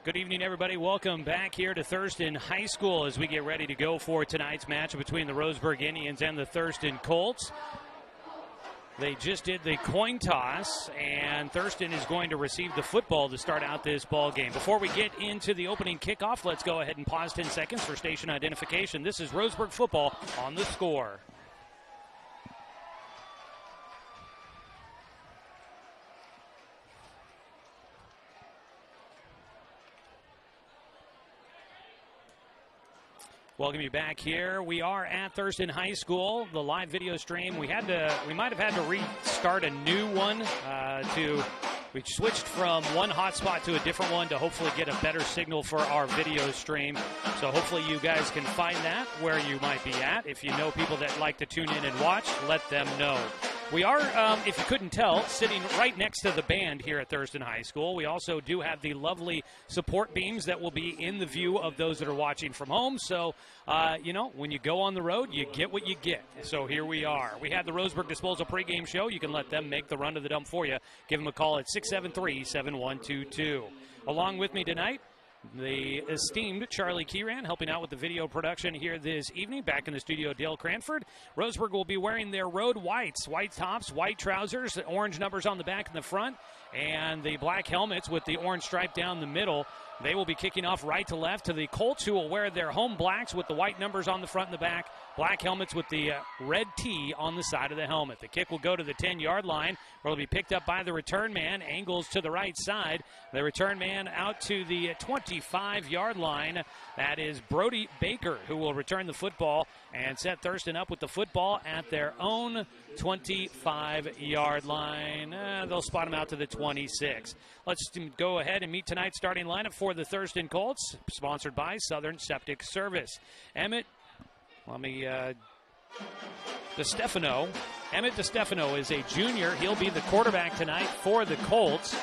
Good evening, everybody. Welcome back here to Thurston High School as we get ready to go for tonight's match between the Roseburg Indians and the Thurston Colts. They just did the coin toss, and Thurston is going to receive the football to start out this ball game. Before we get into the opening kickoff, let's go ahead and pause 10 seconds for station identification. This is Roseburg football on The Score. Welcome you back here. We are at Thurston High School. The live video stream, we might have had to restart a new one. We switched from one hotspot to a different one to hopefully get a better signal for our video stream. So hopefully you guys can find that where you might be at. If you know people that like to tune in and watch, let them know. We are, if you couldn't tell, sitting right next to the band here at Thurston High School. We also do have the lovely support beams that will be in the view of those that are watching from home. So, when you go on the road, you get what you get. So here we are. We have the Roseburg Disposal pregame show. You can let them make the run to the dump for you. Give them a call at 673-7122. Along with me tonight, the esteemed Charlie Keeran helping out with the video production here this evening. Back in the studio, Dale Cranford. Roseburg will be wearing their road whites, white tops, white trousers, orange numbers on the back and the front, and the black helmets with the orange stripe down the middle. They will be kicking off right to left to the Colts, who will wear their home blacks with the white numbers on the front and the back, black helmets with the red T on the side of the helmet. The kick will go to the 10-yard line, where it'll be picked up by the return man, angles to the right side. The return man out to the 25-yard line. That is Brody Baker, who will return the football and set Thurston up with the football at their own 25-yard line. They'll spot him out to the 26. Let's go ahead and meet tonight's starting lineup for the Thurston Colts, sponsored by Southern Septic Service. Emmett DeStefano is a junior. He'll be the quarterback tonight for the Colts.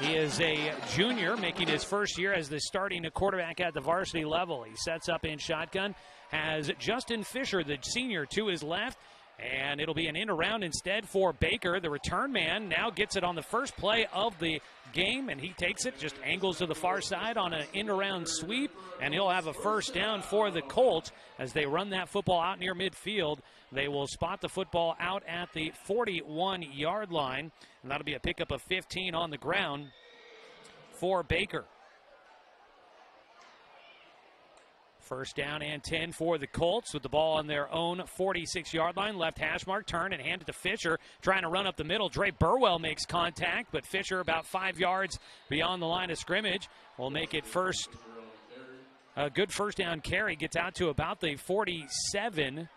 He is a junior, making his first year as the starting quarterback at the varsity level. He sets up in shotgun, has Justin Fisher, the senior, to his left, and it'll be an in-around instead for Baker. The return man now gets it on the first play of the game, and he takes it, just angles to the far side on an in-around sweep, and he'll have a first down for the Colts as they run that football out near midfield. They will spot the football out at the 41-yard line, and that'll be a pickup of 15 on the ground for Baker. First down and 10 for the Colts with the ball on their own 46-yard line. Left hash mark, turn and hand it to Fisher. Trying to run up the middle. Dre Burwell makes contact, but Fisher about 5 yards beyond the line of scrimmage will make it first. A good first down carry, gets out to about the 47.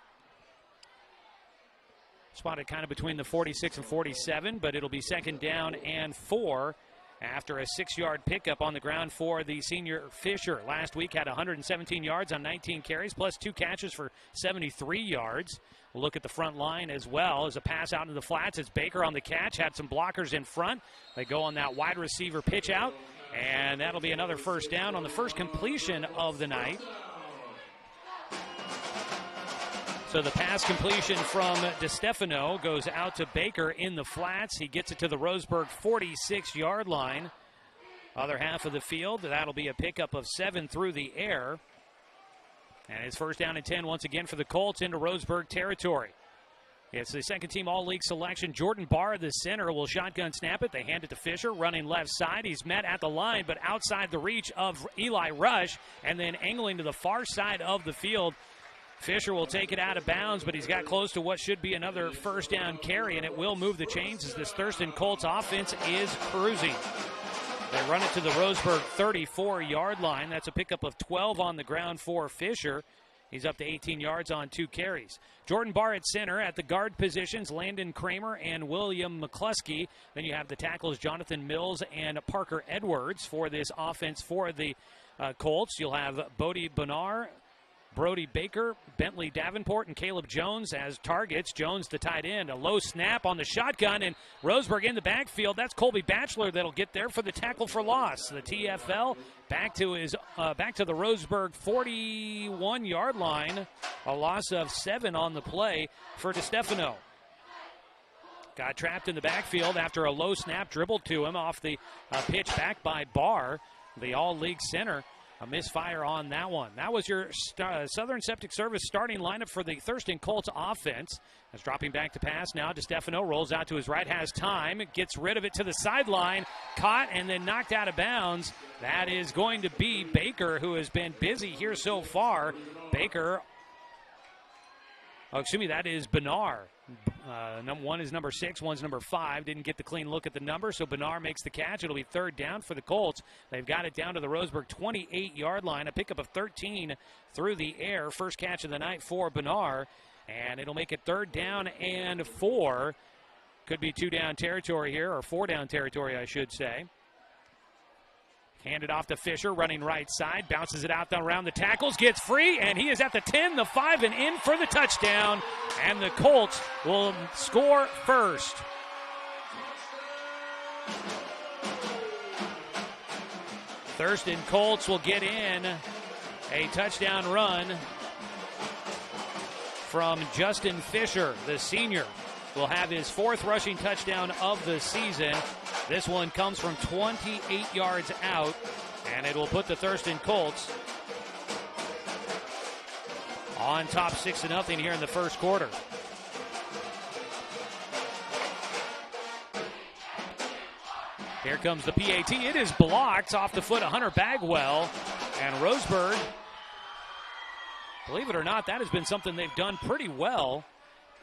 Spotted kind of between the 46 and 47, but it'll be second down and 4. After a 6-yard pickup on the ground for the senior Fisher. Last week had 117 yards on 19 carries, plus 2 catches for 73 yards. We'll look at the front line as well as a pass out into the flats. It's Baker on the catch, had some blockers in front. They go on that wide receiver pitch out, and that'll be another first down on the first completion of the night. So the pass completion from DeStefano goes out to Baker in the flats. He gets it to the Roseburg 46-yard line. Other half of the field, that'll be a pickup of 7 through the air. And it's first down and 10 once again for the Colts into Roseburg territory. It's the second team all-league selection. Jordan Barr, the center, will shotgun snap it. They hand it to Fisher, running left side. He's met at the line, but outside the reach of Eli Rush, and then angling to the far side of the field. Fisher will take it out of bounds, but he's got close to what should be another first down carry, and it will move the chains as this Thurston Colts offense is cruising. They run it to the Roseburg 34-yard line. That's a pickup of 12 on the ground for Fisher. He's up to 18 yards on 2 carries. Jordan Barr at center. At the guard positions, Landon Kramer and William McCluskey. Then you have the tackles, Jonathan Mills and Parker Edwards for this offense for the Colts. You'll have Bodie Bonar, Brody Baker, Bentley Davenport, and Caleb Jones as targets. Jones, the tight end, a low snap on the shotgun, and Roseburg in the backfield. That's Colby Batchelor that'll get there for the tackle for loss. The TFL back to the Roseburg 41-yard line. A loss of 7 on the play for DeStefano. Got trapped in the backfield after a low snap dribbled to him off the pitch back by Barr. the all-league center. A misfire on that one. That was your Southern Septic Service starting lineup for the Thurston Colts offense. As dropping back to pass now, DeStefano rolls out to his right, has time, gets rid of it to the sideline, caught and then knocked out of bounds. That is going to be Baker, who has been busy here so far. Baker, that is Bernard. One is number 6, one's number 5. Didn't get the clean look at the number, so Bernard makes the catch. It'll be third down for the Colts. They've got it down to the Roseburg 28-yard line. A pickup of 13 through the air. First catch of the night for Bernard, and it'll make it third down and 4. Could be 2-down territory here, or 4-down territory, I should say. Handed off to Fisher, running right side, bounces it out around the tackles, gets free, and he is at the 10, the 5, and in for the touchdown. And the Colts will score first. Thurston Colts will get in a touchdown run from Justin Fisher, the senior. Will have his 4th rushing touchdown of the season. This one comes from 28 yards out, and it will put the Thurston Colts on top 6-0 here in the first quarter. Here comes the PAT. It is blocked off the foot of Hunter Bagwell, and Roseburg, believe it or not, that has been something they've done pretty well,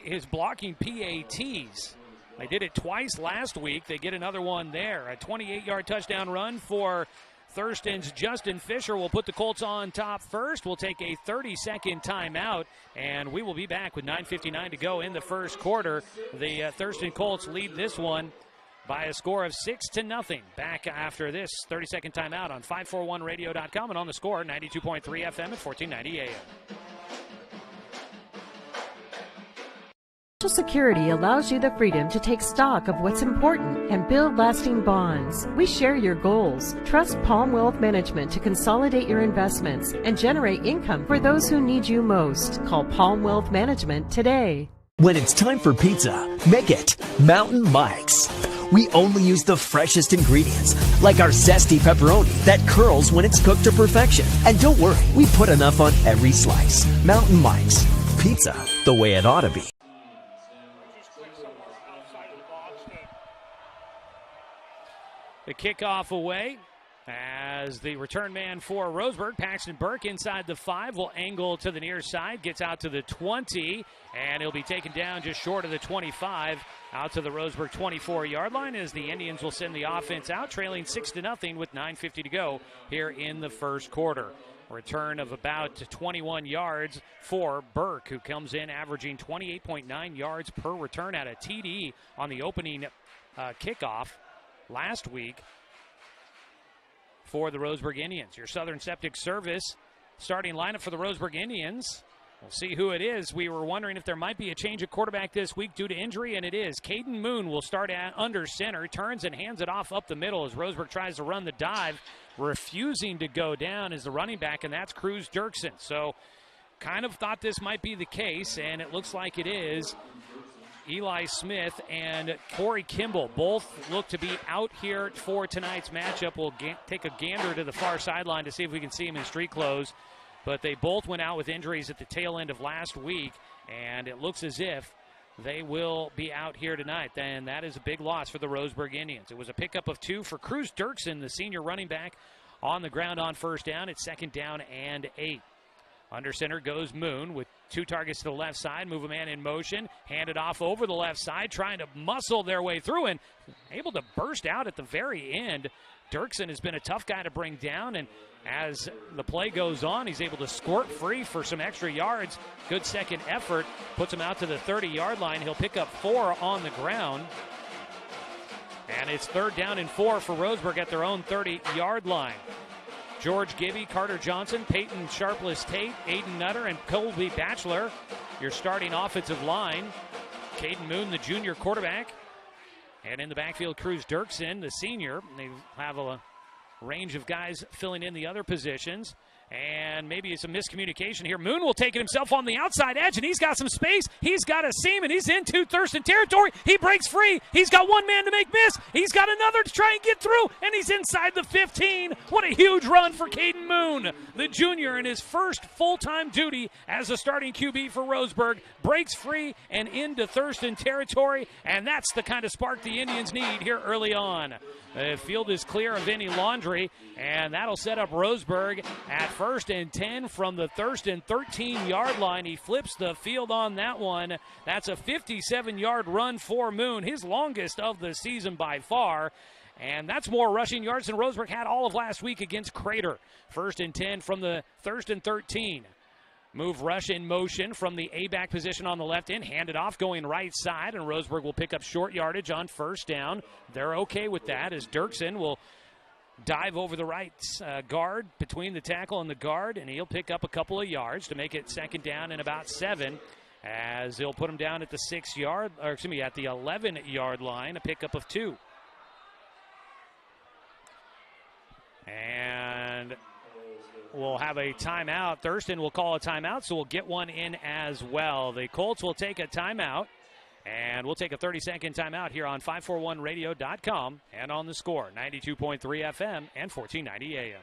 is blocking PATs. They did it twice last week. They get another one there. A 28-yard touchdown run for Thurston's Justin Fisher will put the Colts on top first. We'll take a 30-second timeout, and we will be back with 9:59 to go in the first quarter. The Thurston Colts lead this one by a score of 6-0. Back after this 30-second timeout on 541radio.com and on the Score, 92.3 FM at 1490 AM. Social Security allows you the freedom to take stock of what's important and build lasting bonds. We share your goals. Trust Palm Wealth Management to consolidate your investments and generate income for those who need you most. Call Palm Wealth Management today. When it's time for pizza, make it Mountain Mike's. We only use the freshest ingredients, like our zesty pepperoni that curls when it's cooked to perfection. And don't worry, we put enough on every slice. Mountain Mike's. Pizza the way it ought to be. The kickoff away as the return man for Roseburg, Paxton Burke, inside the 5, will angle to the near side, gets out to the 20, and he'll be taken down just short of the 25, out to the Roseburg 24-yard line as the Indians will send the offense out, trailing 6-0 with 9:50 to go here in the first quarter. Return of about 21 yards for Burke, who comes in averaging 28.9 yards per return at a TD on the opening kickoff last week for the Roseburg Indians. Your Southern Septic Service starting lineup for the Roseburg Indians. We'll see who it is. We were wondering if there might be a change of quarterback this week due to injury, and it is. Caden Moon will start at under center, turns and hands it off up the middle as Roseburg tries to run the dive, refusing to go down as the running back, and that's Cruz Dirksen. So kind of thought this might be the case, and it looks like it is. Eli Smith and Corey Kimball both look to be out here for tonight's matchup. We'll take a gander to the far sideline to see if we can see them in street clothes. But they both went out with injuries at the tail end of last week, and it looks as if they will be out here tonight. Then that is a big loss for the Roseburg Indians. It was a pickup of 2 for Cruz Dirksen, the senior running back, on the ground on first down. It's 2nd down and 8. Under center goes Moon with 2 targets to the left side. Move a man in motion. Hand it off over the left side. Trying to muscle their way through and able to burst out at the very end. Dirksen has been a tough guy to bring down. And as the play goes on, he's able to squirt free for some extra yards. Good second effort. Puts him out to the 30-yard line. He'll pick up 4 on the ground. And it's 3rd down and 4 for Roseburg at their own 30-yard line. George Gibby, Carter Johnson, Peyton Sharpless Tate, Aiden Nutter, and Colby Batchelor, your starting offensive line. Caden Moon, the junior quarterback. And in the backfield, Cruz Dirksen, the senior. They have a range of guys filling in the other positions. And maybe some miscommunication here. Moon will take it himself on the outside edge, and he's got some space. He's got a seam, and he's into Thurston territory. He breaks free. He's got one man to make miss. He's got another to try and get through, and he's inside the 15. What a huge run for Caden Moon, the junior in his first full-time duty as a starting QB for Roseburg. Breaks free and into Thurston territory, and that's the kind of spark the Indians need here early on. The field is clear of any laundry, and that'll set up Roseburg at 1st and 10 from the Thurston 13-yard line. He flips the field on that one. That's a 57-yard run for Moon, his longest of the season by far. And that's more rushing yards than Roseburg had all of last week against Crater. 1st and 10 from the Thurston 13. Move rush in motion from the A-back position on the left end. Hand it off going right side, and Roseburg will pick up short yardage on 1st down. They're okay with that as Dirksen will dive over the right guard between the tackle and the guard, and he'll pick up a couple of yards to make it 2nd down and about 7 as he'll put him down at the at the 11-yard line, a pickup of 2. And we'll have a timeout. Thurston will call a timeout, so we'll get one in as well. The Colts will take a timeout, and we'll take a 30-second timeout here on 541radio.com and on The Score, 92.3 FM and 1490 AM.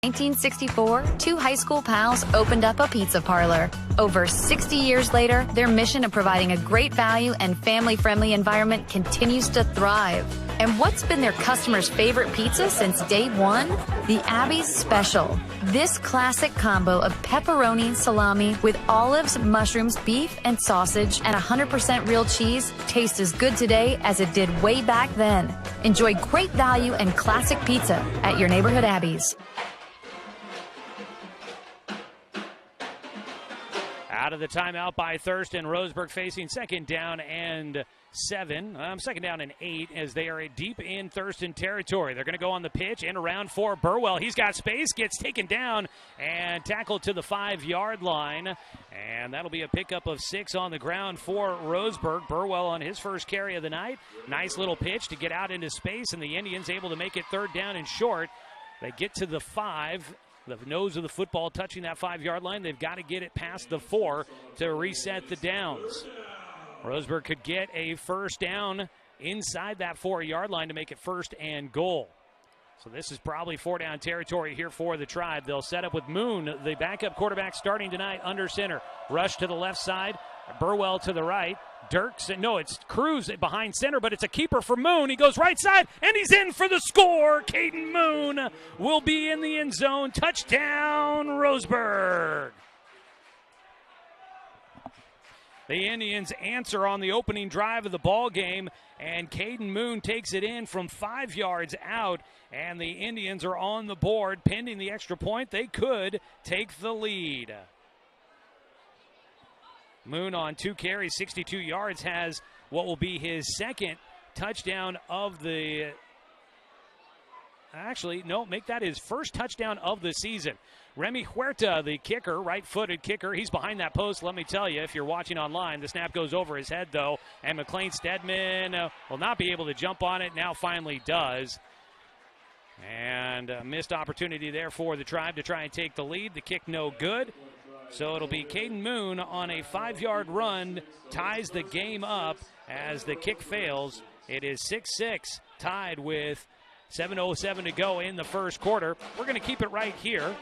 1964, two high school pals opened up a pizza parlor. Over 60 years later, their mission of providing a great value and family-friendly environment continues to thrive. And what's been their customers' favorite pizza since day one? The Abby's Special. This classic combo of pepperoni, salami with olives, mushrooms, beef, and sausage, and 100% real cheese tastes as good today as it did way back then. Enjoy great value and classic pizza at your neighborhood Abby's. Out of the timeout by Thurston, Roseburg facing 2nd down and 7. 2nd down and 8 as they are deep in Thurston territory. They're going to go on the pitch and around for Burwell. He's got space, gets taken down and tackled to the 5-yard line. And that'll be a pickup of 6 on the ground for Roseburg. Burwell on his first carry of the night. Nice little pitch to get out into space, and the Indians able to make it 3rd down and short. They get to the 5. The nose of the football touching that 5-yard line. They've got to get it past the 4 to reset the downs. Roseburg could get a 1st down inside that 4-yard line to make it 1st and goal. So this is probably 4-down territory here for the Tribe. They'll set up with Moon, the backup quarterback starting tonight under center. Rush to the left side, Burwell to the right. It's Cruz behind center, but it's a keeper for Moon. He goes right side, and he's in for the score. Caden Moon will be in the end zone. Touchdown, Roseburg. The Indians answer on the opening drive of the ball game, and Caden Moon takes it in from 5 yards out, and the Indians are on the board. Pending the extra point, they could take the lead. Moon on 2 carries, 62 yards, has what will be his 2nd touchdown of the... make that his 1st touchdown of the season. Remy Huerta, the kicker, right-footed kicker, he's behind that post. Let me tell you, if you're watching online, the snap goes over his head, though, and McLean Stedman will not be able to jump on it. Now finally does. And a missed opportunity there for the Tribe to try and take the lead. The kick no good. So it'll be Caden Moon on a 5-yard run, ties the game up as the kick fails. It is 6-6, tied with 7:07 to go in the first quarter. We're going to keep it right here,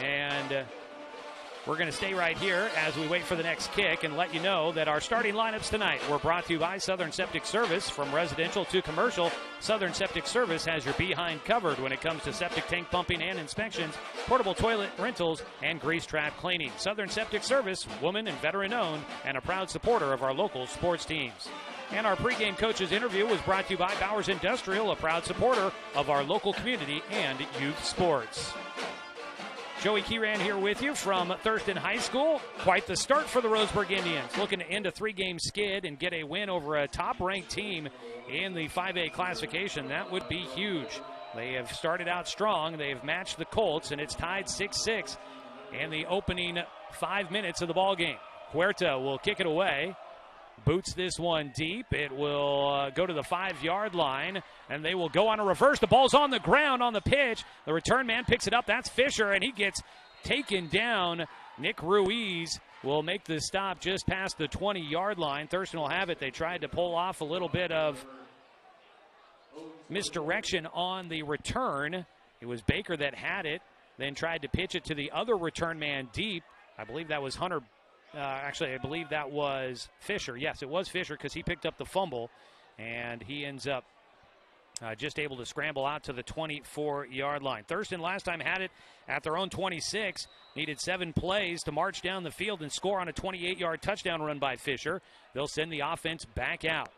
and we're going to stay right here as we wait for the next kick and let you know that our starting lineups tonight were brought to you by Southern Septic Service. From residential to commercial, Southern Septic Service has your behind covered when it comes to septic tank pumping and inspections, portable toilet rentals, and grease trap cleaning. Southern Septic Service, woman and veteran owned, and a proud supporter of our local sports teams. And our pregame coaches interview was brought to you by Bowers Industrial, a proud supporter of our local community and youth sports. Joey Keeran here with you from Thurston High School. Quite the start for the Roseburg Indians, looking to end a 3-game skid and get a win over a top-ranked team in the 5A classification. That would be huge. They have started out strong. They've matched the Colts, and it's tied 6-6 in the opening 5 minutes of the ball game. Huerta will kick it away. boots this one deep. It will go to the 5-yard line, and they will go on a reverse. The ball's on the ground on the pitch. The return man picks it up. That's Fisher, and he gets taken down. Nick Ruiz will make the stop just past the 20-yard line. Thurston will have it. They tried to pull off a little bit of misdirection on the return. It was Baker that had it, then tried to pitch it to the other return man deep. I believe that was Hunter. Actually, I believe that was Fisher. Yes, it was Fisher because he picked up the fumble, and he ends up just able to scramble out to the 24-yard line. Thurston last time had it at their own 26. Needed 7 plays to march down the field and score on a 28-yard touchdown run by Fisher. They'll send the offense back out.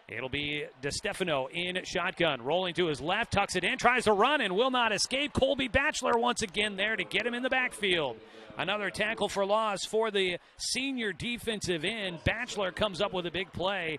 It'll be DeStefano in shotgun, rolling to his left, tucks it in, tries to run and will not escape. Colby Batchelor once again there to get him in the backfield. Another tackle for loss for the senior defensive end. Batchelor comes up with a big play,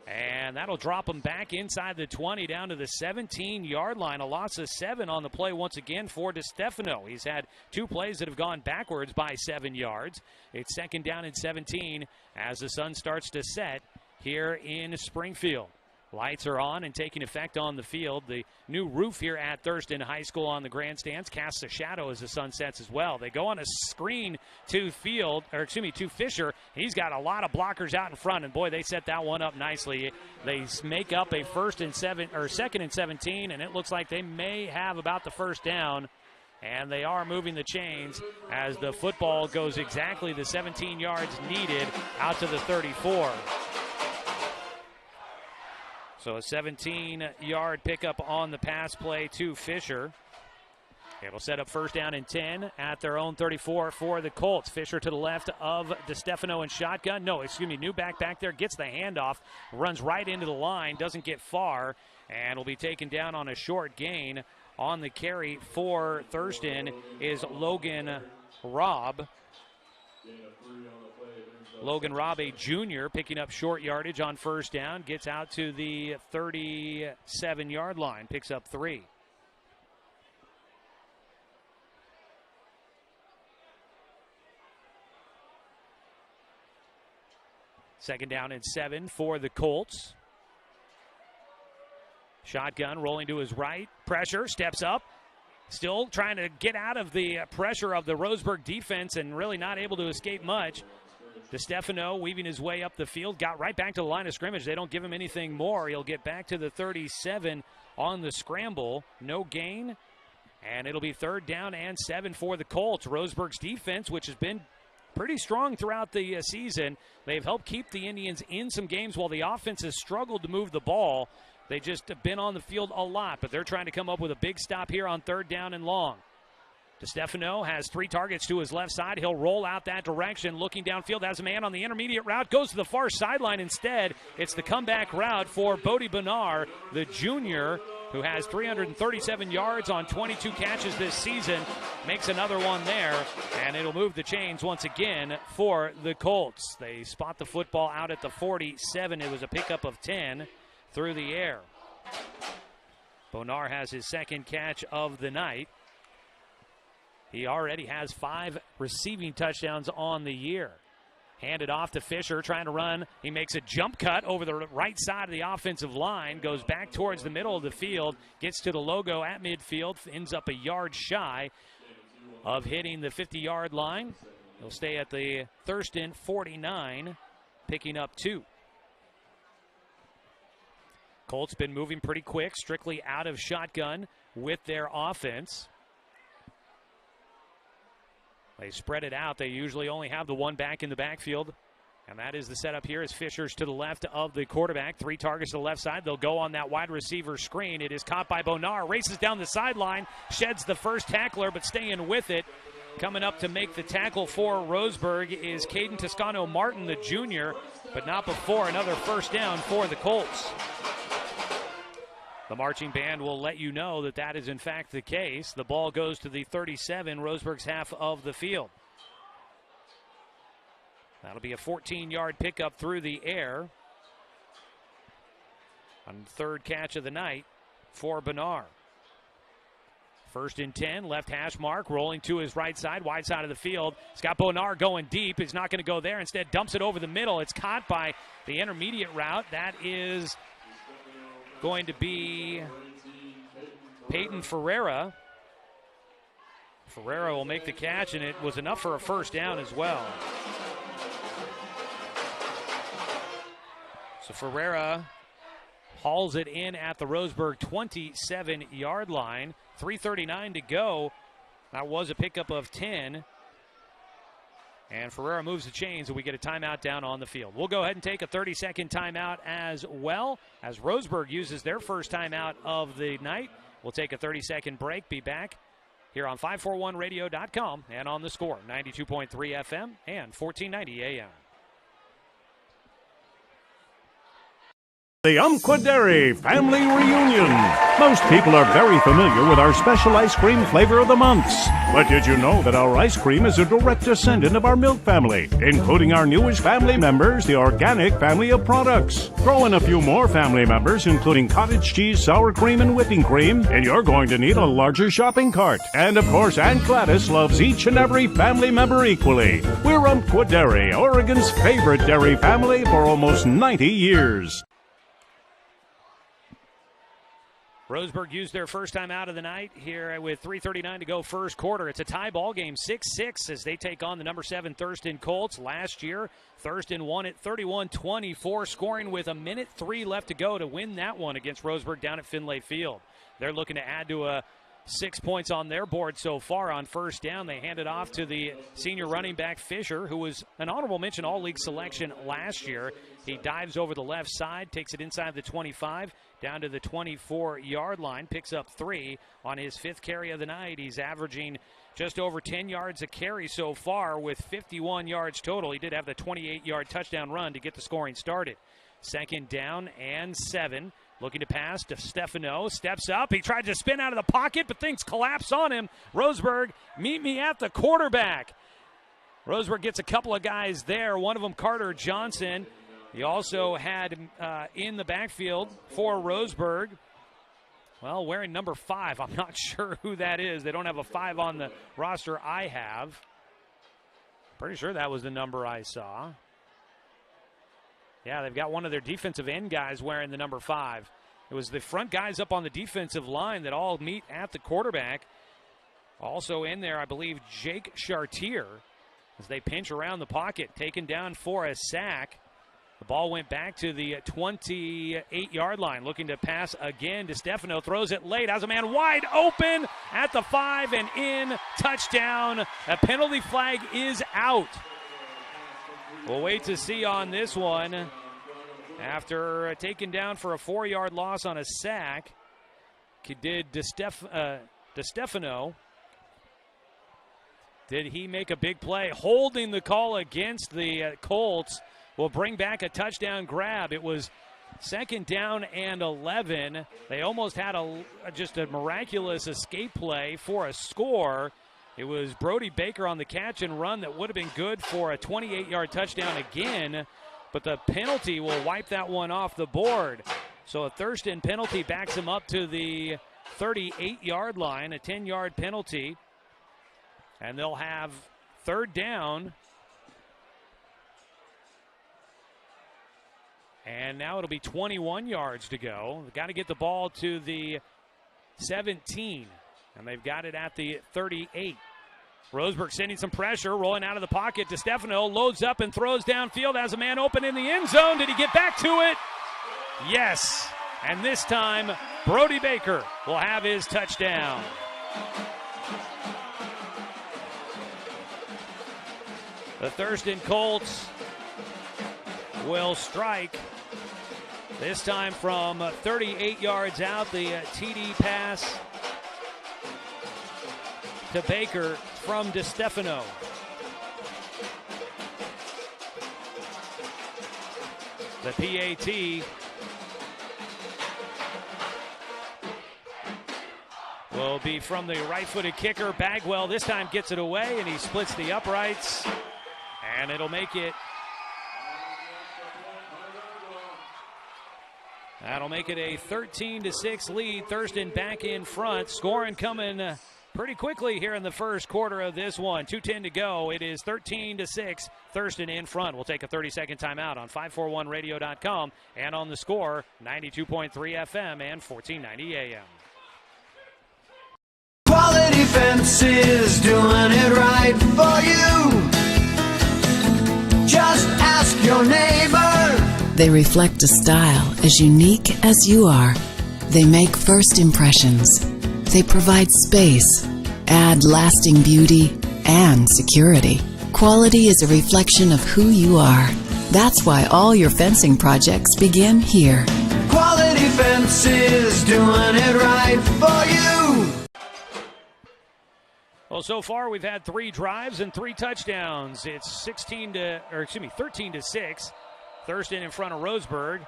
and that'll drop him back inside the 20 down to the 17-yard line. A loss of 7 on the play once again for DeStefano. He's had 2 plays that have gone backwards by 7 yards. It's second down and 17 as the sun starts to set here in Springfield. Lights are on and taking effect on the field. The new roof here at Thurston High School on the grandstands casts a shadow as the sun sets as well. They go on a screen to Fisher. He's got a lot of blockers out in front, and boy, they set that one up nicely. They make up a second and 17, and it looks like they may have about the first down. And they are moving the chains as the football goes exactly the 17 yards needed out to the 34. So a 17-yard pickup on the pass play to Fisher. It'll set up first down and 10 at their own 34 for the Colts. Fisher to the left of DeStefano in shotgun. New back there, gets the handoff, runs right into the line, doesn't get far, and will be taken down on a short gain. On the carry for Thurston is Logan Robb. Logan Robb, a junior, picking up short yardage on first down, gets out to the 37-yard line, picks up 3. Second down and 7 for the Colts. Shotgun rolling to his right, pressure, steps up. Still trying to get out of the pressure of the Roseburg defense and really not able to escape much. DeStefano weaving his way up the field, got right back to the line of scrimmage. They don't give him anything more. He'll get back to the 37 on the scramble. No gain, and it'll be third down and 7 for the Colts. Roseburg's defense, which has been pretty strong throughout the season. They've helped keep the Indians in some games while the offense has struggled to move the ball. They just have been on the field a lot, but they're trying to come up with a big stop here on third down and long. DeStefano has 3 targets to his left side. He'll roll out that direction, looking downfield, has a man on the intermediate route, goes to the far sideline instead. It's the comeback route for Bodie Benar, the junior, who has 337 yards on 22 catches this season. Makes another one there, and it'll move the chains once again for the Colts. They spot the football out at the 47. It was a pickup of 10 through the air. Benar has his second catch of the night. He already has 5 receiving touchdowns on the year. Handed off to Fisher, trying to run. He makes a jump cut over the right side of the offensive line, goes back towards the middle of the field, gets to the logo at midfield, ends up a yard shy of hitting the 50-yard line. He'll stay at the Thurston 49, picking up 2. Colts been moving pretty quick, strictly out of shotgun with their offense. They spread it out. They usually only have the one back in the backfield. And that is the setup here as Fisher's to the left of the quarterback. 3 targets to the left side. They'll go on that wide receiver screen. It is caught by Benar. Races down the sideline. Sheds the first tackler, but staying with it. Coming up to make the tackle for Roseburg is Caden Toscano-Martin, the junior. But not before another first down for the Colts. The marching band will let you know that that is in fact the case. The ball goes to the 37, Roseburg's half of the field. That'll be a 14-yard pickup through the air on third catch of the night for Benar. First and 10, left hash mark, rolling to his right side, wide side of the field. Scott Bonar going deep. He's not going to go there. Instead, dumps it over the middle. It's caught by the intermediate route. That is going to be Peyton Ferreira. Ferreira will make the catch, and it was enough for a first down as well. So Ferreira hauls it in at the Roseburg 27-yard line. 3:39 to go. That was a pickup of 10. And Ferreira moves the chains, and we get a timeout down on the field. We'll go ahead and take a 30-second timeout as well, as Roseburg uses their first timeout of the night. We'll take a 30-second break, be back here on 541radio.com and on the Score, 92.3 FM and 1490 AM. The Umpqua Dairy Family Reunion. Most people are very familiar with our special ice cream flavor of the months. But did you know that our ice cream is a direct descendant of our milk family, including our newest family members, the organic family of products? Throw in a few more family members, including cottage cheese, sour cream, and whipping cream, and you're going to need a larger shopping cart. And of course, Aunt Gladys loves each and every family member equally. We're Umpqua Dairy, Oregon's favorite dairy family for almost 90 years. Roseburg used their first time out of the night here with 3:39 to go first quarter. It's a tie ball game, 6-6 as they take on the number 7 Thurston Colts. Last year, Thurston won it 31-24, scoring with 1:03 left to go to win that one against Roseburg down at Finlay Field. They're looking to add to 6 points on their board so far. On first down, they hand it off to the senior running back Fisher, who was an honorable mention all-league selection last year. He dives over the left side, takes it inside the 25, down to the 24-yard line, picks up 3 on his 5th carry of the night. He's averaging just over 10 yards a carry so far with 51 yards total. He did have the 28-yard touchdown run to get the scoring started. Second down and 7. Looking to pass to Stefano. Steps up. He tried to spin out of the pocket, but things collapse on him. Roseburg, meet me at the quarterback. Roseburg gets a couple of guys there. One of them, Carter Johnson. He also had in the backfield for Roseburg, well, wearing number 5. I'm not sure who that is. They don't have a 5 on the roster I have. Pretty sure that was the number I saw. Yeah, they've got one of their defensive end guys wearing the number 5. It was the front guys up on the defensive line that all meet at the quarterback. Also in there, I believe, Jake Chartier as they pinch around the pocket, taken down for a sack. The ball went back to the 28-yard line. Looking to pass again to Stefano. Throws it late. Has a man wide open at the 5 and in. Touchdown. A penalty flag is out. We'll wait to see on this one. After taken down for a 4-yard loss on a sack, did DeStefano. Did he make a big play? Holding the call against the Colts will bring back a touchdown grab. It was second down and 11. They almost had just a miraculous escape play for a score. It was Brody Baker on the catch and run that would have been good for a 28-yard touchdown again, but the penalty will wipe that one off the board. So a Thurston penalty backs him up to the 38-yard line, a 10-yard penalty, and they'll have third down. And now it'll be 21 yards to go. They've got to get the ball to the 17, and they've got it at the 38. Roseburg sending some pressure, rolling out of the pocket to Stefano, loads up and throws downfield, has a man open in the end zone. Did he get back to it? Yes. And this time, Brody Baker will have his touchdown. The Thurston Colts will strike, this time from 38 yards out. The TD pass to Baker from DeStefano. The PAT will be from the right-footed kicker. Bagwell this time gets it away, and he splits the uprights, and it'll make it That'll make it a 13-6 lead. Thurston back in front. Scoring coming pretty quickly here in the first quarter of this one. 2:10 to go. It is 13-6. Thurston in front. We'll take a 30-second timeout on 541radio.com and on the Score, 92.3 FM and 1490 AM. Quality Fences, doing it right for you. Just ask your neighbor. They reflect a style as unique as you are. They make first impressions. They provide space, add lasting beauty, and security. Quality is a reflection of who you are. That's why all your fencing projects begin here. Quality Fences, doing it right for you. Well, so far we've had 3 drives and 3 touchdowns. It's 13-6. Thurston in front of Roseburg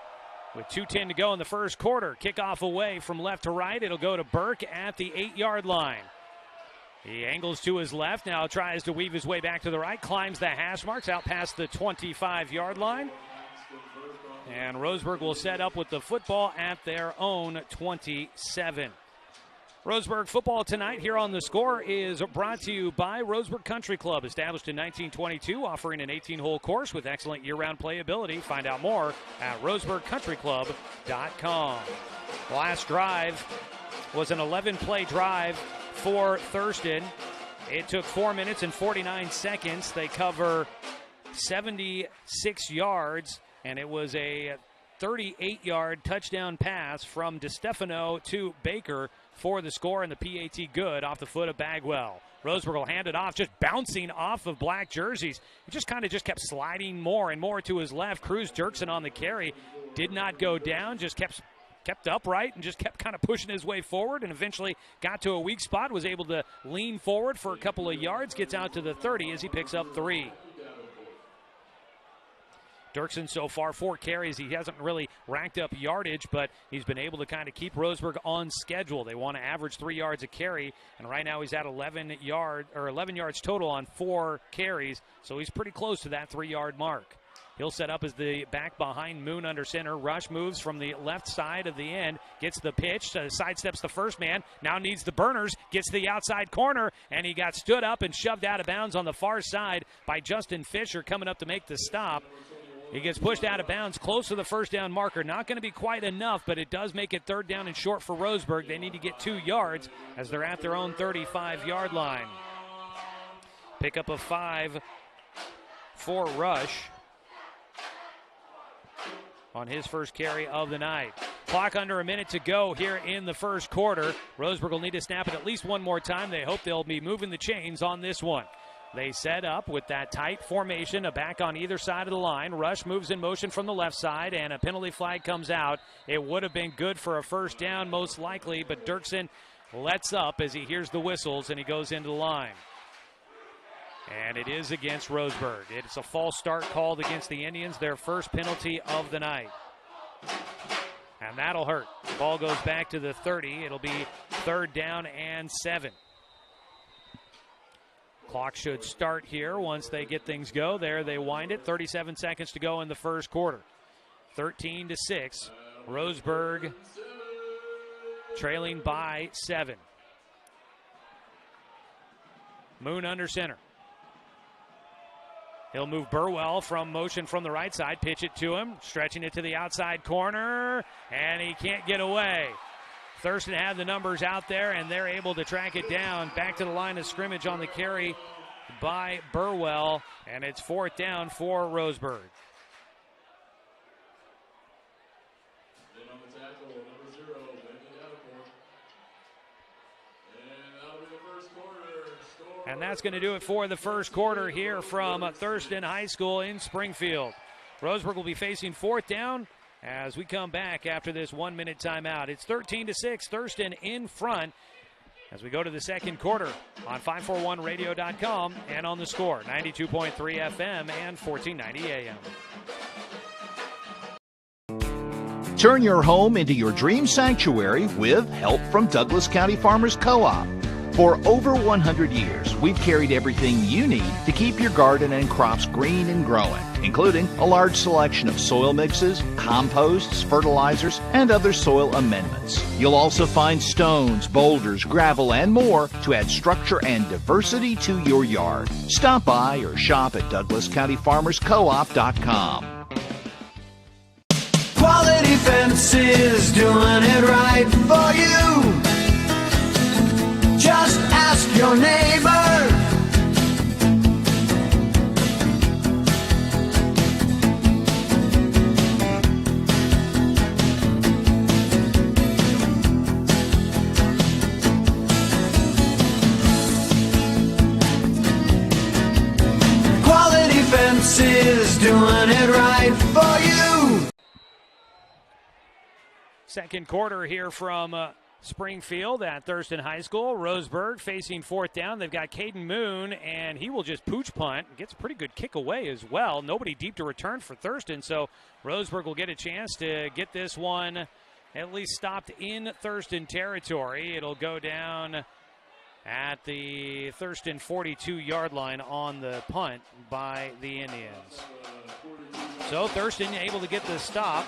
with 2:10 to go in the first quarter. Kickoff away from left to right. It'll go to Burke at the 8-yard line. He angles to his left, now tries to weave his way back to the right, climbs the hash marks out past the 25-yard line. And Roseburg will set up with the football at their own 27. Roseburg football tonight here on the Score is brought to you by Roseburg Country Club, established in 1922, offering an 18-hole course with excellent year-round playability. Find out more at roseburgcountryclub.com. Last drive was an 11-play drive for Thurston. It took 4 minutes and 49 seconds. They cover 76 yards, and it was a 38-yard touchdown pass from DeStefano to Baker for the score, and the PAT good off the foot of Bagwell. Roseburg will hand it off, just bouncing off of black jerseys. It just kept sliding more and more to his left. Cruz Dirksen on the carry did not go down, just kept upright and just kept kind of pushing his way forward, and eventually got to a weak spot, was able to lean forward for a couple of yards, gets out to the 30 as he picks up 3. Dirksen so far 4 carries. He hasn't really racked up yardage, but he's been able to kind of keep Roseburg on schedule. They want to average 3 yards a carry, and right now he's at 11 yards total on 4 carries, so he's pretty close to that 3-yard mark. He'll set up as the back behind Moon under center. Rush moves from the left side of the end, gets the pitch, sidesteps the first man, now needs the burners, gets the outside corner, and he got stood up and shoved out of bounds on the far side by Justin Fisher coming up to make the stop. He gets pushed out of bounds close to the first down marker. Not going to be quite enough, but it does make it 3rd down and short for Roseburg. They need to get 2 yards as they're at their own 35-yard line. Pickup of 5 for Rush on his first carry of the night. Clock under a minute to go here in the first quarter. Roseburg will need to snap it at least one more time. They hope they'll be moving the chains on this one. They set up with that tight formation, a back on either side of the line. Rush moves in motion from the left side, and a penalty flag comes out. It would have been good for a first down, most likely, but Dirksen lets up as he hears the whistles, and he goes into the line. And it is against Roseburg. It's a false start called against the Indians, their first penalty of the night. And that'll hurt. The ball goes back to the 30. It'll be 3rd down and 7. Clock should start here once they get things go. There they wind it. 37 seconds to go in the first quarter. 13-6. Roseburg trailing by 7. Moon under center. He'll move Burwell from motion from the right side, pitch it to him, stretching it to the outside corner, and he can't get away. Thurston had the numbers out there, and they're able to track it down. Back to the line of scrimmage on the carry by Burwell, and it's 4th down for Roseburg. And that's going to do it for the first quarter here from Thurston High School in Springfield. Roseburg will be facing 4th down as we come back after this 1-minute timeout. It's 13-6, Thurston in front as we go to the second quarter on 541radio.com and on the Score, 92.3 FM and 1490 AM. Turn your home into your dream sanctuary with help from Douglas County Farmers Co-op. For over 100 years, we've carried everything you need to keep your garden and crops green and growing. including a large selection of soil mixes, composts, fertilizers, and other soil amendments. You'll also find stones, boulders, gravel, and more to add structure and diversity to your yard. Stop by or shop at DouglasCountyFarmersCoop.com. Quality Fences, doing it right for you. Just ask your neighbor. Quality Fences, doing it right for you. Second quarter here from Springfield at Thurston High School. Roseburg facing fourth down. They've got Caden Moon, and he will just pooch punt. Gets a pretty good kick away as well. Nobody deep to return for Thurston, so Roseburg will get a chance to get this one at least stopped in Thurston territory. It'll go down at the Thurston 42-yard line on the punt by the Indians. So Thurston able to get the stop.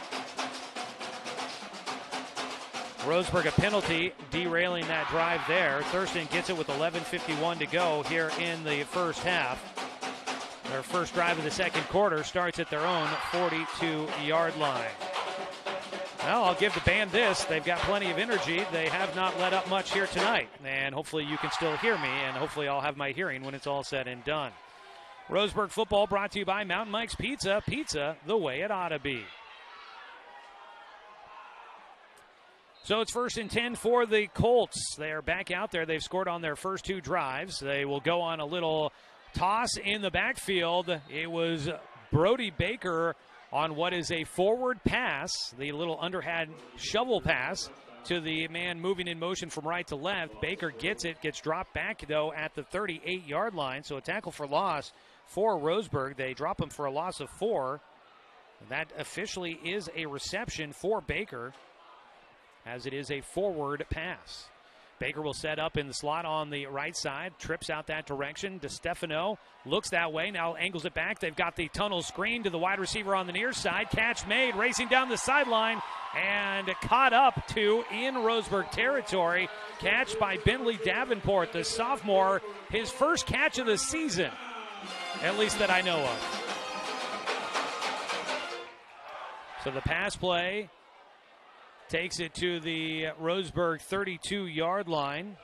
Roseburg a penalty derailing that drive there. Thurston gets it with 11:51 to go here in the first half. Their first drive of the second quarter starts at their own 42-yard line. Well, I'll give the band this. They've got plenty of energy. They have not let up much here tonight. And hopefully you can still hear me, and hopefully I'll have my hearing when it's all said and done. Roseburg football brought to you by Mountain Mike's Pizza. Pizza the way it ought to be. So it's 1st and 10 for the Colts. They're back out there. They've scored on their first two drives. They will go on a little toss in the backfield. It was Brody Baker on what is a forward pass, the little underhand shovel pass to the man moving in motion from right to left. Baker gets it, gets dropped back, though, at the 38-yard line. So a tackle for loss for Roseburg. They drop him for a loss of 4. That officially is a reception for Baker, as it is a forward pass. Baker will set up in the slot on the right side, trips out that direction. DeStefano looks that way, now angles it back. They've got the tunnel screen to the wide receiver on the near side. Catch made, racing down the sideline, and caught up to in Roseburg territory. Catch by Bentley Davenport, the sophomore, his first catch of the season, at least that I know of. So the pass play takes it to the Roseburg 32-yard line.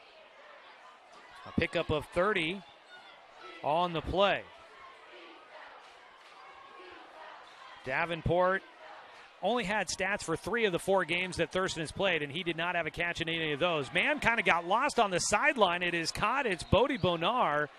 A pickup of 30 on the play. Davenport only had stats for 3 of the 4 games that Thurston has played, and he did not have a catch in any of those. Man kind of got lost on the sideline. It is caught. It's Bodie Bonar.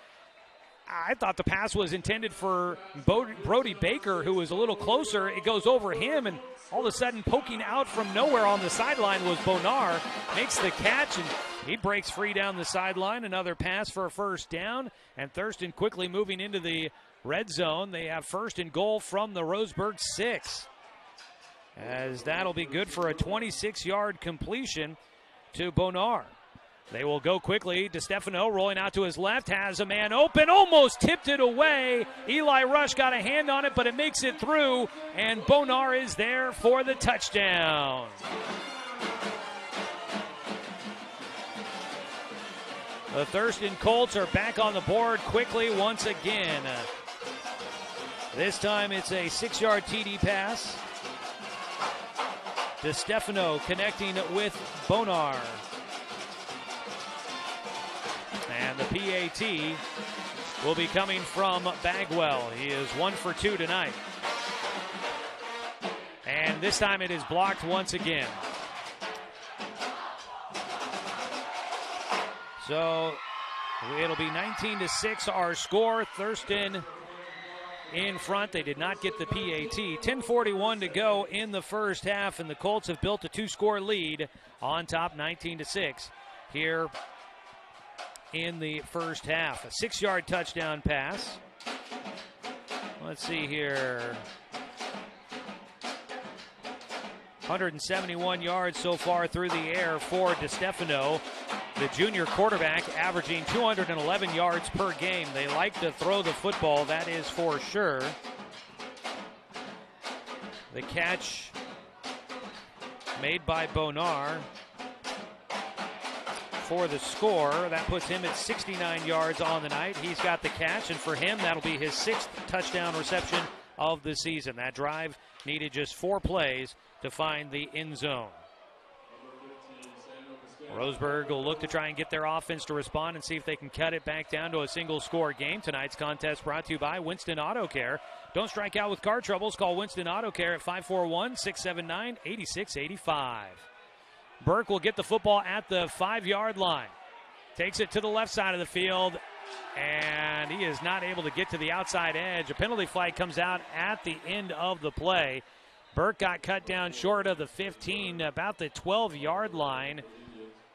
I thought the pass was intended for Brody Baker, who was a little closer. It goes over him, and all of a sudden, poking out from nowhere on the sideline was Bonar. Makes the catch, and he breaks free down the sideline. Another pass for a first down, and Thurston quickly moving into the red zone. They have first and goal from the Roseburg 6, as that'll be good for a 26-yard completion to Bonar. They will go quickly. DeStefano rolling out to his left, has a man open, almost tipped it away. Eli Rush got a hand on it, but it makes it through, and Bonar is there for the touchdown. The Thurston Colts are back on the board quickly once again. This time it's a 6-yard TD pass. DeStefano connecting with Bonar. And the PAT will be coming from Bagwell. He is 1 for 2 tonight. And this time it is blocked once again. So it'll be 19-6 our score. Thurston in front. They did not get the PAT. 10:41 to go in the first half, and the Colts have built a 2-score lead on top, 19-6 here in the first half. A 6-yard touchdown pass. Let's see here. 171 yards so far through the air for DeStefano. The junior quarterback averaging 211 yards per game. They like to throw the football, that is for sure. The catch made by Bonar for the score. That puts him at 69 yards on the night. He's got the catch, and for him, that'll be his 6th touchdown reception of the season. That drive needed just 4 plays to find the end zone. Roseburg will look to try and get their offense to respond and see if they can cut it back down to a single-score game. Tonight's contest brought to you by Winston Auto Care. Don't strike out with car troubles. Call Winston Auto Care at 541-679-8685. Burke will get the football at the 5-yard line. Takes it to the left side of the field, and he is not able to get to the outside edge. A penalty flag comes out at the end of the play. Burke got cut down short of the 15, about the 12-yard line.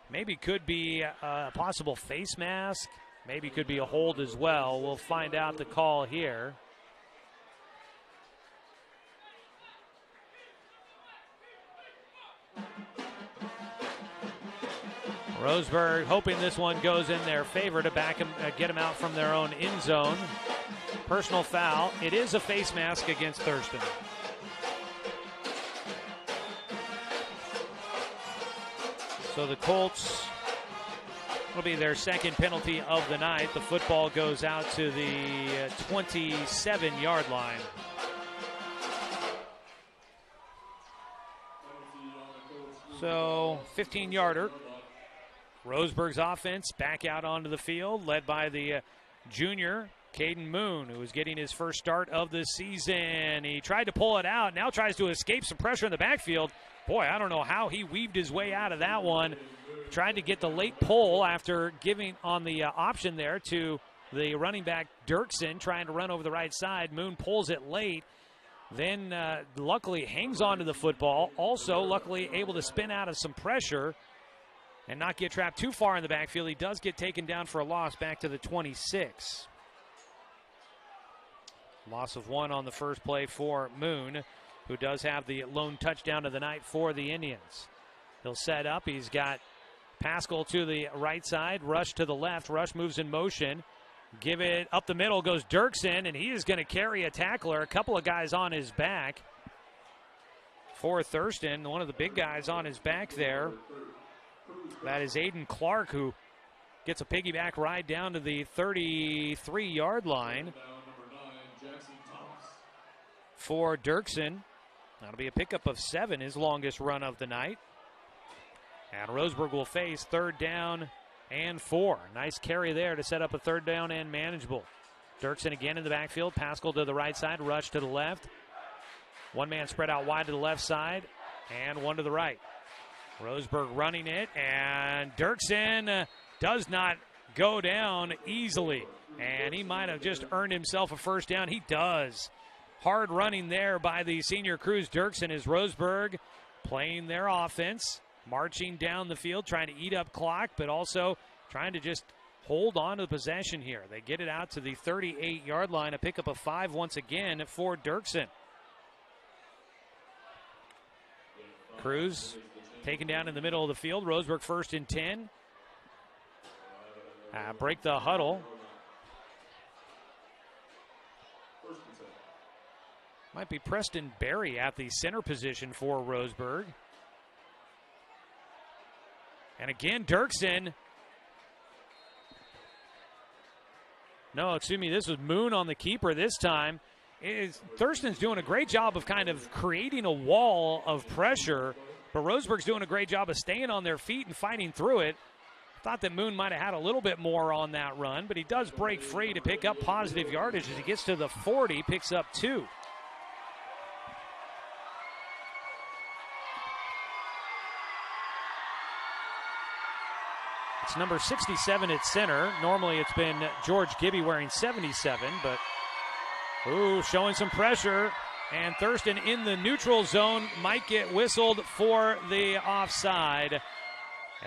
Maybe could be a possible face mask. Maybe could be a hold as well. We'll find out the call here. Roseburg hoping this one goes in their favor to back him, get them out from their own end zone. Personal foul. It is a face mask against Thurston. So the Colts will be their 2nd penalty of the night. The football goes out to the 27-yard line. So 15-yarder. Roseburg's offense back out onto the field, led by the junior, Caden Moon, who is getting his first start of the season. He tried to pull it out, now tries to escape some pressure in the backfield. Boy, I don't know how he weaved his way out of that one. Tried to get the late pull after giving on the option there to the running back Dirksen, trying to run over the right side. Moon pulls it late, then luckily hangs on to the football. Also, luckily able to spin out of some pressure and not get trapped too far in the backfield. He does get taken down for a loss back to the 26. Loss of 1 on the first play for Moon, who does have the lone touchdown of the night for the Indians. He'll set up. He's got Pascal to the right side, Rush to the left. Rush moves in motion. Give it up the middle goes Dirksen, and he is going to carry a tackler. A couple of guys on his back for Thurston. One of the big guys on his back there. That is Aiden Clark, who gets a piggyback ride down to the 33-yard line for Dirksen. That'll be a pickup of 7, his longest run of the night. And Roseburg will face 3rd down and 4. Nice carry there to set up a 3rd down and manageable. Dirksen again in the backfield. Pascal to the right side, Rush to the left. One man spread out wide to the left side, and one to the right. Roseburg running it, and Dirksen does not go down easily. And he might have just earned himself a 1st down. He does. Hard running there by the senior Cruz Dirksen as Roseburg playing their offense, marching down the field, trying to eat up clock, but also trying to just hold on to the possession here. They get it out to the 38-yard line, a pickup of 5 once again for Dirksen. Cruz taken down in the middle of the field. Roseburg 1st and 10. Break the huddle. Might be Preston Berry at the center position for Roseburg. And again, Dirksen. No, excuse me, this was Moon on the keeper this time. Thurston's doing a great job of kind of creating a wall of pressure, but Roseburg's doing a great job of staying on their feet and fighting through it. Thought that Moon might have had a little bit more on that run, but he does break free to pick up positive yardage as he gets to the 40, picks up 2. It's number 67 at center. Normally it's been George Gibby wearing 77, but showing some pressure. And Thurston in the neutral zone might get whistled for the offside.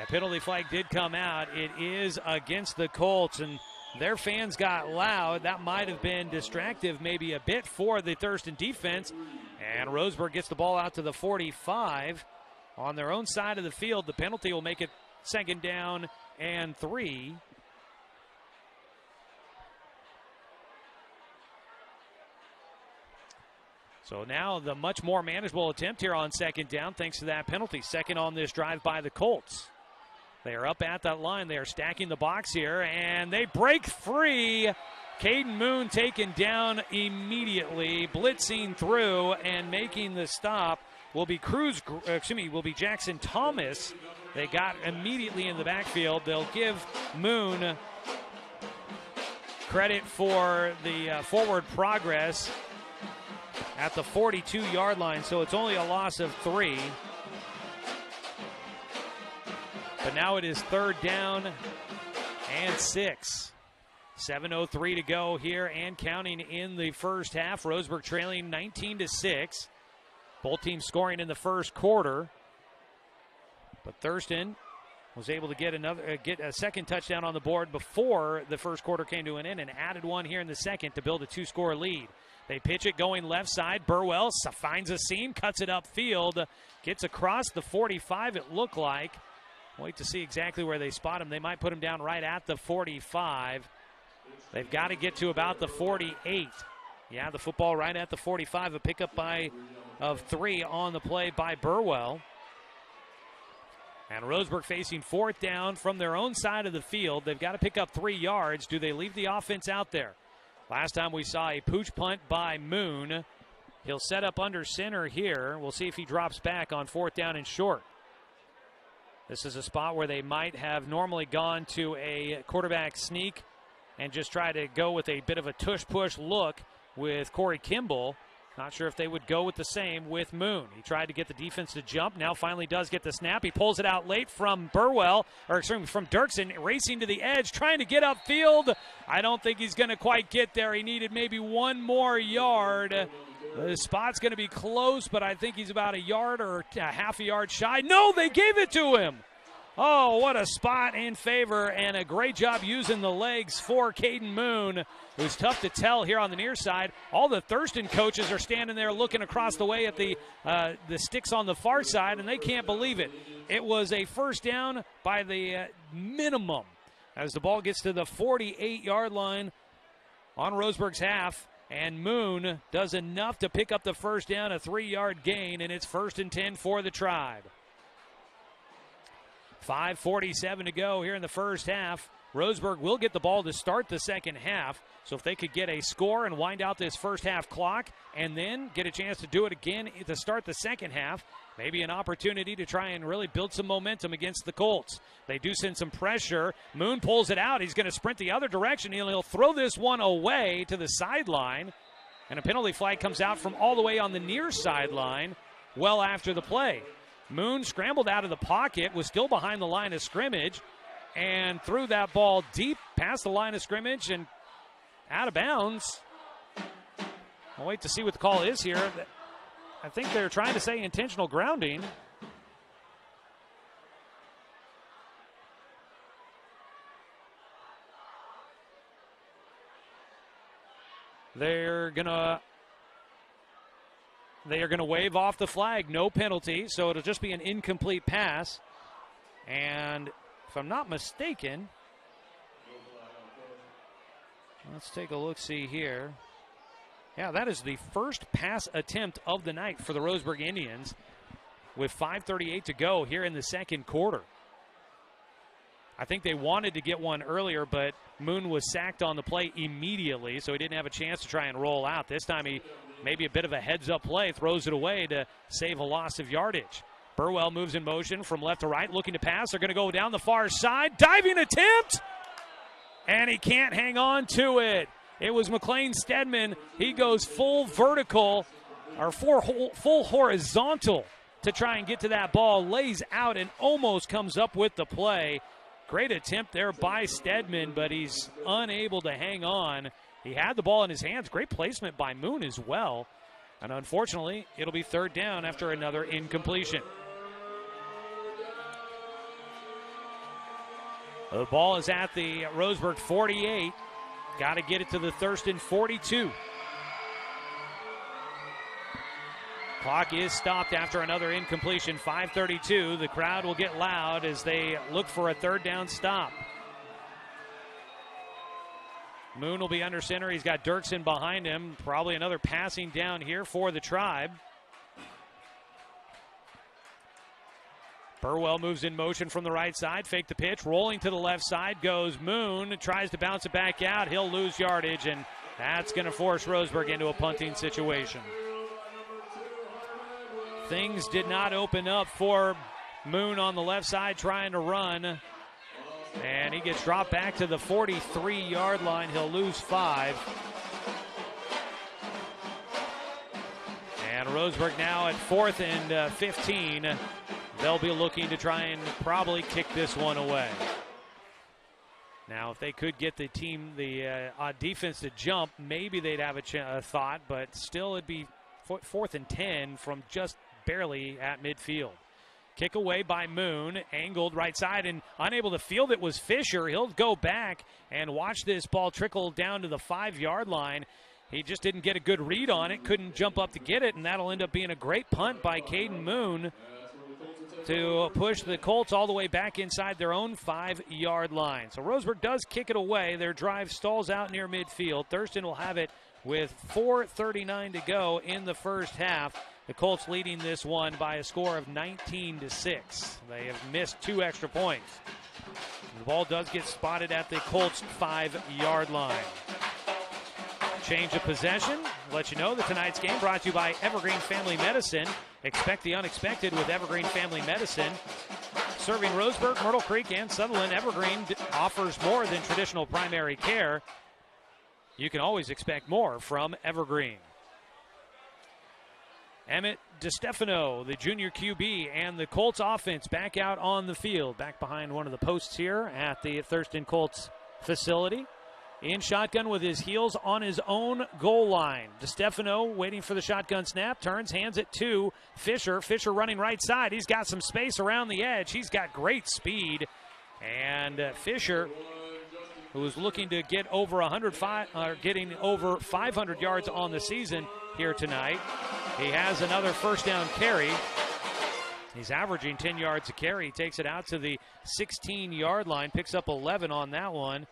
A penalty flag did come out. It is against the Colts, and their fans got loud. That might have been distractive maybe a bit for the Thurston defense. And Roseburg gets the ball out to the 45 on their own side of the field. The penalty will make it 2nd down and 3. So now the much more manageable attempt here on second down thanks to that penalty. Second on this drive by the Colts. They are up at that line. They are stacking the box here, and they break free. Caden Moon taken down immediately, blitzing through and making the stop will be Jackson Thomas. They got immediately in the backfield. They'll give Moon credit for the forward progress at the 42-yard line, so it's only a loss of 3. But now it is third down and 6. 7:03 to go here and counting in the first half. Roseburg trailing 19-6. Both teams scoring in the first quarter. But Thurston was able to get a second touchdown on the board before the first quarter came to an end and added one here in the second to build a 2-score lead. They pitch it going left side. Burwell finds a seam, cuts it upfield, gets across the 45 it looked like. Wait to see exactly where they spot him. They might put him down right at the 45. They've got to get to about the 48. Yeah, the football right at the 45. A pickup of 3 on the play by Burwell. And Roseburg facing fourth down from their own side of the field. They've got to pick up 3 yards. Do they leave the offense out there? Last time we saw a pooch punt by Moon. He'll set up under center here. We'll see if he drops back on fourth down and short. This is a spot where they might have normally gone to a quarterback sneak and just try to go with a bit of a tush-push look with Corey Kimball. Not sure if they would go with the same with Moon. He tried to get the defense to jump. Now finally does get the snap. He pulls it out late from from Dirksen, racing to the edge, trying to get upfield. I don't think he's going to quite get there. He needed maybe 1 more yard. The spot's going to be close, but I think he's about a yard or a half a yard shy. No, they gave it to him. Oh, what a spot in favor, and a great job using the legs for Caden Moon. It was tough to tell here on the near side. All the Thurston coaches are standing there looking across the way at the sticks on the far side, and they can't believe it. It was a first down by the minimum as the ball gets to the 48-yard line on Roseburg's half, and Moon does enough to pick up the first down, a 3-yard gain, and it's 1st and 10 for the Tribe. 5:47 to go here in the first half. Roseburg will get the ball to start the second half. So if they could get a score and wind out this first half clock and then get a chance to do it again to start the second half, maybe an opportunity to try and really build some momentum against the Colts. They do send some pressure. Moon pulls it out. He's going to sprint the other direction. He'll throw this one away to the sideline. And a penalty flag comes out from all the way on the near sideline well after the play. Moon scrambled out of the pocket, was still behind the line of scrimmage, and threw that ball deep past the line of scrimmage and out of bounds. I'll wait to see what the call is here. I think they're trying to say intentional grounding. They are going to wave off the flag, no penalty, so it'll just be an incomplete pass. And if I'm not mistaken, let's take a look-see here. Yeah, that is the first pass attempt of the night for the Roseburg Indians with 5:38 to go here in the second quarter. I think they wanted to get one earlier, but Moon was sacked on the play immediately, so he didn't have a chance to try and roll out. This time he maybe a bit of a heads-up play, throws it away to save a loss of yardage. Burwell moves in motion from left to right, looking to pass. They're going to go down the far side. Diving attempt! And he can't hang on to it. It was McLean Stedman. He goes full vertical, or full horizontal to try and get to that ball. Lays out and almost comes up with the play. Great attempt there by Stedman, but he's unable to hang on. He had the ball in his hands. Great placement by Moon as well. And unfortunately, it'll be third down after another incompletion. The ball is at the Roseburg 48. Got to get it to the Thurston 42. Clock is stopped after another incompletion. 5:32. The crowd will get loud as they look for a third down stop. Moon will be under center. He's got Dirksen behind him. Probably another passing down here for the Tribe. Burwell moves in motion from the right side. Fake the pitch. Rolling to the left side goes Moon. Tries to bounce it back out. He'll lose yardage, and that's going to force Roseburg into a punting situation. Things did not open up for Moon on the left side trying to run. And he gets dropped back to the 43-yard line. He'll lose 5. And Roseburg now at 4th and 15. They'll be looking to try and probably kick this one away. Now, if they could get the defense to jump, maybe they'd have a thought, but still it'd be 4th and 10 from just barely at midfield. Kick away by Moon, angled right side, and unable to field it was Fisher. He'll go back and watch this ball trickle down to the 5-yard line. He just didn't get a good read on it, couldn't jump up to get it, and that'll end up being a great punt by Caden Moon to push the Colts all the way back inside their own 5-yard line. So Roseburg does kick it away. Their drive stalls out near midfield. Thurston will have it with 4:39 to go in the first half. The Colts leading this one by a score of 19-6. They have missed 2 extra points. The ball does get spotted at the Colts 5-yard line. Change of possession. Let you know that tonight's game brought to you by Evergreen Family Medicine. Expect the unexpected with Evergreen Family Medicine. Serving Roseburg, Myrtle Creek, and Sutherland, Evergreen offers more than traditional primary care. You can always expect more from Evergreen. Emmett DiStefano, the junior QB, and the Colts offense back out on the field. Back behind one of the posts here at the Thurston Colts facility. In shotgun with his heels on his own goal line. DiStefano waiting for the shotgun snap. Turns, hands it to Fisher. Fisher running right side. He's got some space around the edge. He's got great speed. And Fisher, who is looking to get over getting over 500 yards on the season here tonight. He has another first down carry. He's averaging 10 yards a carry. He takes it out to the 16-yard line. Picks up 11 on that one.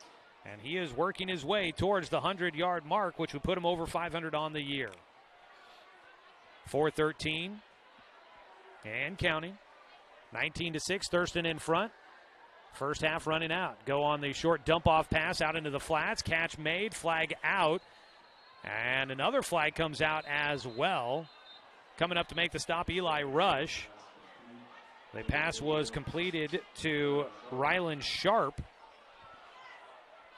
And he is working his way towards the 100-yard mark, which would put him over 500 on the year. 4:13 and counting. 19-6, Thurston in front. First half running out. Go on the short dump-off pass out into the flats. Catch made, flag out. And another flag comes out as well. Coming up to make the stop, Eli Rush. The pass was completed to Rylan Sharp.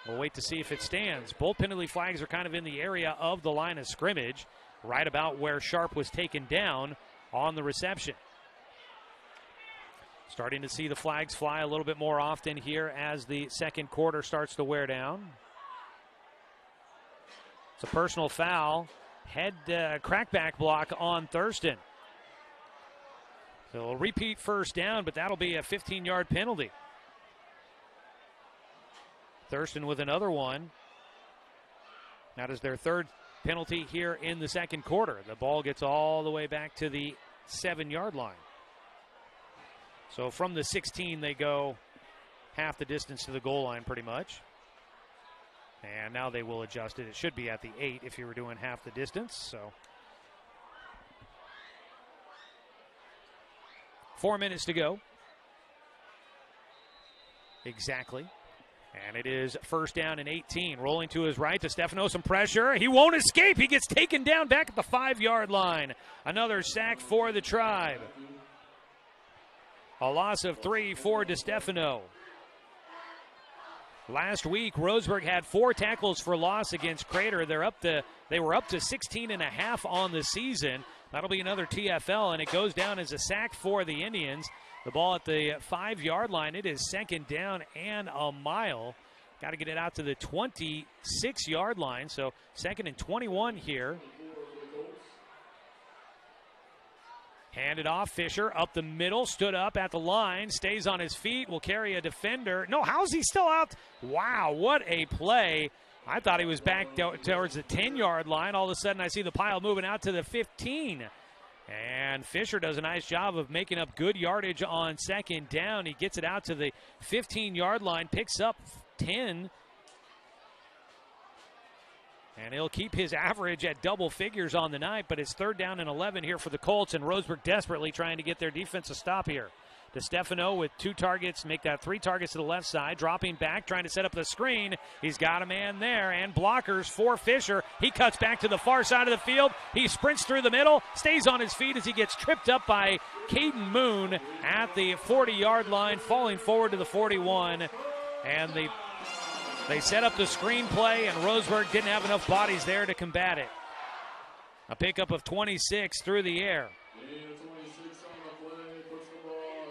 We'll wait to see if it stands. Both penalty flags are kind of in the area of the line of scrimmage, right about where Sharp was taken down on the reception. Starting to see the flags fly a little bit more often here as the second quarter starts to wear down. It's a personal foul. Head crackback block on Thurston. So a repeat first down, but that'll be a 15-yard penalty. Thurston with another one. That is their third penalty here in the second quarter. The ball gets all the way back to the 7-yard line. So from the 16, they go half the distance to the goal line pretty much. And now they will adjust it. It should be at the 8 if you were doing half the distance. So 4 minutes to go. Exactly. And it is first down and 18. Rolling to his right. DiStefano, some pressure. He won't escape. He gets taken down back at the 5-yard line. Another sack for the Tribe. A loss of 3 for DiStefano. Last week, Roseburg had 4 tackles for loss against Crater. They were up to 16.5 on the season. That'll be another TFL, and it goes down as a sack for the Indians. The ball at the 5-yard line. It is second down and a mile. Got to get it out to the 26-yard line. So second and 21 here. Handed off. Fisher up the middle. Stood up at the line. Stays on his feet. Will carry a defender. No, how's he still out? Wow, what a play. I thought he was back towards the 10-yard line. All of a sudden I see the pile moving out to the 15. And Fisher does a nice job of making up good yardage on second down. He gets it out to the 15-yard line, picks up 10. And he'll keep his average at double figures on the night, but it's 3rd down and 11 here for the Colts, and Roseburg desperately trying to get their defense to stop here. DeStefano with 2 targets, make that 3 targets to the left side, dropping back, trying to set up the screen. He's got a man there, and blockers for Fisher. He cuts back to the far side of the field. He sprints through the middle, stays on his feet as he gets tripped up by Caden Moon at the 40-yard line, falling forward to the 41. And they set up the screen play, and Roseburg didn't have enough bodies there to combat it. A pickup of 26 through the air.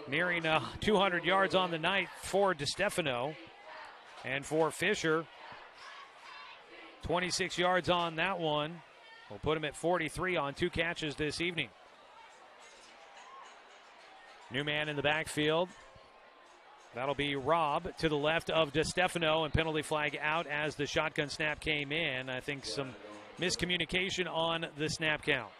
Nearing 200 yards on the night for DeStefano. And for Fisher, 26 yards on that one. We'll put him at 43 on 2 catches this evening. New man in the backfield. That'll be Rob to the left of DeStefano, and penalty flag out as the shotgun snap came in. I think some miscommunication on the snap count.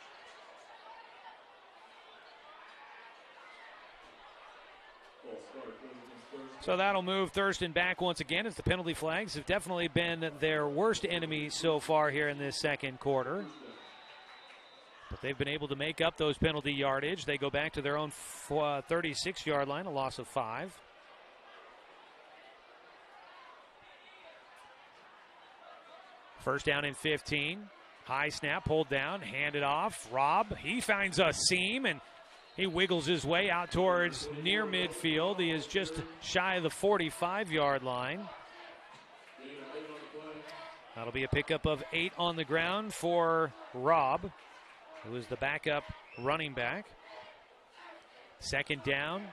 So that'll move Thurston back once again, as the penalty flags have definitely been their worst enemy so far here in this second quarter. But they've been able to make up those penalty yardage. They go back to their own 36-yard line, a loss of 5. First down and 15. High snap, pulled down, handed off. Rob, he finds a seam, and he wiggles his way out towards near midfield. He is just shy of the 45-yard line. That'll be a pickup of 8 on the ground for Rob, who is the backup running back. 2nd down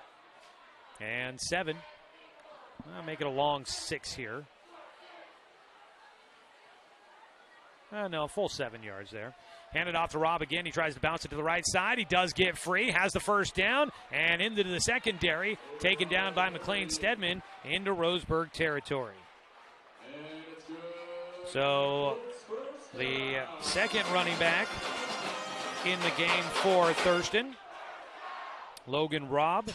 and 7. I'll make it a long 6 here. No, a full 7 yards there. Handed off to Rob again. He tries to bounce it to the right side. He does get free, has the first down, and into the secondary, taken down by McLean Stedman into Roseburg territory. So the second running back in the game for Thurston, Logan Robb,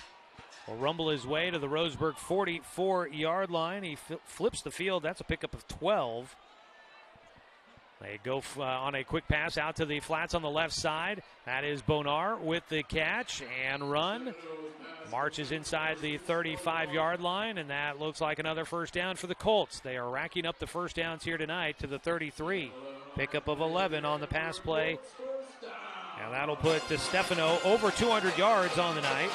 will rumble his way to the Roseburg 44-yard line. He flips the field. That's a pickup of 12. They go on a quick pass out to the flats on the left side. That is Bonar with the catch and run. Marches inside the 35-yard line, and that looks like another first down for the Colts. They are racking up the first downs here tonight to the 33. Pickup of 11 on the pass play. And that'll put DeStefano over 200 yards on the night.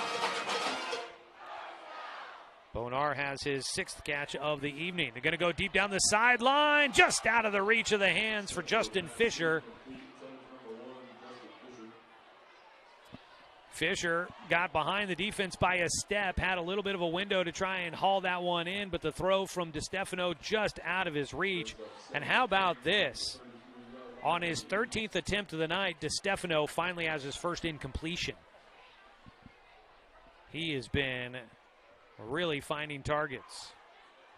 Bonar has his 6th catch of the evening. They're going to go deep down the sideline, just out of the reach of the hands for Justin Fisher. Fisher got behind the defense by a step, had a little bit of a window to try and haul that one in, but the throw from DeStefano just out of his reach. And how about this? On his 13th attempt of the night, DeStefano finally has his first incompletion. He has been really finding targets.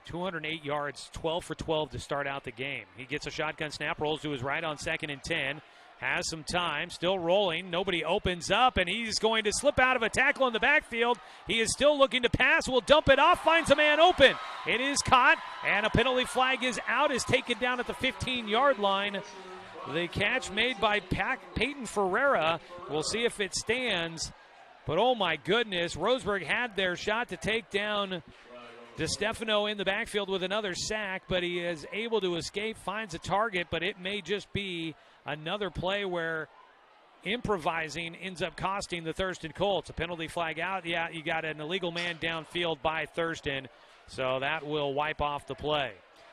208 yards, 12 for 12 to start out the game. He gets a shotgun snap, rolls to his right on 2nd and 10. Has some time, still rolling. Nobody opens up, and he's going to slip out of a tackle in the backfield. He is still looking to pass, will dump it off, finds a man open. It is caught, and a penalty flag is out, is taken down at the 15-yard line. The catch made by Peyton Ferreira. We'll see if it stands. But oh my goodness, Roseburg had their shot to take down DeStefano in the backfield with another sack, but he is able to escape, finds a target, but it may just be another play where improvising ends up costing the Thurston Colts. A penalty flag out. Yeah, you got an illegal man downfield by Thurston, so that will wipe off the play.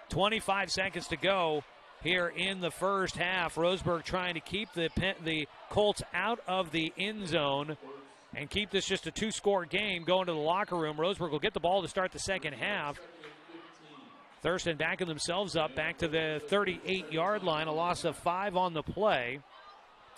25 seconds to go here in the first half. Roseburg trying to keep the Colts out of the end zone and keep this just a 2-score game going to the locker room. Roseburg will get the ball to start the second half. Thurston backing themselves up back to the 38-yard line, a loss of 5 on the play,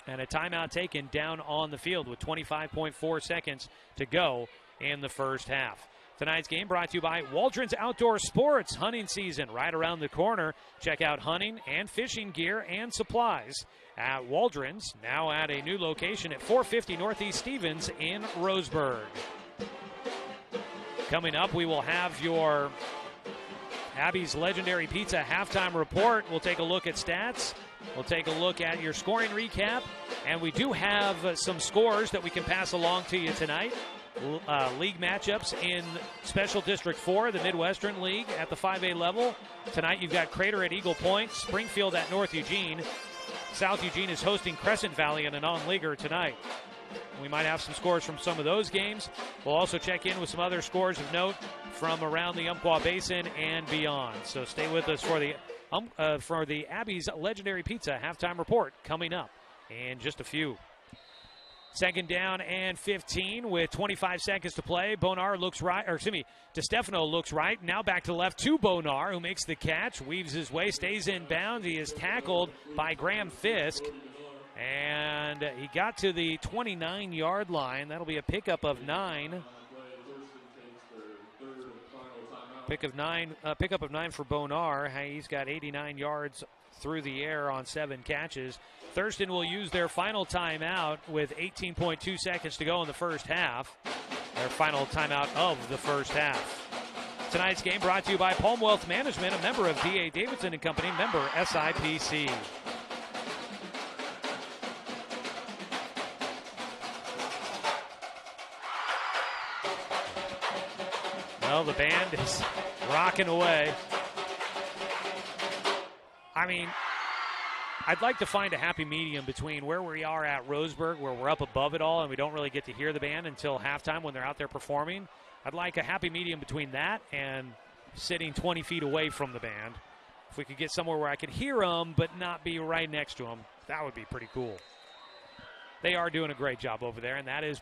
and a timeout taken down on the field with 25.4 seconds to go in the first half. Tonight's game brought to you by Waldron's Outdoor Sports. Hunting season right around the corner. Check out hunting and fishing gear and supplies at Waldron's, now at a new location at 450 Northeast Stevens in Roseburg. Coming up, we will have your Abby's Legendary Pizza halftime report. We'll take a look at stats We'll take a look at your scoring recap, and we do have some scores that we can pass along to you tonight. League matchups in Special District 4, the Midwestern League at the 5A level. Tonight you've got Crater at Eagle Point, Springfield at North Eugene. South Eugene is hosting Crescent Valley in a non-leaguer tonight. We might have some scores from some of those games. We'll also check in with some other scores of note from around the Umpqua Basin and beyond. So stay with us for the Abby's Legendary Pizza halftime report coming up in just a few. Second down and 15 with 25 seconds to play. DeStefano looks right. Now back to the left to Bonar, who makes the catch, weaves his way, stays in bounds. He is tackled by Graham Fisk, and he got to the 29-yard line. That'll be a pickup of 9. Pickup of 9 for Bonar. He's got 89 yards through the air on 7 catches. Thurston will use their final timeout with 18.2 seconds to go in the first half. Their final timeout of the first half. Tonight's game brought to you by Palm Wealth Management, a member of D.A. Davidson & Company, member SIPC. Well, the band is rocking away. I mean, I'd like to find a happy medium between where we are at Roseburg, where we're up above it all and we don't really get to hear the band until halftime when they're out there performing. I'd like a happy medium between that and sitting 20 feet away from the band. If we could get somewhere where I could hear them but not be right next to them, that would be pretty cool. They are doing a great job over there, and that is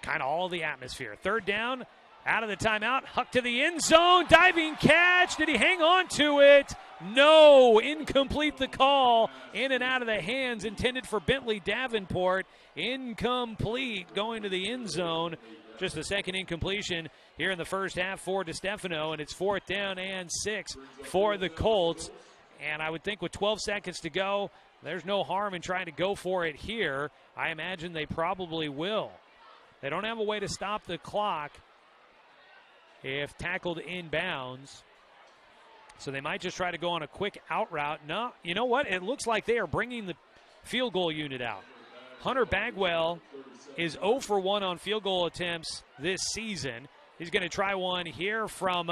kind of all the atmosphere. Third down, out of the timeout, Huck to the end zone, diving catch. Did he hang on to it? No, incomplete the call. In and out of the hands intended for Bentley Davenport. Incomplete, going to the end zone. Just the second incompletion here in the first half for DeStefano, and it's 4th down and 6 for the Colts. And I would think with 12 seconds to go, there's no harm in trying to go for it here. I imagine they probably will. They don't have a way to stop the clock if tackled inbounds. So they might just try to go on a quick out route. No, you know what? It looks like they are bringing the field goal unit out. Hunter Bagwell is 0 for 1 on field goal attempts this season. He's going to try one here from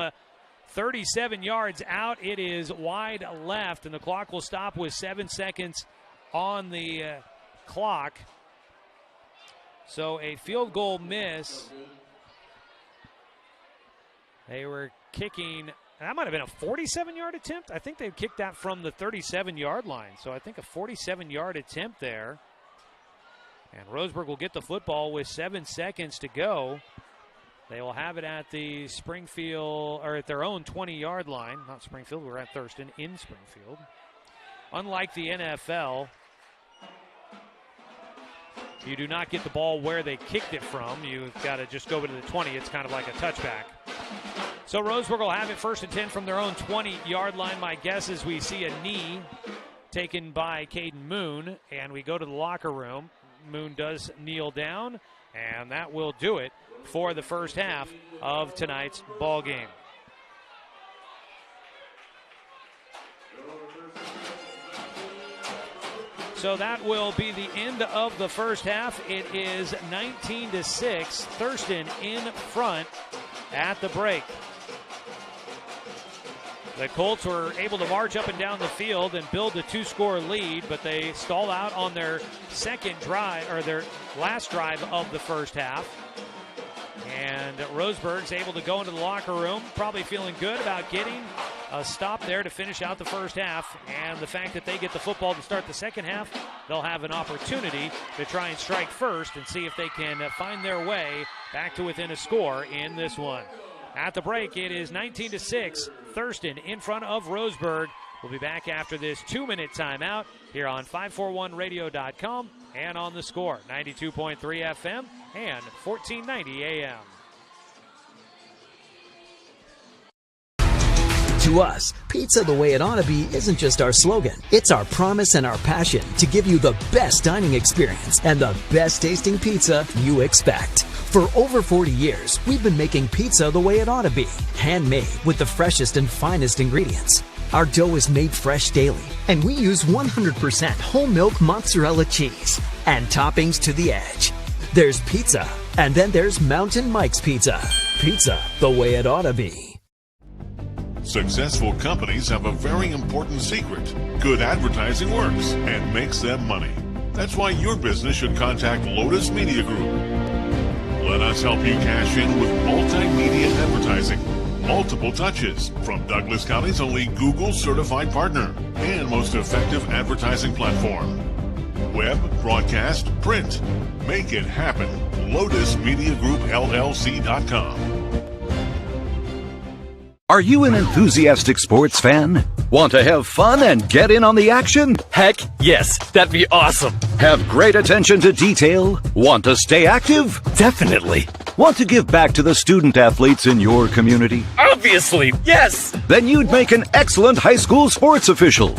37 yards out. It is wide left, and the clock will stop with 7 seconds on the clock. So a field goal miss. They were kicking. That might have been a 47-yard attempt. I think they kicked that from the 37-yard line. So I think a 47-yard attempt there. And Roseburg will get the football with 7 seconds to go. They will have it at the Springfield, or at their own 20-yard line. Not Springfield, we're at Thurston in Springfield. Unlike the NFL, you do not get the ball where they kicked it from. You've got to just go to the 20. It's kind of like a touchback. So Roseburg will have it 1st and 10 from their own 20-yard line. My guess is we see a knee taken by Caden Moon, and we go to the locker room. Moon does kneel down, and that will do it for the first half of tonight's ball game. So that will be the end of the first half. It is 19-6. Thurston in front at the break. The Colts were able to march up and down the field and build a 2-score lead, but they stall out on their second drive, or their last drive of the first half. And Roseburg's able to go into the locker room, probably feeling good about getting a stop there to finish out the first half. And the fact that they get the football to start the second half, they'll have an opportunity to try and strike first and see if they can find their way back to within a score in this one. At the break, it is 19-6. Thurston in front of Roseburg. We'll be back after this 2-minute timeout here on 541radio.com and on The Score, 92.3 FM and 1490 AM. To us, pizza the way it ought to be isn't just our slogan. It's our promise and our passion to give you the best dining experience and the best tasting pizza you expect. For over 40 years, we've been making pizza the way it ought to be. Handmade with the freshest and finest ingredients. Our dough is made fresh daily, and we use 100% whole milk mozzarella cheese and toppings to the edge. There's pizza, and then there's Mountain Mike's Pizza. Pizza the way it ought to be. Successful companies have a very important secret. Good advertising works and makes them money. That's why your business should contact Lotus Media Group. Let us help you cash in with multimedia advertising. Multiple touches from Douglas County's only Google certified partner and most effective advertising platform. Web, broadcast, print. Make it happen. LotusMediaGroupLLC.com. Are you an enthusiastic sports fan? Want to have fun and get in on the action? Heck, yes, that'd be awesome. Have great attention to detail? Want to stay active? Definitely. Want to give back to the student athletes in your community? Obviously, yes. Then you'd make an excellent high school sports official.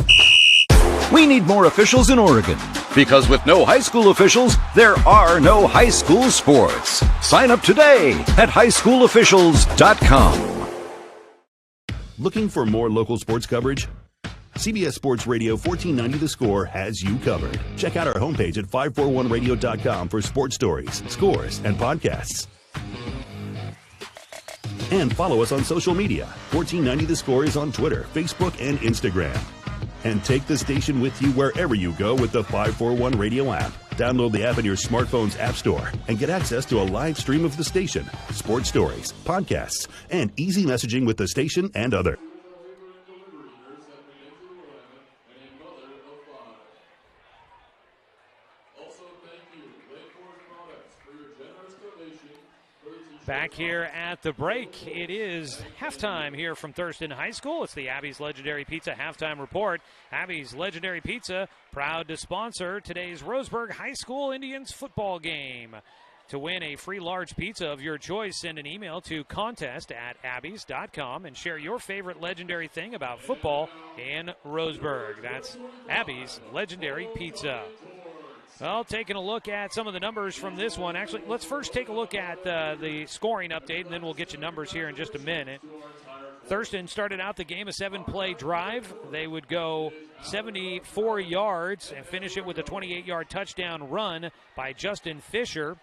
We need more officials in Oregon, because with no high school officials, there are no high school sports. Sign up today at highschoolofficials.com. Looking for more local sports coverage? CBS Sports Radio 1490 The Score has you covered. Check out our homepage at 541radio.com for sports stories, scores, and podcasts. And follow us on social media. 1490 The Score is on Twitter, Facebook, and Instagram. And take the station with you wherever you go with the 541 Radio app. Download the app in your smartphone's app store and get access to a live stream of the station, sports stories, podcasts, and easy messaging with the station and other. Back here at the break, it is halftime here from Thurston High School. It's the Abby's Legendary Pizza halftime report. Abby's Legendary Pizza, proud to sponsor today's Roseburg High School Indians football game. To win a free large pizza of your choice, send an email to contest@abbeys.com and share your favorite legendary thing about football in Roseburg. That's Abby's Legendary Pizza. Well, taking a look at some of the numbers from this one. Actually, let's first take a look at the scoring update, and then we'll get you numbers here in just a minute. Thurston started out the game a 7-play drive. They would go 74 yards and finish it with a 28-yard touchdown run by Justin Fisher.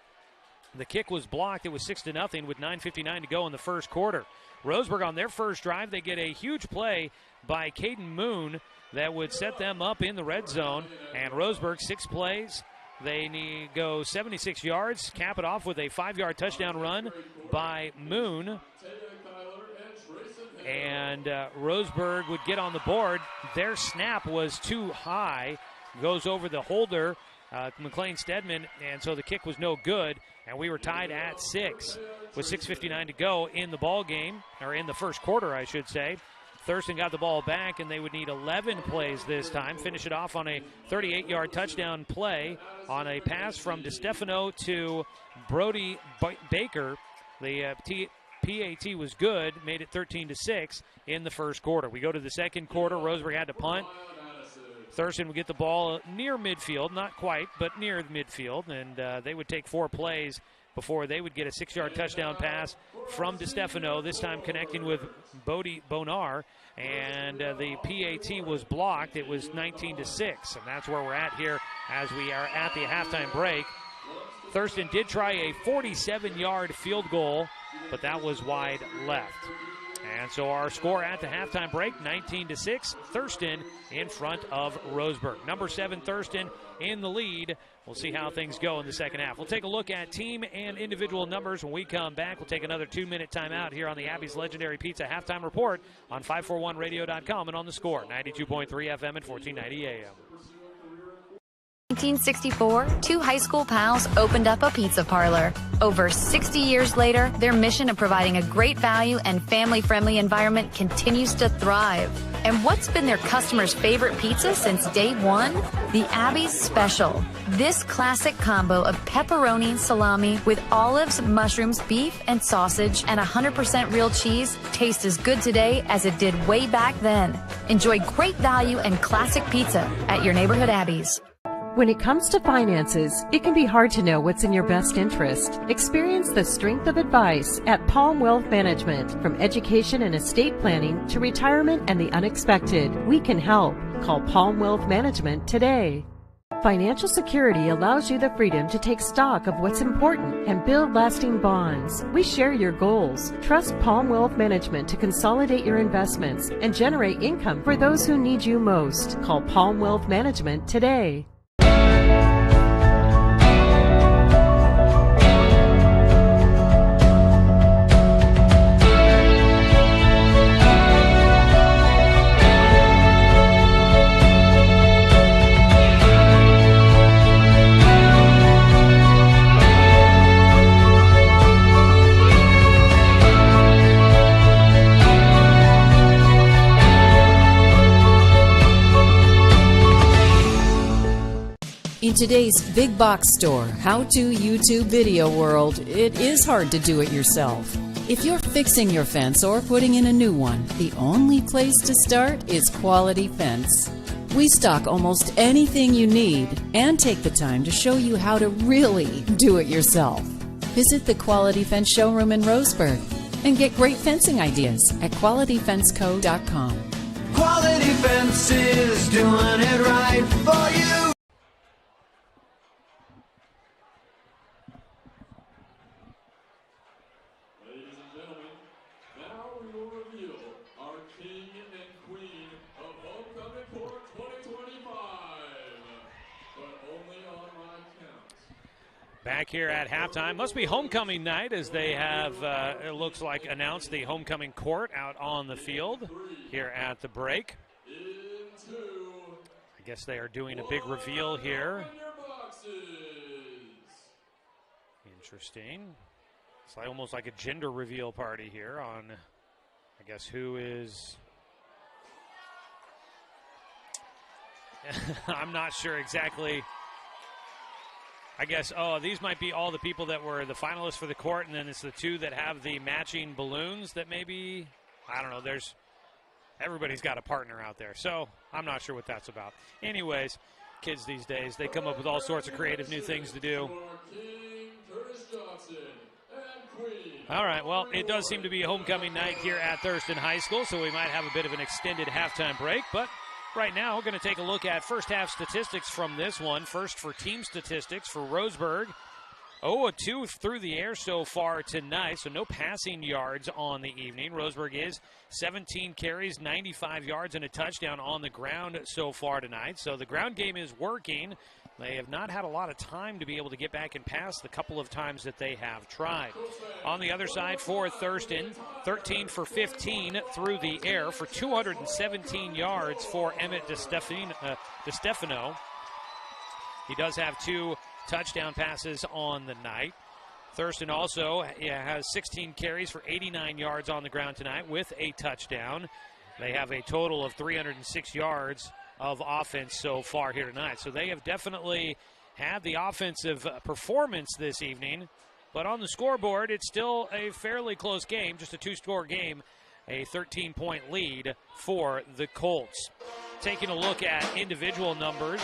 The kick was blocked. It was 6-0 with 9:59 to go in the first quarter. Roseburg on their first drive, they get a huge play by Caden Moon that would set them up in the red zone. And Roseburg, 6 plays. They go 76 yards, cap it off with a 5-yard touchdown run by Moon. And Roseburg would get on the board. Their snap was too high. Goes over the holder, McLean Stedman, and so the kick was no good. And we were tied at 6 with 6:59 to go in the ball game, or in the first quarter, I should say. Thurston got the ball back, and they would need 11 plays this time. Finish it off on a 38-yard touchdown play on a pass from DeStefano to Brody Baker. The PAT was good, made it 13-6 in the first quarter. We go to the second quarter. Roseburg had to punt. Thurston would get the ball near midfield, not quite, but near midfield, and they would take 4 plays before they would get a 6-yard touchdown pass from DeStefano, this time connecting with Bodie Bonar, and the PAT was blocked. It was 19-6, and that's where we're at here as we are at the halftime break. Thurston did try a 47-yard field goal, but that was wide left. And so our score at the halftime break, 19-6, Thurston in front of Roseburg. Number 7, Thurston in the lead. We'll see how things go in the second half. We'll take a look at team and individual numbers when we come back. We'll take another 2-minute timeout here on the Abby's Legendary Pizza halftime report on 541radio.com and on the Score, 92.3 FM and 1490 AM. 1964, 2 high school pals opened up a pizza parlor. Over 60 years later, their mission of providing a great value and family-friendly environment continues to thrive. And what's been their customers' favorite pizza since day one? The Abby's Special. This classic combo of pepperoni, salami with olives, mushrooms, beef, and sausage, and 100% real cheese tastes as good today as it did way back then. Enjoy great value and classic pizza at your neighborhood Abby's. When it comes to finances, it can be hard to know what's in your best interest. Experience the strength of advice at Palm Wealth Management. From education and estate planning to retirement and the unexpected, we can help. Call Palm Wealth Management today. Financial security allows you the freedom to take stock of what's important and build lasting bonds. We share your goals. Trust Palm Wealth Management to consolidate your investments and generate income for those who need you most. Call Palm Wealth Management today. In today's big box store, how-to YouTube video world, it is hard to do it yourself. If you're fixing your fence or putting in a new one, the only place to start is Quality Fence. We stock almost anything you need and take the time to show you how to really do it yourself. Visit the Quality Fence showroom in Roseburg and get great fencing ideas at QualityFenceCo.com. Quality Fences, doing it right for you. Back here at halftime. Must be homecoming night as they have, it looks like, announced the homecoming court out on the field here at the break. I guess they are doing a big reveal here. Interesting. It's like almost like a gender reveal party here on, I guess, who is... I'm not sure exactly... I guess, these might be all the people that were the finalists for the court, and then it's the two that have the matching balloons that maybe, I don't know, everybody's got a partner out there, so I'm not sure what that's about. Anyways, kids these days, they come up with all sorts of creative new things to do. All right, well, it does seem to be a homecoming night here at Thurston High School, so we might have a bit of an extended halftime break, but right now, we're going to take a look at first half statistics from this one. First for team statistics for Roseburg. 0-2 through the air so far tonight, so no passing yards on the evening. Roseburg is 17 carries, 95 yards, and a touchdown on the ground so far tonight. So the ground game is working. They have not had a lot of time to be able to get back and pass the couple of times that they have tried. On the other side for Thurston, 13 for 15 through the air for 217 yards for Emmett DeStefano. He does have 2 touchdown passes on the night. Thurston also has 16 carries for 89 yards on the ground tonight with a touchdown. They have a total of 306 yards of offense so far here tonight. So they have definitely had the offensive performance this evening, but on the scoreboard, it's still a fairly close game, just a 2-score game, a 13-point lead for the Colts. Taking a look at individual numbers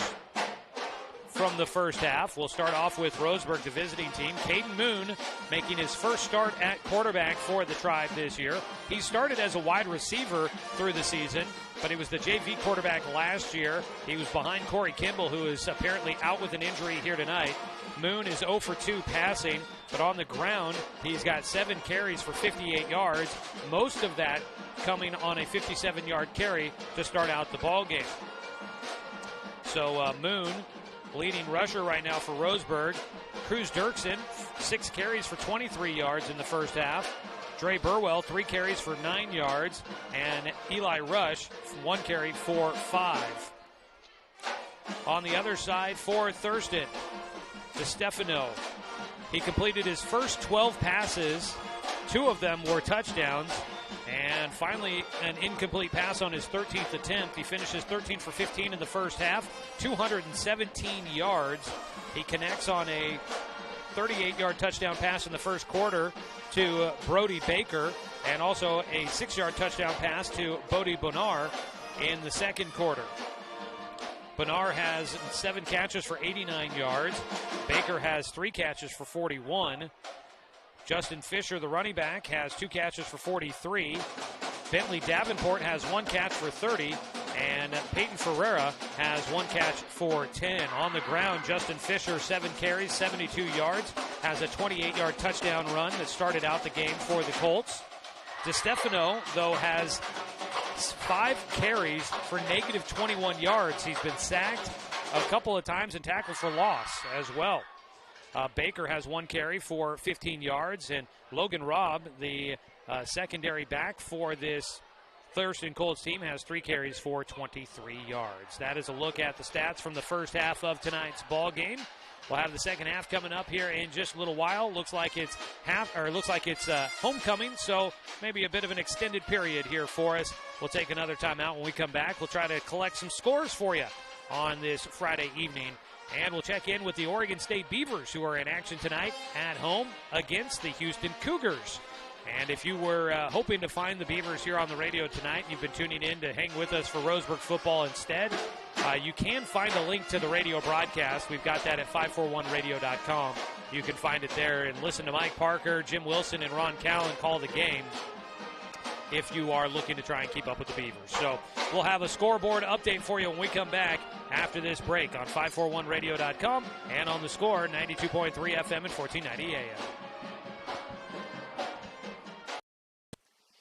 from the first half, we'll start off with Roseburg, the visiting team. Caden Moon making his first start at quarterback for the Tribe this year. He started as a wide receiver through the season, but he was the JV quarterback last year. He was behind Corey Kimball, who is apparently out with an injury here tonight. Moon is 0 for 2 passing, but on the ground, he's got 7 carries for 58 yards, most of that coming on a 57-yard carry to start out the ball game. So Moon, leading rusher right now for Roseburg. Cruz Dirksen, 6 carries for 23 yards in the first half. Dre Burwell, 3 carries for 9 yards. And Eli Rush, 1 carry for 5. On the other side for Thurston, DeStefano. He completed his first 12 passes. 2 of them were touchdowns. And finally, an incomplete pass on his 13th attempt. He finishes 13 for 15 in the first half, 217 yards. He connects on a 38-yard touchdown pass in the first quarter to Brody Baker, and also a 6-yard touchdown pass to Bodie Bonar in the second quarter. Bernard has 7 catches for 89 yards. Baker has 3 catches for 41. Justin Fisher, the running back, has 2 catches for 43. Bentley Davenport has 1 catch for 30. And Peyton Ferreira has 1 catch for 10. On the ground, Justin Fisher, 7 carries, 72 yards, has a 28-yard touchdown run that started out the game for the Colts. DeStefano, though, has 5 carries for negative 21 yards. He's been sacked a couple of times and tackled for loss as well. Baker has 1 carry for 15 yards, and Logan Robb, the secondary back for this Thurston Colts team, has 3 carries for 23 yards. That is a look at the stats from the first half of tonight's ball game. We'll have the second half coming up here in just a little while. Looks like it's homecoming, so maybe a bit of an extended period here for us. We'll take another timeout. When we come back, we'll try to collect some scores for you on this Friday evening. And we'll check in with the Oregon State Beavers, who are in action tonight at home against the Houston Cougars. And if you were hoping to find the Beavers here on the radio tonight, you've been tuning in to hang with us for Roseburg football instead, you can find a link to the radio broadcast. We've got that at 541radio.com. You can find it there and listen to Mike Parker, Jim Wilson, and Ron Callen call the game if you are looking to try and keep up with the Beavers. So we'll have a scoreboard update for you when we come back after this break on 541radio.com and on the Score, 92.3 FM and 1490 AM.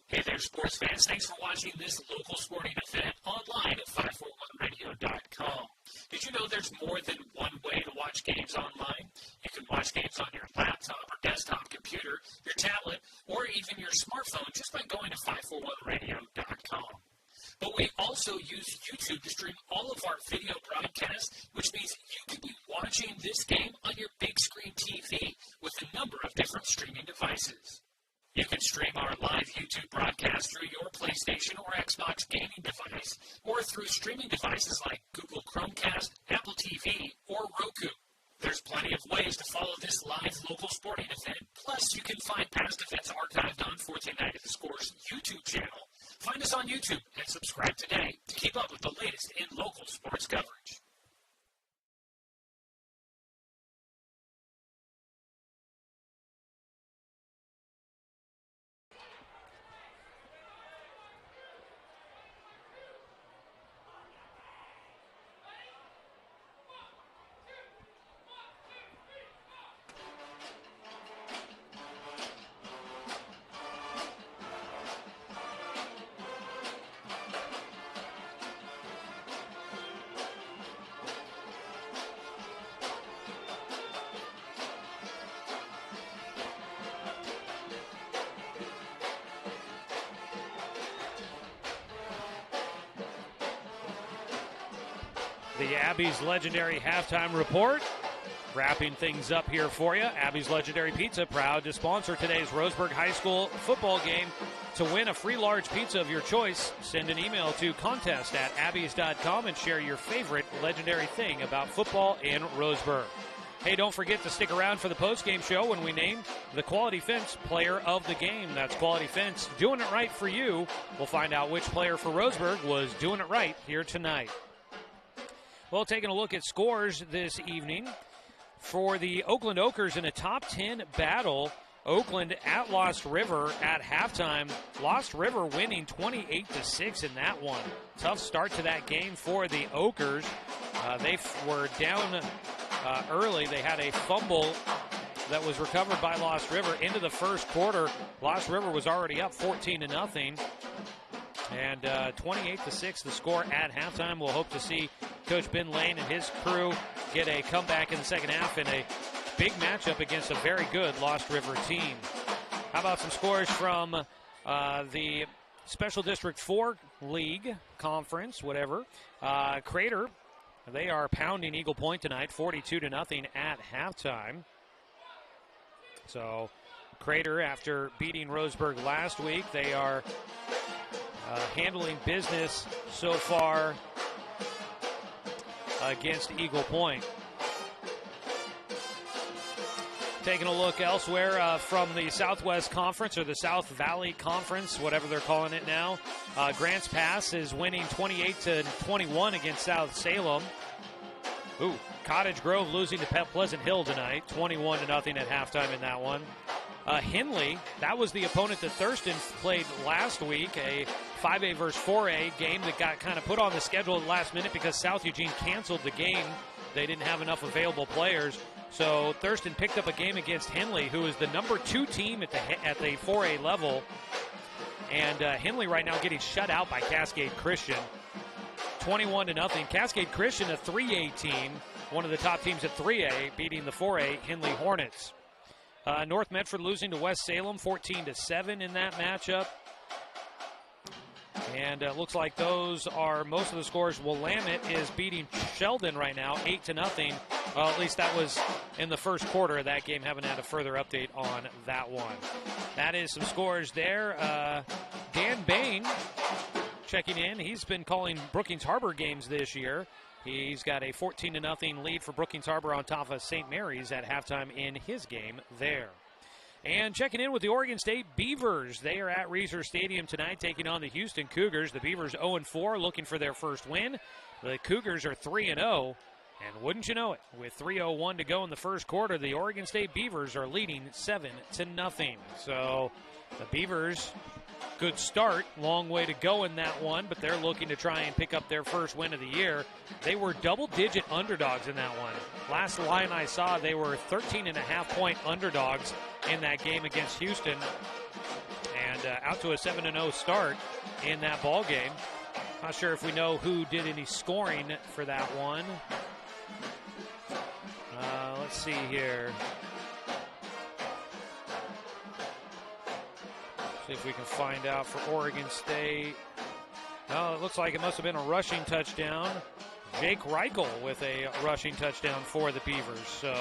Hey there, sports fans. Thanks for watching this local sporting event online at 541radio.com. Did you know there's more than one way to watch games online? You can watch games on your laptop or desktop computer, your tablet, or even your smartphone just by going to 541radio.com. But we also use YouTube to stream all of our video broadcasts, which means you can be watching this game on your big screen TV with a number of different streaming devices. You can stream our live YouTube broadcast through your PlayStation or Xbox gaming device, or through streaming devices like Google Chromecast, Apple TV, or Roku. There's plenty of ways to follow this live local sporting event. Plus, you can find past events archived on 1490 The Score's YouTube channel. Find us on YouTube and subscribe today to keep up with the latest in local sports coverage. The Abby's Legendary Halftime Report. Wrapping things up here for you. Abby's Legendary Pizza, proud to sponsor today's Roseburg High School football game. To win a free large pizza of your choice, send an email to contest@abbeys.com and share your favorite legendary thing about football in Roseburg. Hey, don't forget to stick around for the post-game show when we name the Quality Fence Player of the Game. That's Quality Fence doing it right for you. We'll find out which player for Roseburg was doing it right here tonight. Well, taking a look at scores this evening for the Oakland Oakers in a top 10 battle. Oakland at Lost River at halftime. Lost River winning 28-6 in that one. Tough start to that game for the Oakers. They were down early. They had a fumble that was recovered by Lost River into the first quarter. Lost River was already up 14-0. And 28-6 the score at halftime. We'll hope to see Coach Ben Lane and his crew get a comeback in the second half in a big matchup against a very good Lost River team. How about some scores from the Special District 4 League Conference, whatever. Crater, they are pounding Eagle Point tonight, 42-0 at halftime. So Crater, after beating Roseburg last week, they are handling business so far against Eagle Point. Taking a look elsewhere from the Southwest Conference, or the South Valley Conference, whatever they're calling it now. Grants Pass is winning 28-21 against South Salem. Cottage Grove losing to Pleasant Hill tonight, 21-0 at halftime in that one. Henley, that was the opponent that Thurston played last week, a 5A versus 4A game that got kind of put on the schedule at the last minute because South Eugene canceled the game. They didn't have enough available players. So Thurston picked up a game against Henley, who is the number 2 team at the 4A level. And Henley right now getting shut out by Cascade Christian, 21-0. Cascade Christian, a 3A team, one of the top teams at 3A, beating the 4A Henley Hornets. North Medford losing to West Salem, 14-7 in that matchup. And it looks like those are most of the scores. Willamette is beating Sheldon right now, 8-0. Well, at least that was in the first quarter of that game. Haven't had a further update on that one. That is some scores there. Dan Bain checking in. He's been calling Brookings Harbor games this year. He's got a 14-0 lead for Brookings Harbor on top of St. Mary's at halftime in his game there. And checking in with the Oregon State Beavers. They are at Reser Stadium tonight taking on the Houston Cougars. The Beavers 0-4, looking for their first win. The Cougars are 3-0. And wouldn't you know it, with 3:01 to go in the first quarter, the Oregon State Beavers are leading 7-0. So the Beavers, good start. Long way to go in that one, but they're looking to try and pick up their first win of the year. They were double-digit underdogs in that one. Last line I saw, they were 13.5-point underdogs in that game against Houston, and out to a 7-0 start in that ball game. Not sure if we know who did any scoring for that one. Let's see here. See if we can find out for Oregon State. No, it looks like it must have been a rushing touchdown. Jake Reichel with a rushing touchdown for the Beavers. So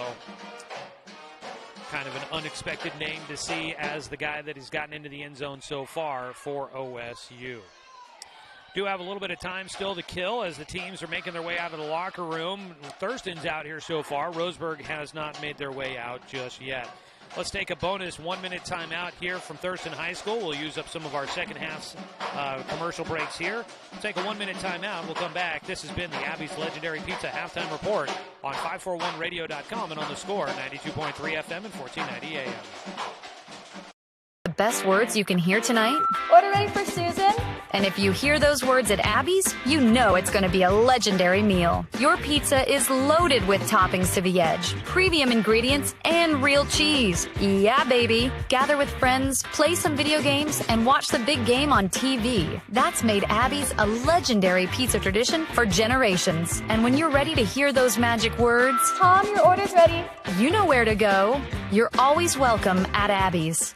kind of an unexpected name to see as the guy that has gotten into the end zone so far for OSU. Do have a little bit of time still to kill as the teams are making their way out of the locker room. Thurston's out here so far. Roseburg has not made their way out just yet. Let's take a bonus 1-minute timeout here from Thurston High School. We'll use up some of our second half's commercial breaks here. We'll take a 1-minute timeout. We'll come back. This has been the Abby's Legendary Pizza Halftime Report on 541radio.com and on the Score, 92.3 FM and 1490 AM. The best words you can hear tonight? Order ready for Susan? And if you hear those words at Abby's, you know it's going to be a legendary meal. Your pizza is loaded with toppings to the edge, premium ingredients, and real cheese. Yeah, baby. Gather with friends, play some video games, and watch the big game on TV. That's made Abby's a legendary pizza tradition for generations. And when you're ready to hear those magic words, Tom, your order's ready. You know where to go. You're always welcome at Abby's.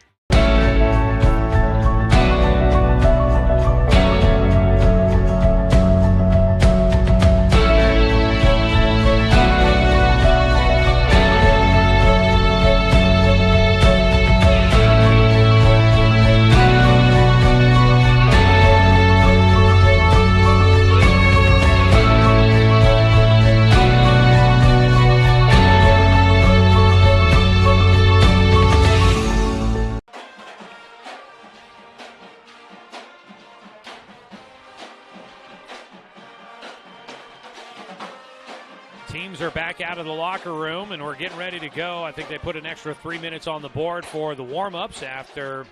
Teams are back out of the locker room, and we're getting ready to go. I think they put an extra 3 minutes on the board for the warm-ups after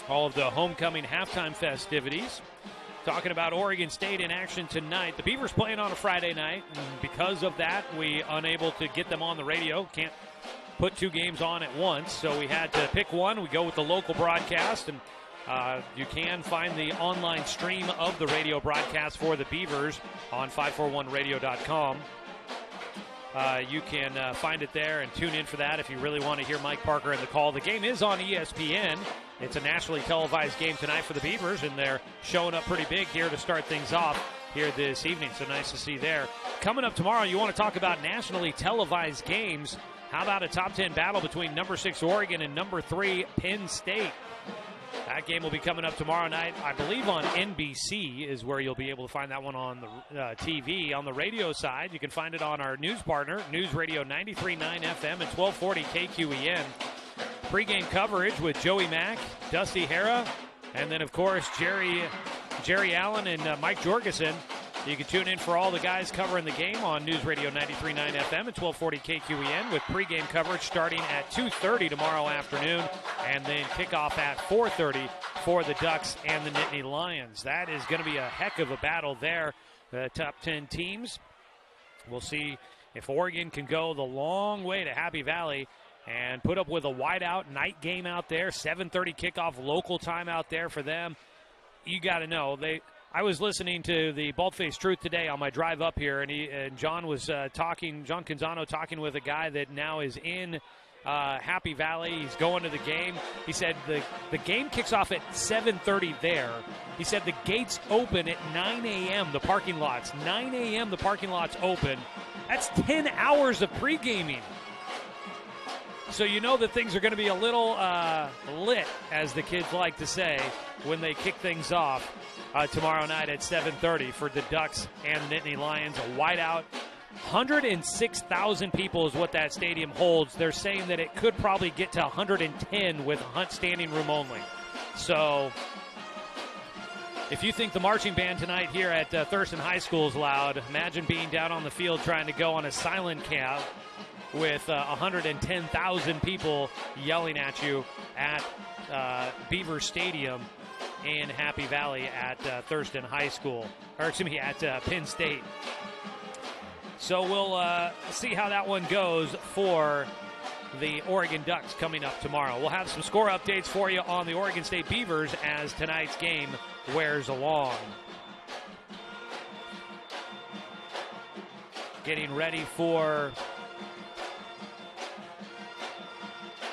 all of the homecoming halftime festivities. Talking about Oregon State in action tonight. The Beavers playing on a Friday night, and because of that, we unable to get them on the radio. Can't put two games on at once, so we had to pick one. We go with the local broadcast, and you can find the online stream of the radio broadcast for the Beavers on 541radio.com. You can find it there and tune in for that if you really want to hear Mike Parker in the call. The game is on ESPN. It's a nationally televised game tonight for the Beavers, and they're showing up pretty big here to start things off here this evening. So nice to see there. Coming up tomorrow, you want to talk about nationally televised games. How about a top 10 battle between number 6 Oregon and number 3 Penn State? That game will be coming up tomorrow night. I believe on NBC is where you'll be able to find that one on the TV. On the radio side, you can find it on our news partner, News Radio 93.9 FM and 1240 KQEN. Pre-game coverage with Joey Mack, Dusty Hara, and then, of course, Jerry Allen and Mike Jorgensen You can tune in for all the guys covering the game on News Radio 93.9 FM and 1240 KQEN with pregame coverage starting at 2:30 tomorrow afternoon and then kickoff at 4:30 for the Ducks and the Nittany Lions. That is going to be a heck of a battle there, the top 10 teams. We'll see if Oregon can go the long way to Happy Valley and put up with a whiteout night game out there, 7:30 kickoff local time out there for them. You got to know, I was listening to the Bald-Faced Truth today on my drive up here, and John was John Canzano talking with a guy that now is in Happy Valley. He's going to the game. He said the game kicks off at 7:30 there. He said the gates open at 9 a.m., the parking lots. 9 a.m., the parking lots open. That's 10 hours of pre-gaming. So you know that things are going to be a little lit, as the kids like to say, when they kick things off tomorrow night at 7:30 for the Ducks and the Nittany Lions. A whiteout. 106,000 people is what that stadium holds. They're saying that it could probably get to 110 with Hunt standing room only. So if you think the marching band tonight here at Thurston High School is loud, imagine being down on the field trying to go on a silent count with 110,000 people yelling at you at Beaver Stadium in Happy Valley at Thurston High School, or excuse me, at Penn State. So we'll see how that one goes for the Oregon Ducks coming up tomorrow. We'll have some score updates for you on the Oregon State Beavers as tonight's game wears along. Getting ready for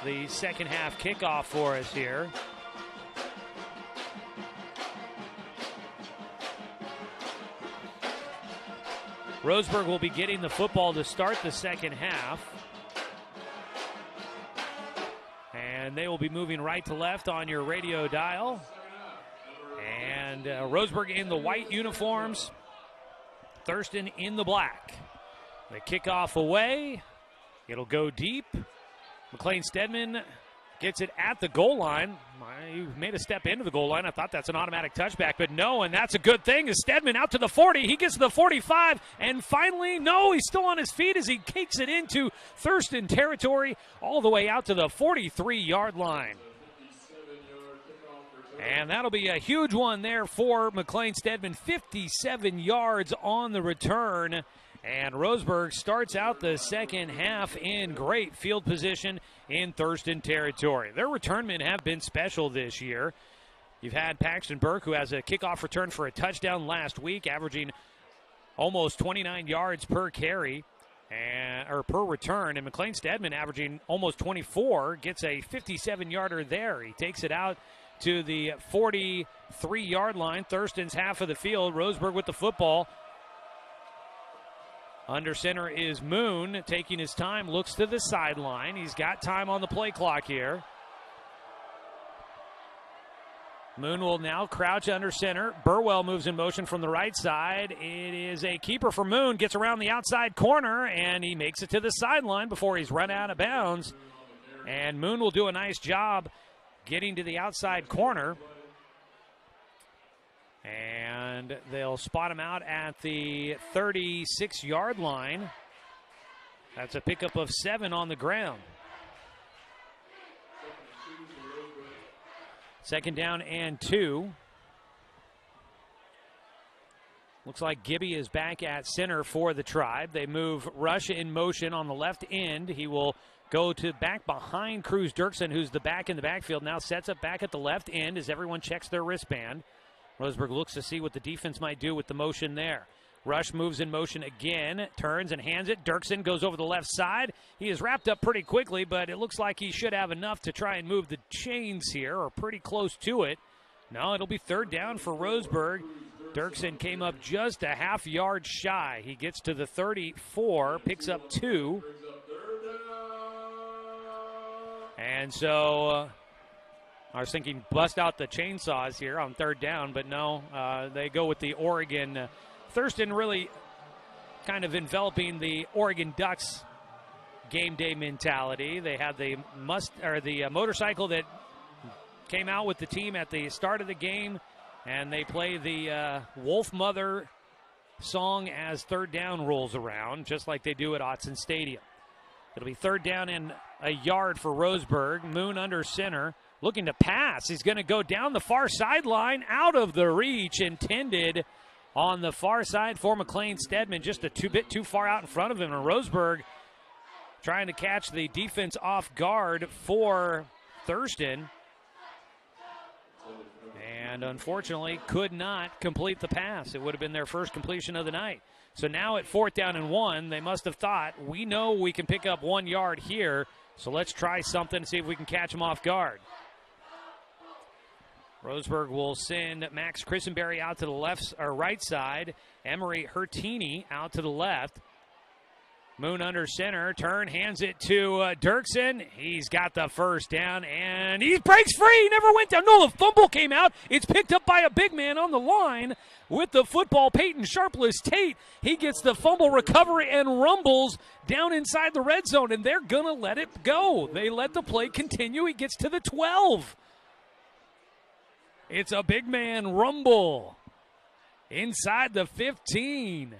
the second half kickoff for us here. Roseburg will be getting the football to start the second half. And they will be moving right to left on your radio dial. And Roseburg in the white uniforms. Thurston in the black. The kickoff away. It'll go deep. McLean Stedman gets it at the goal line. He made a step into the goal line. I thought that's an automatic touchback, but no, and that's a good thing. Is Stedman out to the 40. He gets to the 45, and finally, no, he's still on his feet as he kicks it into Thurston territory all the way out to the 43-yard line. And that'll be a huge one there for McLean Stedman. 57 yards on the return. And Roseburg starts out the second half in great field position in Thurston territory. Their return men have been special this year. You've had Paxton Burke, who has a kickoff return for a touchdown last week, averaging almost 29 yards per carry or per return. And McLean Stedman averaging almost 24, gets a 57-yarder there. He takes it out to the 43-yard line. Thurston's half of the field. Roseburg with the football. Under center is Moon, taking his time, looks to the sideline. He's got time on the play clock here. Moon will now crouch under center. Burwell moves in motion from the right side. It is a keeper for Moon, gets around the outside corner, and he makes it to the sideline before he's run out of bounds. And Moon will do a nice job getting to the outside corner. And they'll spot him out at the 36-yard line. That's a pickup of 7 on the ground. Second down and 2. Looks like Gibby is back at center for the Tribe. They move Rush in motion on the left end. He will go to back behind Cruz Dirksen, who's the back in the backfield. Now sets up back at the left end as everyone checks their wristband. Roseburg looks to see what the defense might do with the motion there. Rush moves in motion again, turns and hands it. Dirksen goes over the left side. He is wrapped up pretty quickly, but it looks like he should have enough to try and move the chains here, or pretty close to it. No, it'll be third down for Roseburg. Dirksen came up just a half yard shy. He gets to the 34, picks up 2. And so I was thinking bust out the chainsaws here on third down, but no, they go with the Oregon. Thurston really kind of enveloping the Oregon Ducks game day mentality. They had the motorcycle that came out with the team at the start of the game, and they play the Wolf Mother song as third down rolls around, just like they do at Autzen Stadium. It'll be third down and a yard for Roseburg. Moon under center, looking to pass. He's going to go down the far sideline, out of the reach intended on the far side for McLean Stedman, just a bit too far out in front of him. And Roseburg trying to catch the defense off guard for Thurston. And unfortunately could not complete the pass. It would have been their first completion of the night. So now at 4th down and 1, they must have thought, we know we can pick up 1 yard here, so let's try something and see if we can catch them off guard. Roseburg will send Max Christenberry out to the left or right side. Emery Hertini out to the left. Moon under center, turn, hands it to Dirksen. He's got the first down, and he breaks free. He never went down. No, the fumble came out. It's picked up by a big man on the line with the football, Peyton Sharpless Tate. He gets the fumble recovery and rumbles down inside the red zone, and they're going to let it go. They let the play continue. He gets to the 12. It's a big man rumble inside the 15.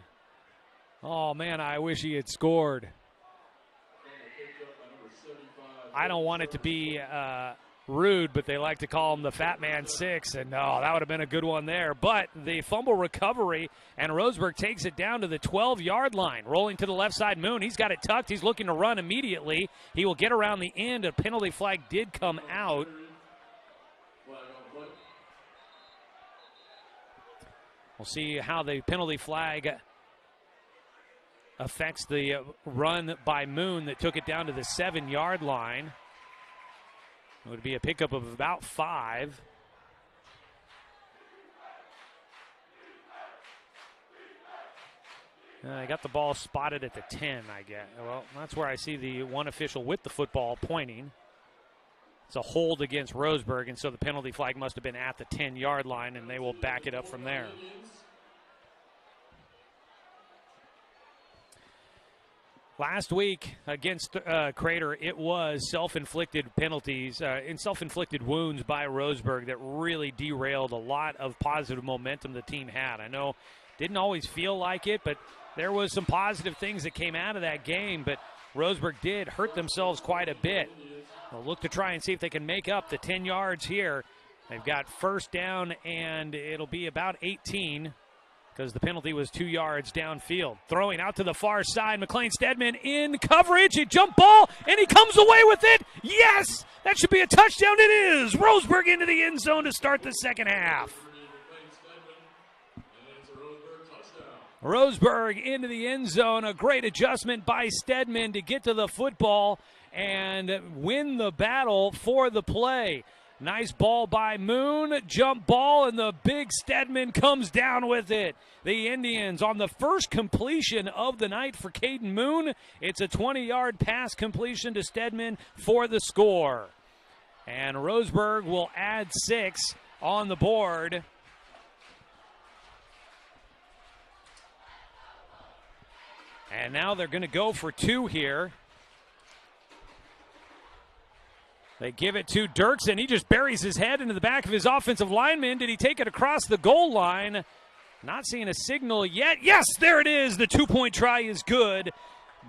Oh, man, I wish he had scored. I don't want it to be rude, but they like to call him the Fat Man 6, and that would have been a good one there. But the fumble recovery, and Roseburg takes it down to the 12-yard line. Rolling to the left side, Moon. He's got it tucked. He's looking to run immediately. He will get around the end. A penalty flag did come out. We'll see how the penalty flag affects the run by Moon that took it down to the 7-yard line. It would be a pickup of about 5. I got the ball spotted at the 10, I guess. Well, that's where I see the one official with the football pointing. It's a hold against Roseburg, and so the penalty flag must have been at the 10-yard line, and they will back it up from there. Last week against Crater, it was self-inflicted penalties and self-inflicted wounds by Roseburg that really derailed a lot of positive momentum the team had. I know didn't always feel like it, but there was some positive things that came out of that game, but Roseburg did hurt themselves quite a bit. They'll look to try and see if they can make up the 10 yards here. They've got first down, and it'll be about 18. Because the penalty was 2 yards downfield. Throwing out to the far side, McLean Stedman in coverage. A jump ball, and he comes away with it. Yes! That should be a touchdown. It is! Roseburg into the end zone to start the second half. Roseburg into the end zone. A great adjustment by Stedman to get to the football and win the battle for the play. Nice ball by Moon, jump ball, and the big Stedman comes down with it. The Indians on the first completion of the night for Caden Moon. It's a 20-yard pass completion to Stedman for the score. And Roseburg will add 6 on the board. And now they're going to go for 2 here. They give it to Dirksen. He just buries his head into the back of his offensive lineman. Did he take it across the goal line? Not seeing a signal yet. Yes, there it is. The 2-point try is good.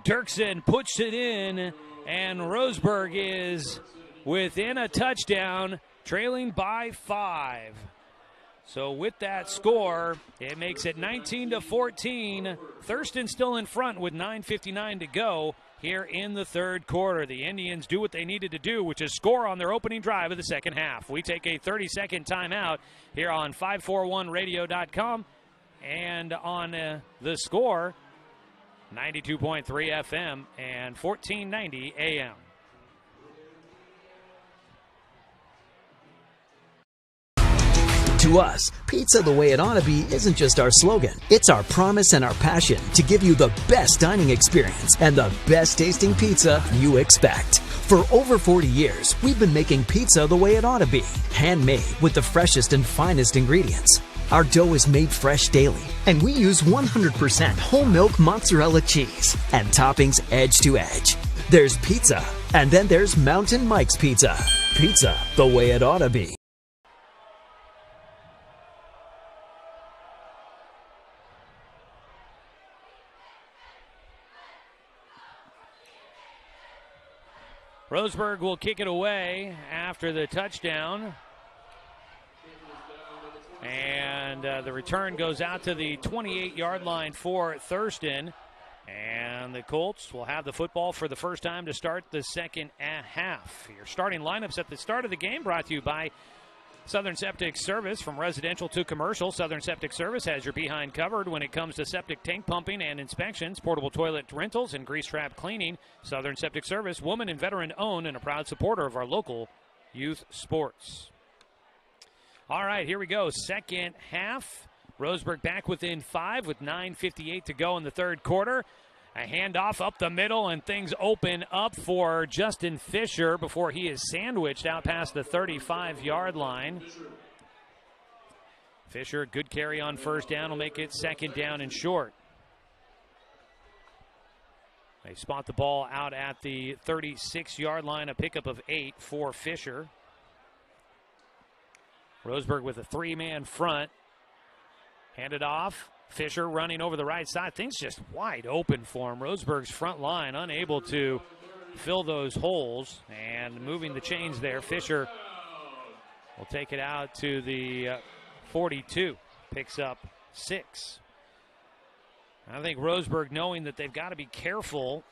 Dirksen puts it in, and Roseburg is within a touchdown, trailing by 5. So with that score, it makes it 19-14. Thurston still in front with 9:59 to go. Here in the third quarter, the Indians do what they needed to do, which is score on their opening drive of the second half. We take a 30-second timeout here on 541radio.com and on the score, 92.3 FM and 1490 AM. To us, pizza the way it ought to be isn't just our slogan. It's our promise and our passion to give you the best dining experience and the best tasting pizza you expect. For over 40 years, we've been making pizza the way it ought to be. Handmade with the freshest and finest ingredients. Our dough is made fresh daily, and we use 100% whole milk mozzarella cheese and toppings edge to edge. There's pizza, and then there's Mountain Mike's Pizza. Pizza the way it ought to be. Roseburg will kick it away after the touchdown. And the return goes out to the 28-yard line for Thurston. And the Colts will have the football for the first time to start the second half. Your starting lineups at the start of the game brought to you by Southern Septic Service. From residential to commercial, Southern Septic Service has your behind covered when it comes to septic tank pumping and inspections, portable toilet rentals, and grease trap cleaning. Southern Septic Service, woman and veteran owned, and a proud supporter of our local youth sports. All right, here we go. Second half. Roseburg back within 5 with 9:58 to go in the third quarter. A handoff up the middle, and things open up for Justin Fisher before he is sandwiched out past the 35-yard line. Fisher, good carry on first down, will make it second down and short. They spot the ball out at the 36-yard line, a pickup of 8 for Fisher. Roseburg with a 3-man front. Handed off. Fisher running over the right side. Things just wide open for him. Roseburg's front line unable to fill those holes. And moving the chains there, Fisher will take it out to the 42. Picks up 6. I think Roseburg, knowing that they've got to be careful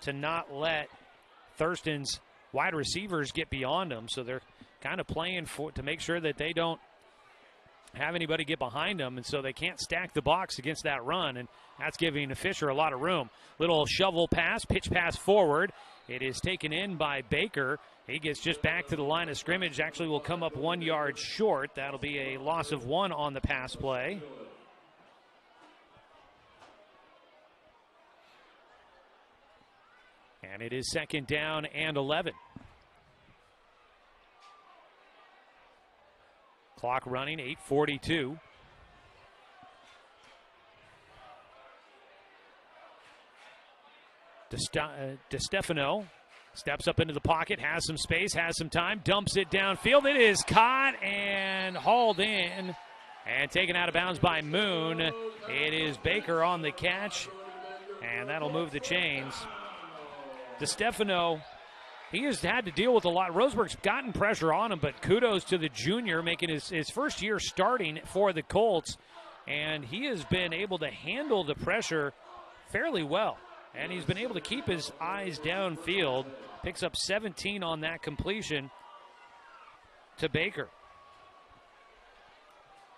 to not let Thurston's wide receivers get beyond them. So they're kind of playing to make sure that they don't have anybody get behind them, and so they can't stack the box against that run, and that's giving Fisher a lot of room. Little shovel pass, pitch pass forward. It is taken in by Baker. He gets just back to the line of scrimmage. Actually will come up 1 yard short. That'll be a loss of 1 on the pass play. And it is second down and 11. Clock running, 8:42. DeStefano steps up into the pocket, has some space, has some time, dumps it downfield. It is caught and hauled in and taken out of bounds by Moon. It is Baker on the catch, and that'll move the chains. DeStefano, he has had to deal with a lot. Roseburg's gotten pressure on him, but kudos to the junior making his first year starting for the Colts, and he has been able to handle the pressure fairly well, and he's been able to keep his eyes downfield. Picks up 17 on that completion to Baker.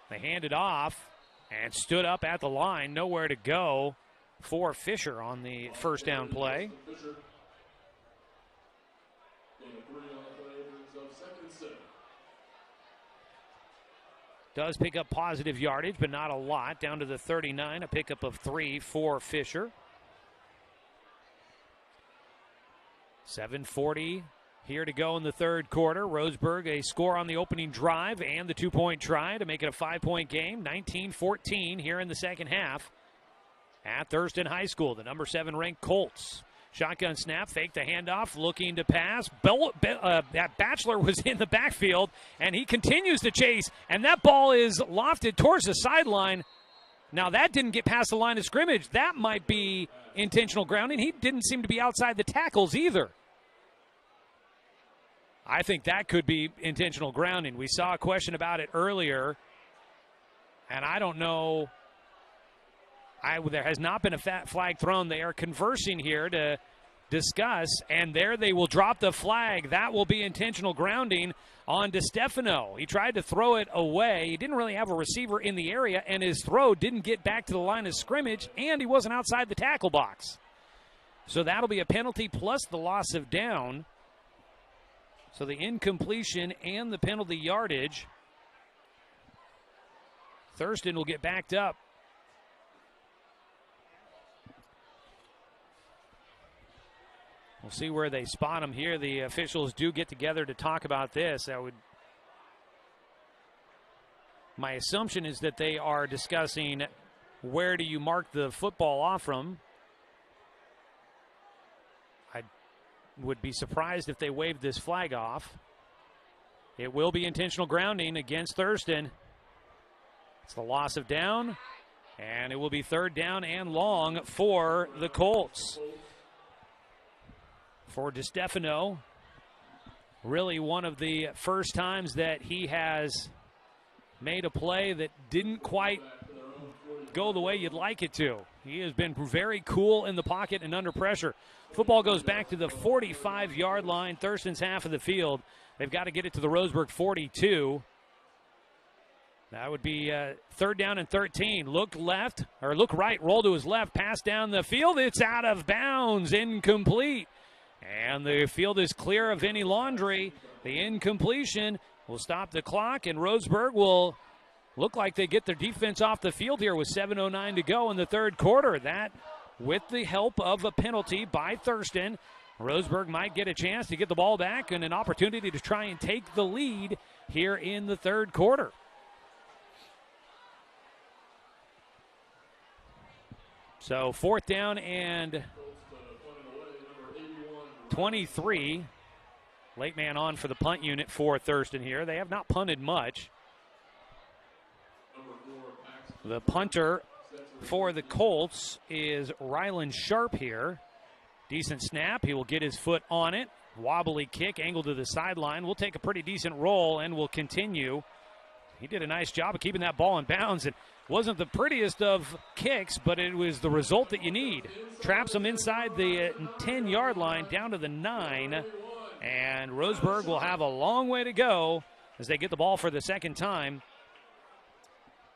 They hand it off and stood up at the line, nowhere to go for Fisher on the first down play. Does pick up positive yardage, but not a lot. Down to the 39, a pickup of 3 for Fisher. 7:40 here to go in the third quarter. Roseburg, a score on the opening drive and the 2-point try to make it a 5-point game. 19-14 here in the second half at Thurston High School. The number 7 ranked Colts. Shotgun snap, fake the handoff, looking to pass. That Bachelor was in the backfield, and he continues to chase, and that ball is lofted towards the sideline. Now, that didn't get past the line of scrimmage. That might be intentional grounding. He didn't seem to be outside the tackles either. I think that could be intentional grounding. We saw a question about it earlier, and I don't know. There has not been a flag thrown. They are conversing here to discuss, and there they will drop the flag. That will be intentional grounding on DeStefano. He tried to throw it away. He didn't really have a receiver in the area, and his throw didn't get back to the line of scrimmage, and he wasn't outside the tackle box. So that'll be a penalty plus the loss of down. So the incompletion and the penalty yardage. Thurston will get backed up. We'll see where they spot him here. The officials do get together to talk about this. My assumption is that they are discussing where do you mark the football off from. I would be surprised if they waved this flag off. It will be intentional grounding against Thurston. It's the loss of down, and it will be third down and long for the Colts. for DiStefano. Really one of the first times that he has made a play that didn't quite go the way you'd like it to. He has been very cool in the pocket and under pressure. Football goes back to the 45-yard line, Thurston's half of the field. They've got to get it to the Roseburg 42. That would be 3rd down and 13. Look right, roll to his left, pass down the field. It's out of bounds, incomplete. And the field is clear of any laundry. The incompletion will stop the clock, and Roseburg will look like they get their defense off the field here with 7:09 to go in the third quarter. That with the help of a penalty by Thurston. Roseburg might get a chance to get the ball back and an opportunity to try and take the lead here in the third quarter. So 4th down and 23. Late man on for the punt unit for Thurston here. They have not punted much. The punter for the Colts is Rylan Sharp here. Decent snap. He will get his foot on it. Wobbly kick, angle to the sideline. We'll take a pretty decent roll and we'll continue. He did a nice job of keeping that ball in bounds. It wasn't the prettiest of kicks, but it was the result that you need. Traps him inside the 10-yard line down to the 9. And Roseburg will have a long way to go as they get the ball for the second time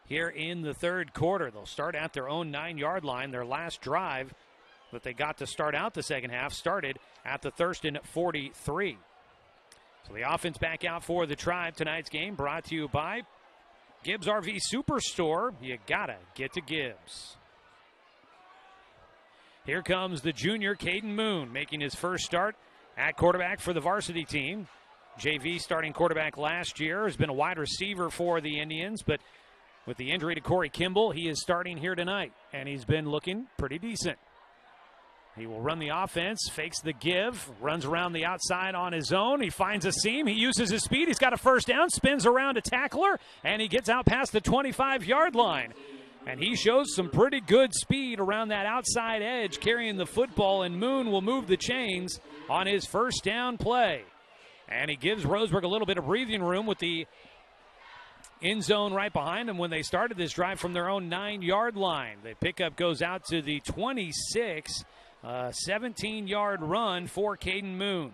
here in the third quarter. They'll start at their own 9-yard line. Their last drive that they got to start out the second half started at the Thurston 43. So the offense back out for the Tribe. Tonight's game brought to you by Gibbs RV Superstore. You gotta get to Gibbs. Here comes the junior Caden Moon making his first start at quarterback for the varsity team. JV starting quarterback last year, has been a wide receiver for the Indians, but with the injury to Corey Kimball, he is starting here tonight, and he's been looking pretty decent. He will run the offense, fakes the give, runs around the outside on his own. He finds a seam. He uses his speed. He's got a first down, spins around a tackler, and he gets out past the 25-yard line. And he shows some pretty good speed around that outside edge, carrying the football, and Moon will move the chains on his first down play. And he gives Roseburg a little bit of breathing room with the end zone right behind them when they started this drive from their own 9-yard line. The pickup goes out to the 26, 17-yard run for Caden Moon.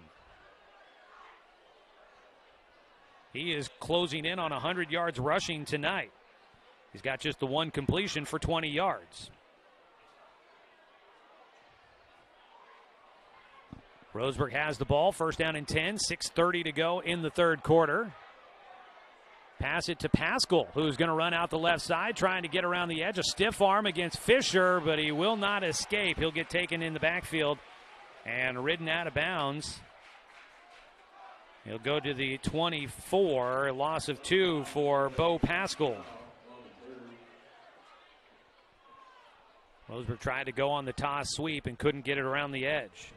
He is closing in on 100 yards rushing tonight. He's got just the one completion for 20 yards. Roseburg has the ball, first down and 10, 6:30 to go in the third quarter. Pass it to Pascal, who's going to run out the left side, trying to get around the edge. A stiff arm against Fisher, but he will not escape. He'll get taken in the backfield and ridden out of bounds. He'll go to the 24, loss of 2 for Bo Pascal. Roseburg tried to go on the toss sweep and couldn't get it around the edge.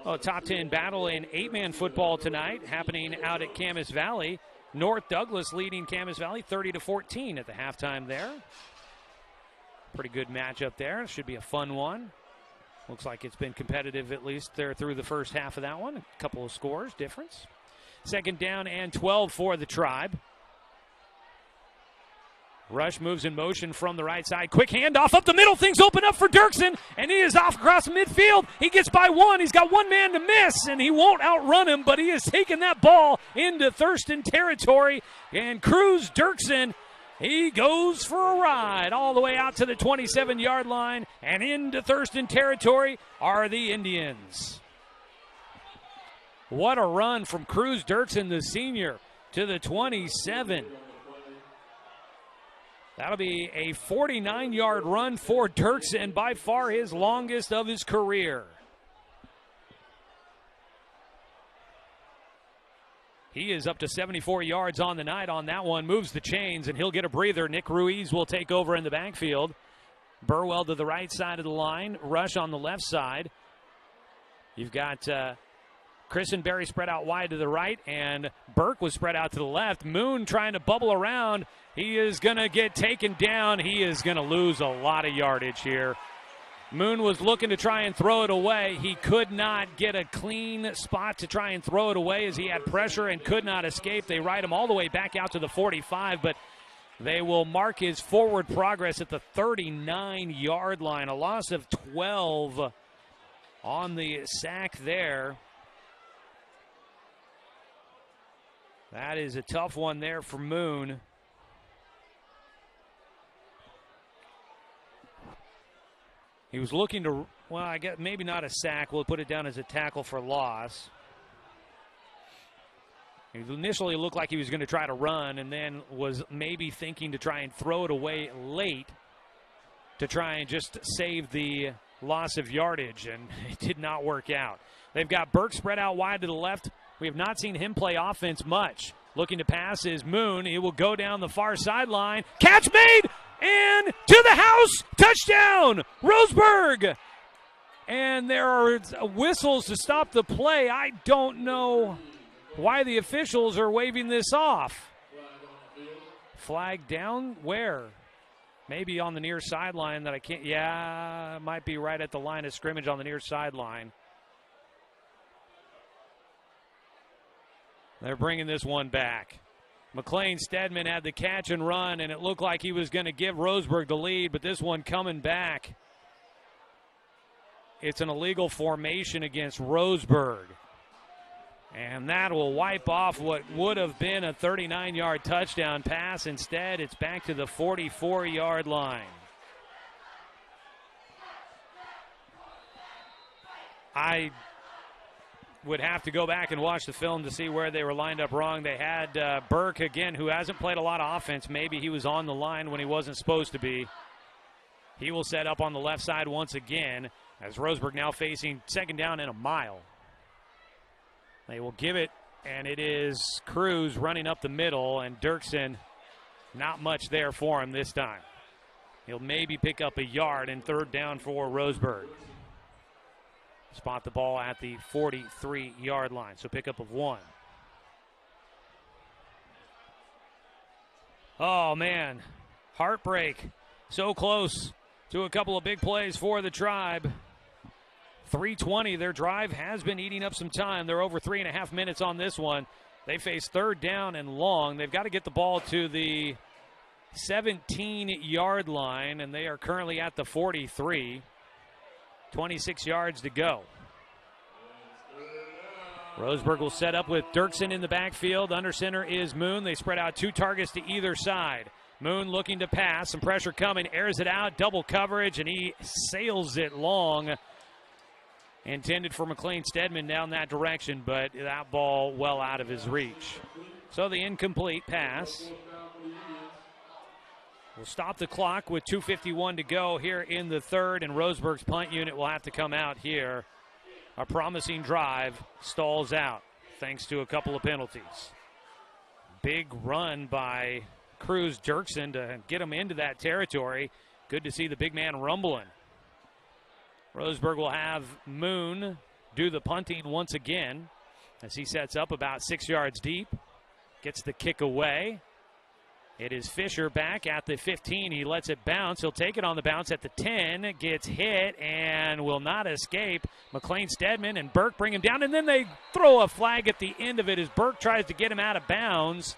Oh, top 10 battle in 8-man football tonight happening out at Camas Valley. North Douglas leading Camas Valley 30-14 at the halftime there. Pretty good matchup there. Should be a fun one. Looks like it's been competitive at least there through the first half of that one. A couple of scores difference. Second down and 12 for the Tribe. Rush moves in motion from the right side. Quick handoff up the middle. Things open up for Dirksen, and he is off across midfield. He gets by one. He's got one man to miss, and he won't outrun him, but he has taken that ball into Thurston territory. And Cruz Dirksen, he goes for a ride all the way out to the 27-yard line, and into Thurston territory are the Indians. What a run from Cruz Dirksen, the senior, to the 27. That'll be a 49-yard run for Dirksen, by far his longest of his career. He is up to 74 yards on the night on that one, moves the chains, and he'll get a breather. Nick Ruiz will take over in the backfield. Burwell to the right side of the line, Rush on the left side. You've got Chris and Barry spread out wide to the right, and Burke was spread out to the left. Moon trying to bubble around. He is going to get taken down. He is going to lose a lot of yardage here. Moon was looking to try and throw it away. He could not get a clean spot to try and throw it away as he had pressure and could not escape. They ride him all the way back out to the 45, but they will mark his forward progress at the 39-yard line. A loss of 12 on the sack there. That is a tough one there for Moon. He was looking to, well, I guess maybe not a sack. We'll put it down as a tackle for loss. He initially looked like he was going to try to run and then was maybe thinking to try and throw it away late to try and just save the loss of yardage, and it did not work out. They've got Burke spread out wide to the left. We have not seen him play offense much. Looking to pass is Moon. He will go down the far sideline. Catch made! And to the house! Touchdown! Roseburg! And there are whistles to stop the play. I don't know why the officials are waving this off. Flag down? Where? Maybe on the near sideline that I can't. Yeah, it might be right at the line of scrimmage on the near sideline. They're bringing this one back. McLean Stedman had the catch and run, and it looked like he was going to give Roseburg the lead, but this one coming back. It's an illegal formation against Roseburg. And that will wipe off what would have been a 39-yard touchdown pass. Instead, it's back to the 44-yard line. I would have to go back and watch the film to see where they were lined up wrong. They had Burke, again, who hasn't played a lot of offense. Maybe he was on the line when he wasn't supposed to be. He will set up on the left side once again as Roseburg now facing second down and a mile. They will give it, and it is Cruz running up the middle, and Dirksen, not much there for him this time. He'll maybe pick up a yard in third down for Roseburg. Spot the ball at the 43-yard line, so pickup of 1. Oh, man. Heartbreak. So close to a couple of big plays for the Tribe. 3:20. Their drive has been eating up some time. They're over 3.5 minutes on this one. They face third down and long. They've got to get the ball to the 17-yard line, and they are currently at the 43. 26 yards to go. Roseburg will set up with Dirksen in the backfield. Under center is Moon. They spread out 2 targets to either side. Moon looking to pass. Some pressure coming. Airs it out. Double coverage, and he sails it long. Intended for McLean Stedman down that direction, but that ball well out of his reach. So the incomplete pass. We'll stop the clock with 2:51 to go here in the third, and Roseburg's punt unit will have to come out here. A promising drive stalls out thanks to a couple of penalties. Big run by Cruz Dirksen to get him into that territory. Good to see the big man rumbling. Roseburg will have Moon do the punting once again as he sets up about 6 yards deep. Gets the kick away. It is Fisher back at the 15. He lets it bounce. He'll take it on the bounce at the 10. Gets hit and will not escape. McLean Stedman and Burke bring him down, and then they throw a flag at the end of it as Burke tries to get him out of bounds.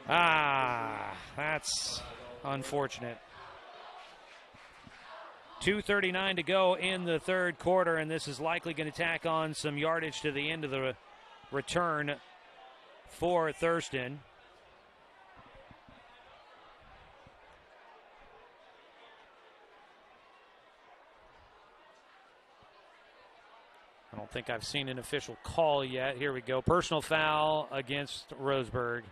That's unfortunate. 2:39 to go in the third quarter, and this is likely going to tack on some yardage to the end of the return for Thurston. I don't think I've seen an official call yet. Here we go. Personal foul against Roseburg.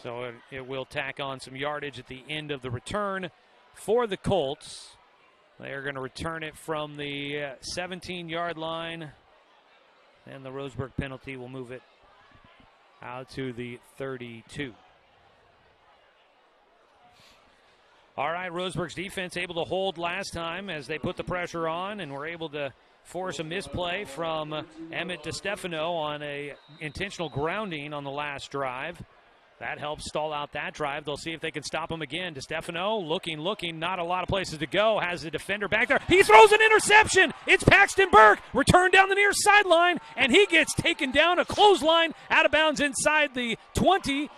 So it will tack on some yardage at the end of the return for the Colts. They are going to return it from the 17-yard line. And the Roseburg penalty will move it out to the 32. All right, Roseburg's defense able to hold last time as they put the pressure on and were able to force a misplay from Emmett DeStefano on a intentional grounding on the last drive. That helps stall out that drive. They'll see if they can stop him again. DeStefano looking, not a lot of places to go. Has the defender back there. He throws an interception. It's Paxton Burke. Returned down the near sideline, and he gets taken down a clothesline out of bounds inside the 20.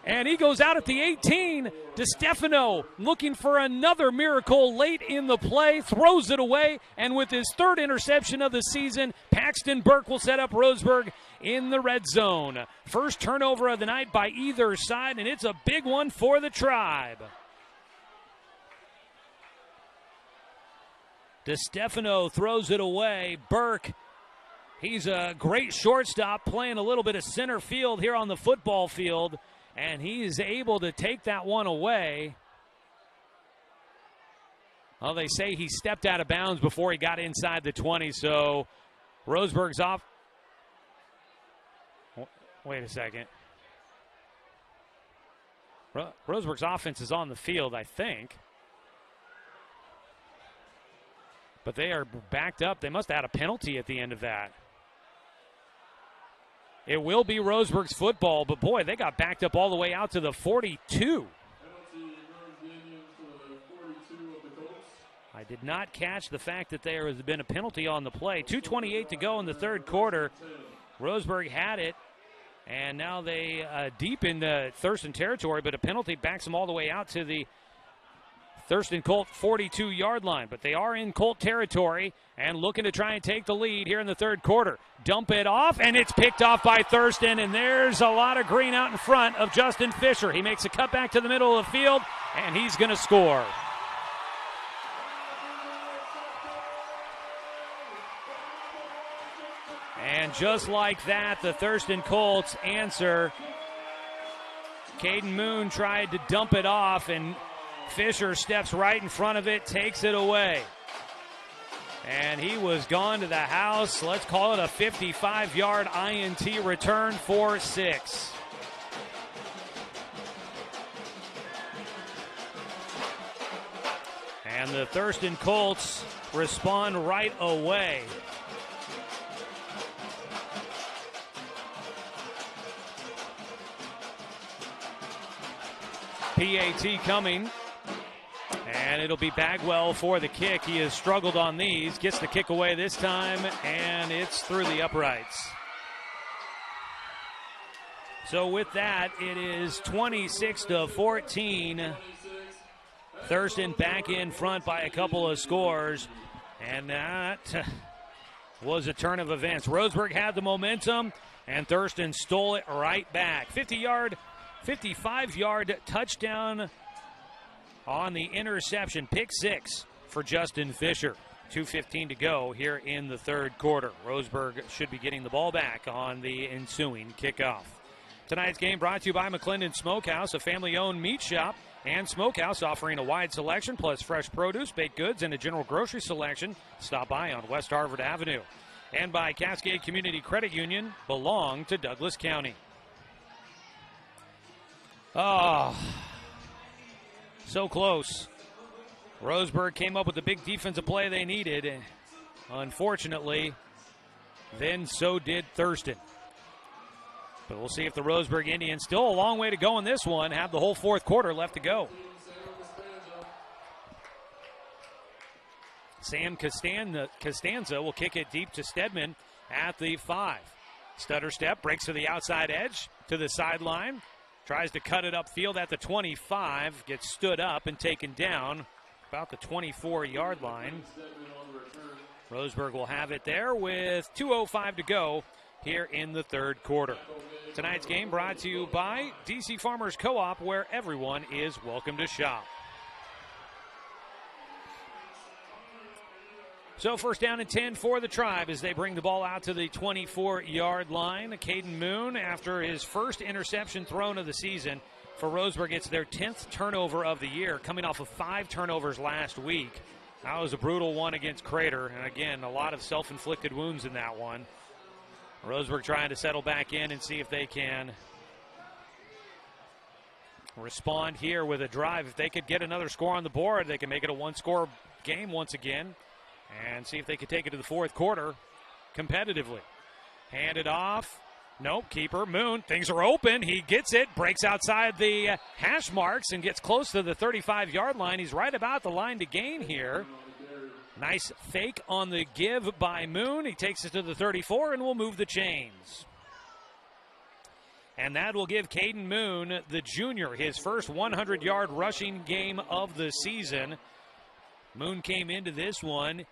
And he goes out at the 18. DeStefano looking for another miracle late in the play, throws it away, and with his third interception of the season, Paxton Burke will set up Roseburg in the red zone. First turnover of the night by either side, and it's a big one for the Tribe. DeStefano throws it away. Burke, he's a great shortstop, playing a little bit of center field here on the football field. And he is able to take that one away. Well, they say he stepped out of bounds before he got inside the 20, so Roseburg's off. Wait a second. Roseburg's offense is on the field, I think. But they are backed up. They must have had a penalty at the end of that. It will be Roseburg's football, but boy, they got backed up all the way out to the 42. I did not catch the fact that there has been a penalty on the play. 2:28 to go in the third quarter. Roseburg had it, and now they deep in the Thurston territory, but a penalty backs them all the way out to the Thurston Colt 42-yard line. But they are in Colt territory and looking to try and take the lead here in the third quarter. Dump it off, and it's picked off by Thurston, and there's a lot of green out in front of Justin Fisher. He makes a cut back to the middle of the field, and he's going to score. And just like that, the Thurston Colts answer. Caden Moon tried to dump it off, and Fisher steps right in front of it, takes it away. And he was gone to the house. Let's call it a 55-yard INT return for 6. And the Thurston Colts respond right away. PAT coming. And it'll be Bagwell for the kick. He has struggled on these. Gets the kick away this time, and it's through the uprights. So with that, it is 26-14. Thurston back in front by a couple of scores. And that was a turn of events. Roseburg had the momentum, and Thurston stole it right back. 55-yard touchdown on the interception. Pick 6 for Justin Fisher. 2:15 to go here in the third quarter. Roseburg should be getting the ball back on the ensuing kickoff. Tonight's game brought to you by McClendon Smokehouse, a family-owned meat shop and smokehouse offering a wide selection plus fresh produce, baked goods, and a general grocery selection. Stop by on West Harvard Avenue. And by Cascade Community Credit Union, belong to Douglas County. Oh, so close. Roseburg came up with the big defensive play they needed. Unfortunately, then so did Thurston. But we'll see if the Roseburg Indians, still a long way to go in this one, have the whole fourth quarter left to go. Sam Costanza will kick it deep to Stedman at the 5. Stutter step, breaks to the outside edge, to the sideline. Tries to cut it upfield at the 25, gets stood up and taken down about the 24-yard line. Roseburg will have it there with 2:05 to go here in the third quarter. Tonight's game brought to you by DC Farmers Co-op, where everyone is welcome to shop. So first down and 10 for the Tribe as they bring the ball out to the 24-yard line. Caden Moon, after his first interception thrown of the season for Roseburg, it's their 10th turnover of the year, coming off of 5 turnovers last week. That was a brutal one against Crater, and again, a lot of self-inflicted wounds in that one. Roseburg trying to settle back in and see if they can respond here with a drive. If they could get another score on the board, they can make it a one-score game once again. And see if they can take it to the fourth quarter competitively. Hand it off Nope, keeper, Moon. Things are open. He gets it, breaks outside the hash marks, and gets close to the 35-yard line. He's right about the line to gain here. Nice fake on the give by Moon. He takes it to the 34 and will move the chains. And that will give Caden Moon, the junior, his first 100-yard rushing game of the season. Moon came into this one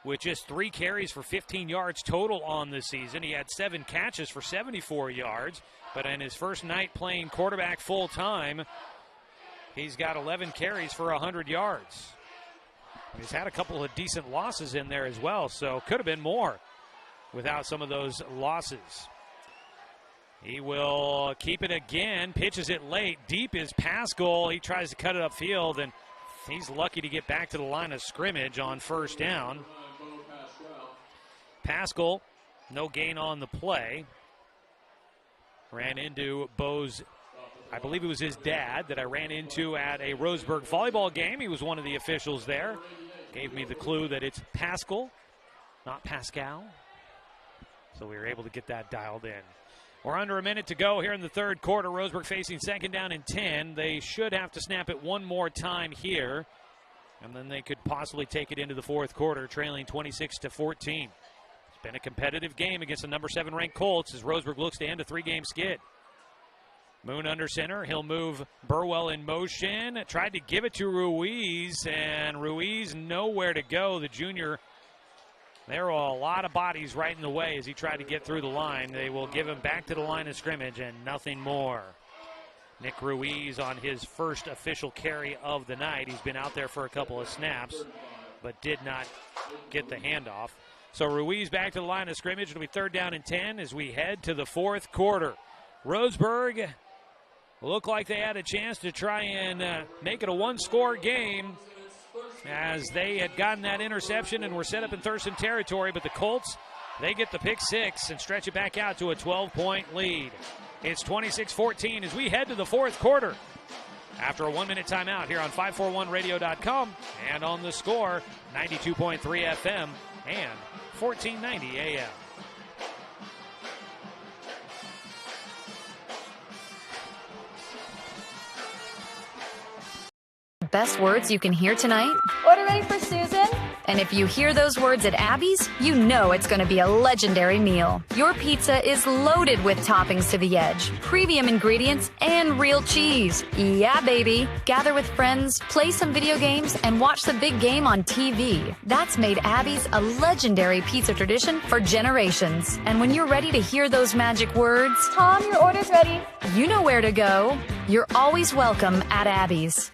with just 3 carries for 15 yards total on the season. He had 7 catches for 74 yards, but in his first night playing quarterback full-time, he's got 11 carries for 100 yards. He's had a couple of decent losses in there as well, so could have been more without some of those losses. He will keep it again, pitches it late. Deep is Pascal. He tries to cut it upfield, and he's lucky to get back to the line of scrimmage on first down. Pascal, no gain on the play. Ran into Bo's, I believe it was his dad that I ran into at a Roseburg volleyball game. He was one of the officials there. Gave me the clue that it's Pascal, not Pascal. So we were able to get that dialed in. We're under a minute to go here in the third quarter. Roseburg facing second down and 10. They should have to snap it one more time here, and then they could possibly take it into the fourth quarter, trailing 26-14. It's been a competitive game against the number 7 ranked Colts as Roseburg looks to end a 3-game skid. Moon under center. He'll move Burwell in motion. Tried to give it to Ruiz, and Ruiz nowhere to go. The junior, there were a lot of bodies right in the way as he tried to get through the line. They will give him back to the line of scrimmage and nothing more. Nick Ruiz on his first official carry of the night. He's been out there for a couple of snaps, but did not get the handoff. So Ruiz back to the line of scrimmage. It'll be third down and 10 as we head to the fourth quarter. Roseburg looked like they had a chance to try and make it a one-score game as they had gotten that interception and were set up in Thurston territory, but the Colts, they get the pick 6 and stretch it back out to a 12-point lead. It's 26-14 as we head to the fourth quarter after a 1-minute timeout here on 541radio.com and on the Score, 92.3 FM and 1490 AM. Best words you can hear tonight? Order ready for Susan. And if you hear those words at Abby's, you know it's going to be a legendary meal. Your pizza is loaded with toppings to the edge, premium ingredients, and real cheese. Yeah, baby. Gather with friends, play some video games, and watch the big game on TV. That's made Abby's a legendary pizza tradition for generations. And when you're ready to hear those magic words, Tom, your order's ready. You know where to go. You're always welcome at Abby's.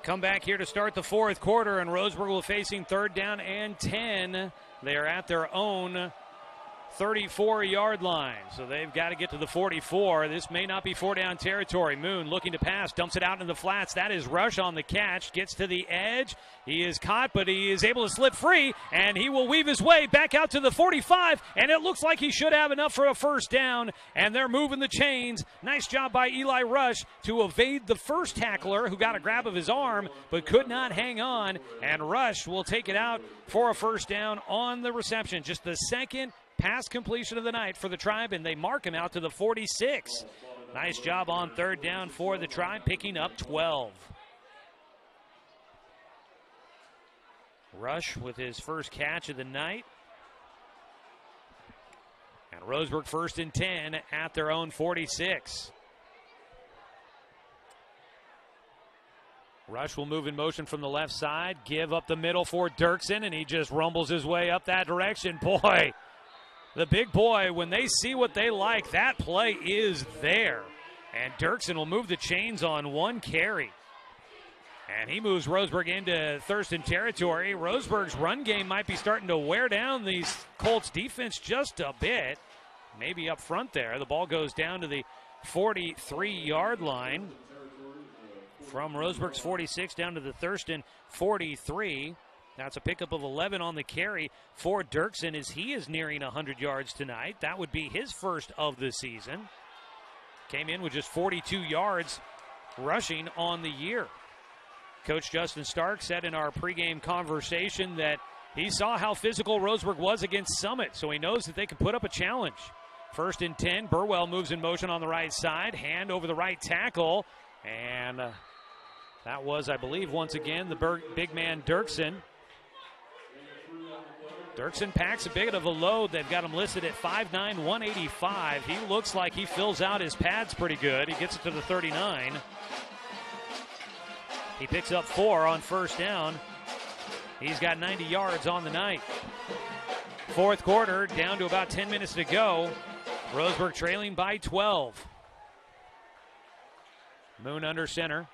Come back here to start the fourth quarter, and Roseburg will facing third down and 10. They are at their own 34-yard line, so they've got to get to the 44. This may not be four-down territory. Moon looking to pass, dumps it out in the flats. That is Rush on the catch, gets to the edge. He is caught, but he is able to slip free, and he will weave his way back out to the 45, and it looks like he should have enough for a first down, and they're moving the chains. Nice job by Eli Rush to evade the first tackler who got a grab of his arm but could not hang on, and Rush will take it out for a first down on the reception. Just the second pass completion of the night for the Tribe, and they mark him out to the 46. Nice job on third down for the Tribe, picking up 12. Rush with his first catch of the night. And Roseburg first and 10 at their own 46. Rush will move in motion from the left side, give up the middle for Dirksen, and he just rumbles his way up that direction. Boy, the big boy, when they see what they like, that play is there. And Dirksen will move the chains on one carry. And he moves Roseburg into Thurston territory. Roseburg's run game might be starting to wear down these Colts defense just a bit. maybe up front there. The ball goes down to the 43-yard line. From Roseburg's 46 down to the Thurston 43. That's a pickup of 11 on the carry for Dirksen as he is nearing 100 yards tonight. That would be his first of the season. Came in with just 42 yards rushing on the year. Coach Justin Stark said in our pregame conversation that he saw how physical Roseburg was against Summit, so he knows that they can put up a challenge. 1st and 10, Burwell moves in motion on the right side, hand over the right tackle, and that was, I believe, once again, the big man Dirksen. Dirksen packs a bit of a load. They've got him listed at 5'9", 185. He looks like he fills out his pads pretty good. He gets it to the 39. He picks up 4 on 1st down. He's got 90 yards on the night. 4th quarter, down to about 10 minutes to go. Roseburg trailing by 12. Moon under center.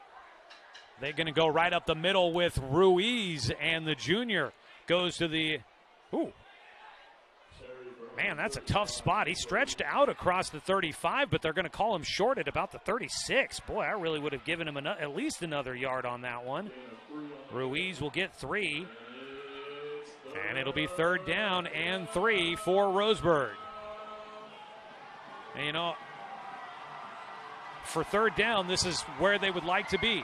They're going to go right up the middle with Ruiz, and the junior goes to the... Ooh. Man, that's a tough spot. He stretched out across the 35, but they're going to call him short at about the 36. Boy, I really would have given him at least another yard on that one. Ruiz will get 3. And it'll be 3rd down and 3 for Roseburg. And, you know, for 3rd down, this is where they would like to be.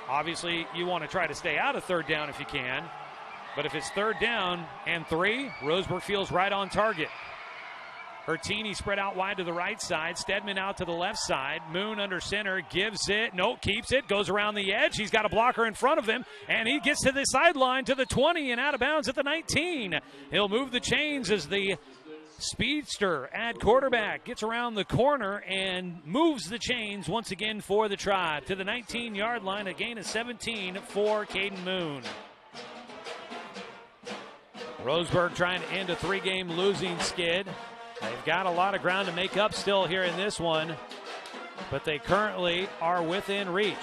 Obviously, you want to try to stay out of 3rd down if you can. But if it's 3rd down and 3, Roseburg feels right on target. Hertini spread out wide to the right side. Stedman out to the left side. Moon under center, gives it. No, keeps it. Goes around the edge. He's got a blocker in front of him. And he gets to the sideline to the 20 and out of bounds at the 19. He'll move the chains as the speedster at quarterback gets around the corner and moves the chains once again for the Tribe to the 19-yard line. A gain of 17 for Caden Moon. Roseburg trying to end a 3-game losing skid. They've got a lot of ground to make up still here in this one, but they currently are within reach.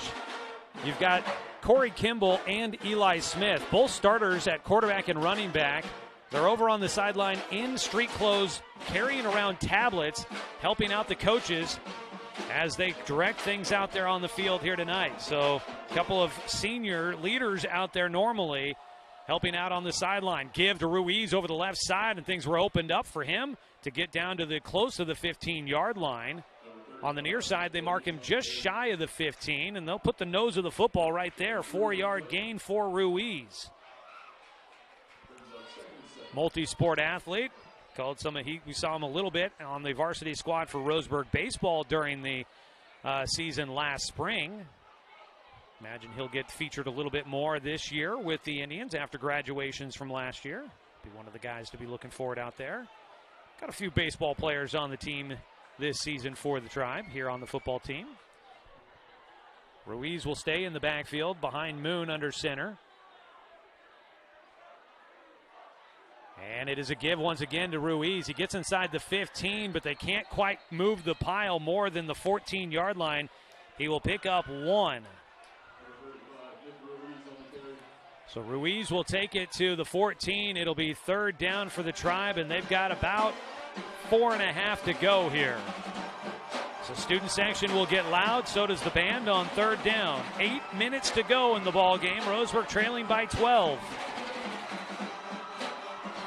You've got Corey Kimball and Eli Smith, both starters at quarterback and running back. They're over on the sideline in street clothes, carrying around tablets, helping out the coaches as they direct things out there on the field here tonight. So a couple of senior leaders out there normally helping out on the sideline. Give to Ruiz over the left side, and things were opened up for him to get down to the close to the 15-yard line. On the near side, they mark him just shy of the 15, and they'll put the nose of the football right there. 4-yard gain for Ruiz. Multi-sport athlete. We saw him a little bit on the varsity squad for Roseburg baseball during the season last spring. Imagine he'll get featured a little bit more this year with the Indians after graduations from last year. Be one of the guys to be looking forward out there. Got a few baseball players on the team this season for the Tribe here on the football team. Ruiz will stay in the backfield behind Moon under center. And it is a give once again to Ruiz. He gets inside the 15, but they can't quite move the pile more than the 14-yard line. He will pick up 1. So Ruiz will take it to the 14. It'll be 3rd down for the Tribe, and they've got about 4.5 to go here. So student section will get loud. So does the band on 3rd down. 8 minutes to go in the ball game. Roseburg trailing by 12.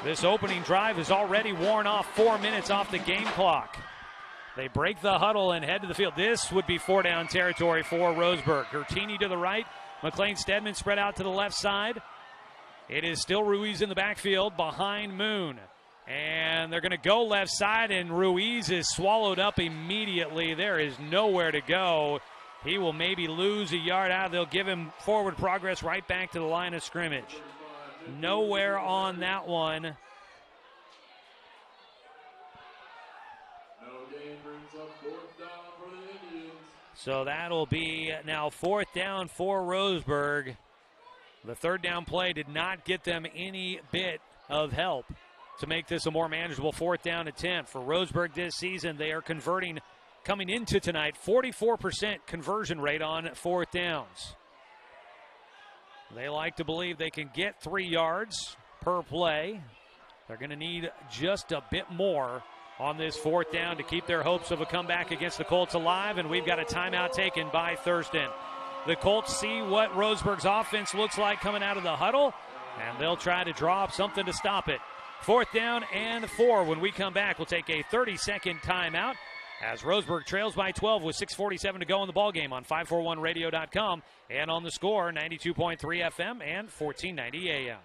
This opening drive has already worn off 4 minutes off the game clock. They break the huddle and head to the field. This would be 4-down territory for Roseburg. Gertini to the right. McLean Stedman spread out to the left side. It is still Ruiz in the backfield behind Moon. And they're going to go left side, and Ruiz is swallowed up immediately. There is nowhere to go. He will maybe lose a yard out. They'll give him forward progress right back to the line of scrimmage. Nowhere on that one. So that'll be now 4th down for Roseburg. The 3rd down play did not get them any bit of help to make this a more manageable 4th down attempt. For Roseburg this season, they are converting, coming into tonight, 44% conversion rate on 4th downs. They like to believe they can get 3 yards per play. They're going to need just a bit more on this fourth down to keep their hopes of a comeback against the Colts alive, and we've got a timeout taken by Thurston. The Colts see what Roseburg's offense looks like coming out of the huddle, and they'll try to draw up something to stop it. Fourth down and 4. When we come back, we'll take a 30-second timeout as Roseburg trails by 12 with 6:47 to go in the ballgame on 541radio.com and on the Score, 92.3 FM and 1490 AM.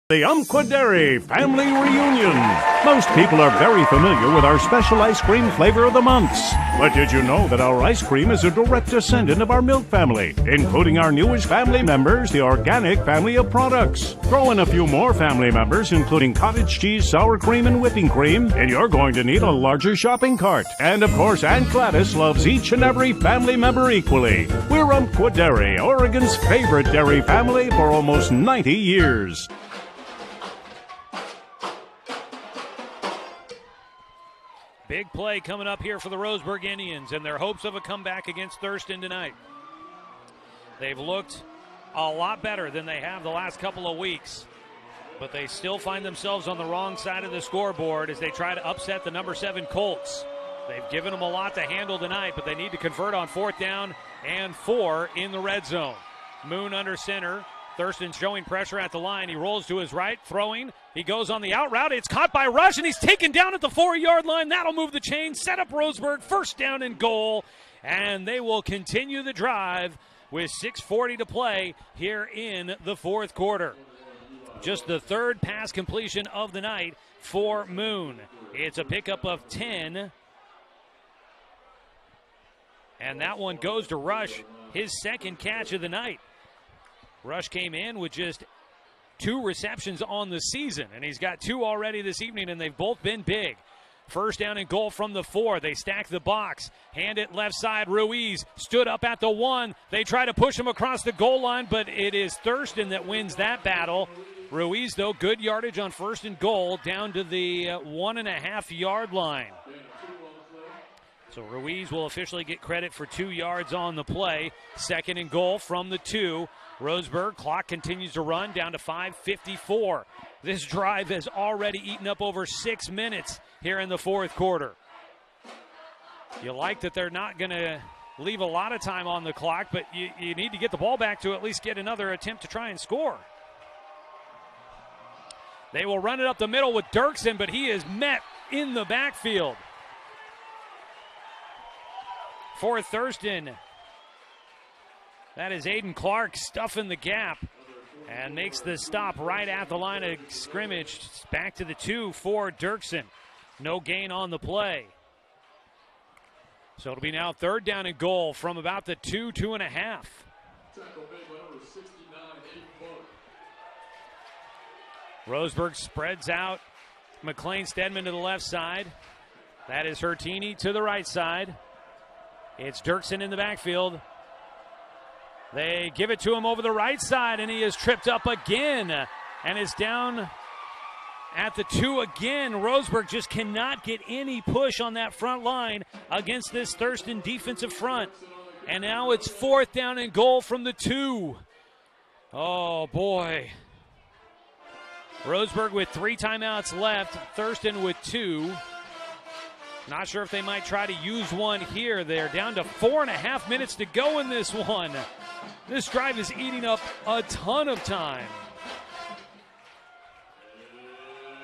The Umpqua Dairy Family Reunion. Most people are very familiar with our special ice cream flavor of the months. But did you know that our ice cream is a direct descendant of our milk family, including our newest family members, the organic family of products? Throw in a few more family members, including cottage cheese, sour cream, and whipping cream, and you're going to need a larger shopping cart. And of course, Aunt Gladys loves each and every family member equally. We're Umpqua Dairy, Oregon's favorite dairy family for almost 90 years. Big play coming up here for the Roseburg Indians and their hopes of a comeback against Thurston tonight. They've looked a lot better than they have the last couple of weeks, but they still find themselves on the wrong side of the scoreboard as they try to upset the number 7 Colts. They've given them a lot to handle tonight, but they need to convert on fourth down and 4 in the red zone. Moon under center. Thurston showing pressure at the line. He rolls to his right, throwing. He goes on the out route. It's caught by Rush, and he's taken down at the 4-yard line. That'll move the chain, set up Roseburg, first down and goal, and they will continue the drive with 6:40 to play here in the fourth quarter. Just the third pass completion of the night for Moon. It's a pickup of 10, and that one goes to Rush, his second catch of the night. Rush came in with just 2 receptions on the season, and he's got 2 already this evening, and they've both been big. First down and goal from the 4. They stack the box. Hand it left side. Ruiz stood up at the 1. They try to push him across the goal line, but it is Thurston that wins that battle. Ruiz, though, good yardage on first and goal down to the 1.5-yard line. So Ruiz will officially get credit for 2 yards on the play. Second and goal from the 2. Roseburg, clock continues to run down to 5:54. This drive has already eaten up over 6 minutes here in the fourth quarter. You like that they're not going to leave a lot of time on the clock, but you need to get the ball back to at least get another attempt to try and score. They will run it up the middle with Dirksen, but he is met in the backfield. For Thurston, that is Aiden Clark stuffing the gap and makes the stop right at the line of scrimmage. Back to the 2 for Dirksen. No gain on the play. So it'll be now third down and goal from about the 2.5. Roseburg spreads out. McLean Stedman to the left side. That is Hertini to the right side. It's Dirksen in the backfield. They give it to him over the right side, and he is tripped up again and is down at the 2 again. Roseburg just cannot get any push on that front line against this Thurston defensive front. And now it's fourth down and goal from the 2. Oh, boy. Roseburg with 3 timeouts left. Thurston with 2. Not sure if they might try to use one here. They're down to 4.5 minutes to go in this one. This drive is eating up a ton of time.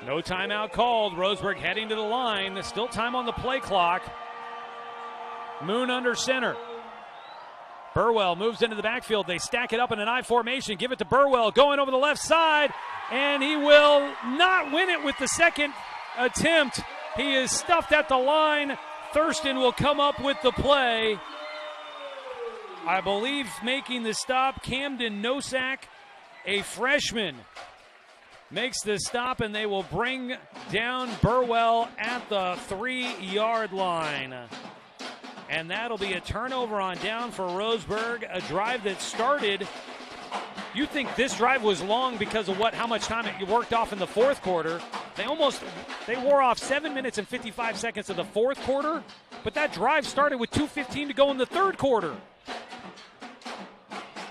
No timeout called. Roseburg heading to the line. Still time on the play clock. Moon under center. Burwell moves into the backfield. They stack it up in an I formation. Give it to Burwell going over the left side. And he will not win it with the second attempt. He is stuffed at the line. Thurston will come up with the play. I believe making the stop, Camden Nosak, a freshman, makes the stop, and they will bring down Burwell at the 3-yard line. And that'll be a turnover on down for Roseburg, a drive that started. You think this drive was long because of how much time it worked off in the fourth quarter. They wore off 7 minutes and 55 seconds of the fourth quarter, but that drive started with 2:15 to go in the third quarter.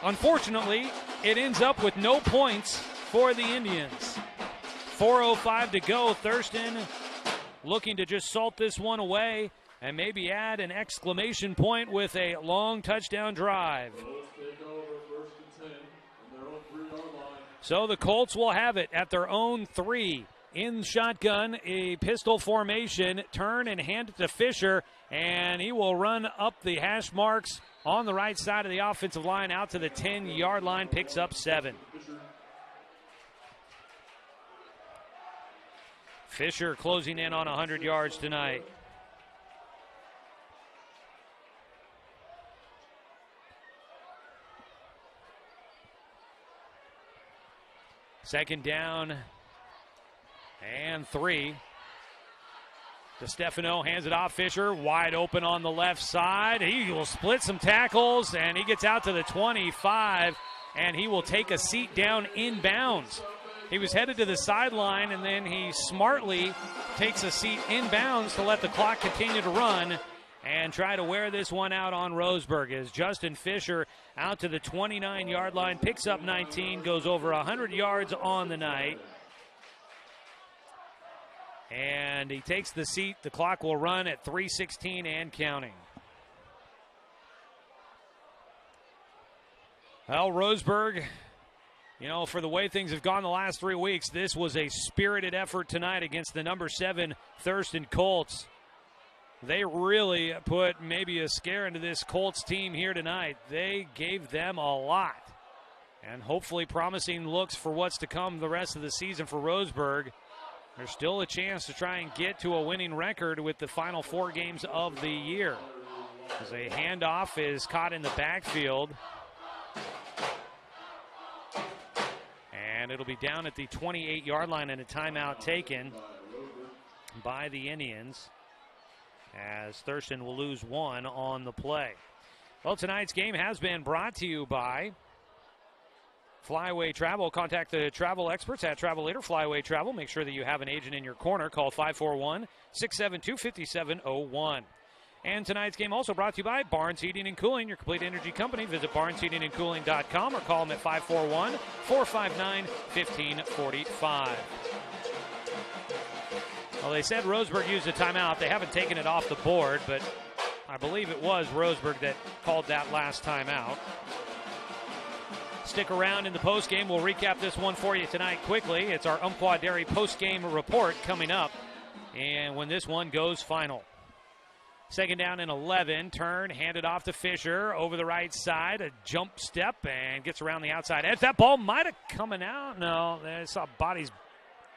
Unfortunately, it ends up with no points for the Indians. 4:05 to go. Thurston looking to just salt this one away and maybe add an exclamation point with a long touchdown drive. So the Colts will have it at their own 3. In shotgun, a pistol formation, turn and hand it to Fisher, and he will run up the hash marks on the right side of the offensive line out to the 10-yard line, picks up 7. Fisher closing in on 100 yards tonight. Second down and 3. DeStefano hands it off. Fisher wide open on the left side. He will split some tackles, and he gets out to the 25, and he will take a seat down inbounds. He was headed to the sideline, and then he smartly takes a seat inbounds to let the clock continue to run and try to wear this one out on Roseburg as Justin Fisher out to the 29-yard line, picks up 19, goes over 100 yards on the night. And he takes the seat. The clock will run at 3:16 and counting. Well, Roseburg, you know, for the way things have gone the last 3 weeks, this was a spirited effort tonight against the number 7 Thurston Colts. They really put maybe a scare into this Colts team here tonight. They gave them a lot. And hopefully promising looks for what's to come the rest of the season for Roseburg. There's still a chance to try and get to a winning record with the final 4 games of the year. As a handoff is caught in the backfield. And it'll be down at the 28-yard line and a timeout taken by the Indians, as Thurston will lose 1 on the play. Well, tonight's game has been brought to you by Flyaway Travel. Contact the travel experts at Travel Leader Flyaway Travel. Make sure that you have an agent in your corner. Call 541-672-5701. And tonight's game also brought to you by Barnes Heating and Cooling, your complete energy company. Visit barnesheatingandcooling.com or call them at 541-459-1545. Well, they said Roseburg used a timeout. They haven't taken it off the board, but I believe it was Roseburg that called that last timeout. Stick around in the postgame. We'll recap this one for you tonight quickly. It's our Umpqua Dairy postgame report coming up, and when this one goes final. Second down and 11. Turn, handed off to Fisher over the right side. A jump step and gets around the outside edge. That ball might have coming out. No, I saw bodies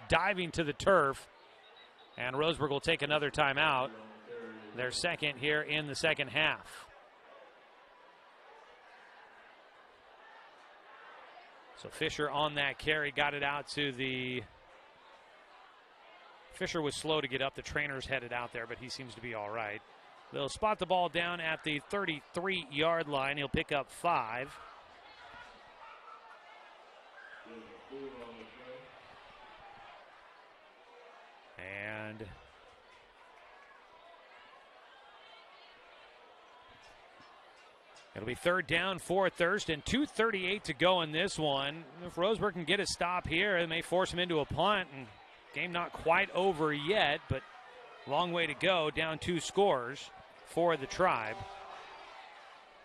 diving to the turf. And Roseburg will take another timeout. Their second here in the second half. So Fisher on that carry got it out to the... Fisher was slow to get up. The trainer's headed out there, but he seems to be all right. They'll spot the ball down at the 33-yard line. He'll pick up 5. And it'll be third down for Thurston. 2:38 to go in this one. If Roseburg can get a stop here, it may force him into a punt. And game not quite over yet, but long way to go. Down 2 scores for the Tribe.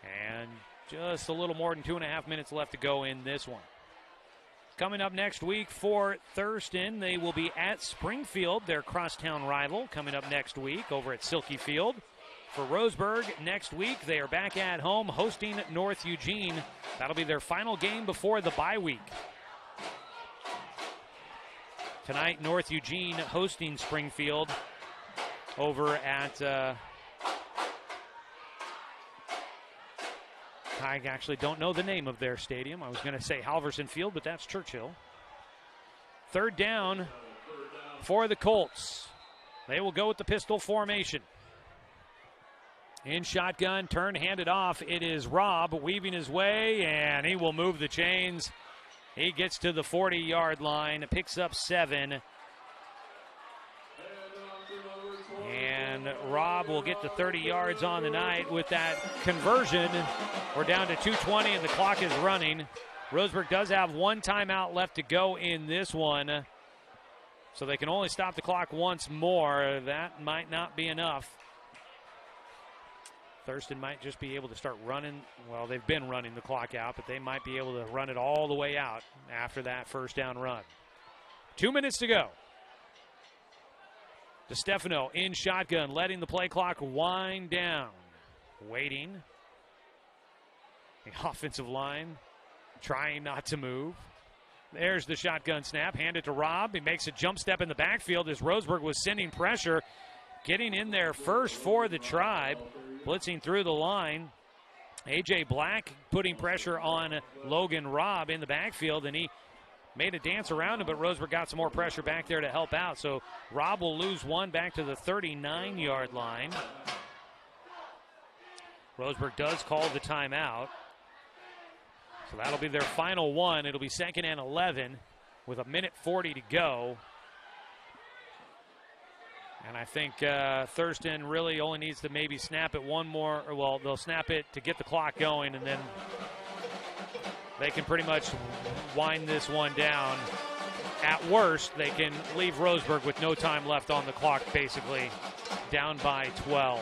And just a little more than 2.5 minutes left to go in this one. Coming up next week for Thurston, they will be at Springfield, their crosstown rival, coming up next week over at Silky Field. For Roseburg, next week, they are back at home hosting North Eugene. That'll be their final game before the bye week. Tonight, North Eugene hosting Springfield over at... I actually don't know the name of their stadium. I was going to say Halverson Field, but that's Churchill. Third down for the Colts. They will go with the pistol formation. In shotgun, turn, handed off. It is Robb weaving his way, and he will move the chains. He gets to the 40-yard line, picks up 7. And Robb will get to 30 yards on the night with that conversion. We're down to 2:20 and the clock is running. Roseburg does have 1 timeout left to go in this one. So they can only stop the clock once more. That might not be enough. Thurston might just be able to start running. Well, they've been running the clock out, but they might be able to run it all the way out after that first down run. 2 minutes to go. DeStefano in shotgun, letting the play clock wind down. Waiting. The offensive line trying not to move. There's the shotgun snap. Hand it to Robb. He makes a jump step in the backfield as Roseburg was sending pressure. Getting in there first for the Tribe. Blitzing through the line. A.J. Black putting pressure on Logan Robb in the backfield, and he made a dance around him, but Roseburg got some more pressure back there to help out. So Robb will lose one back to the 39-yard line. Roseburg does call the timeout. So that'll be their final one. It'll be 2nd and 11 with 1:40 to go. And I think Thurston really only needs to maybe snap it one more. Well, they'll snap it to get the clock going, and then they can pretty much wind this one down. At worst, they can leave Roseburg with no time left on the clock, basically down by 12.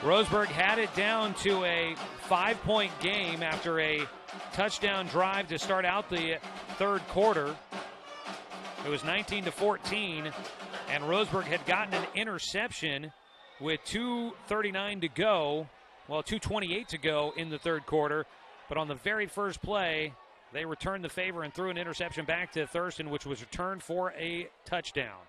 Roseburg had it down to a 5-point game after a touchdown drive to start out the third quarter. It was 19-14, and Roseburg had gotten an interception with 2:39 to go. Well, 2:28 to go in the third quarter. But on the very first play, they returned the favor and threw an interception back to Thurston, which was returned for a touchdown.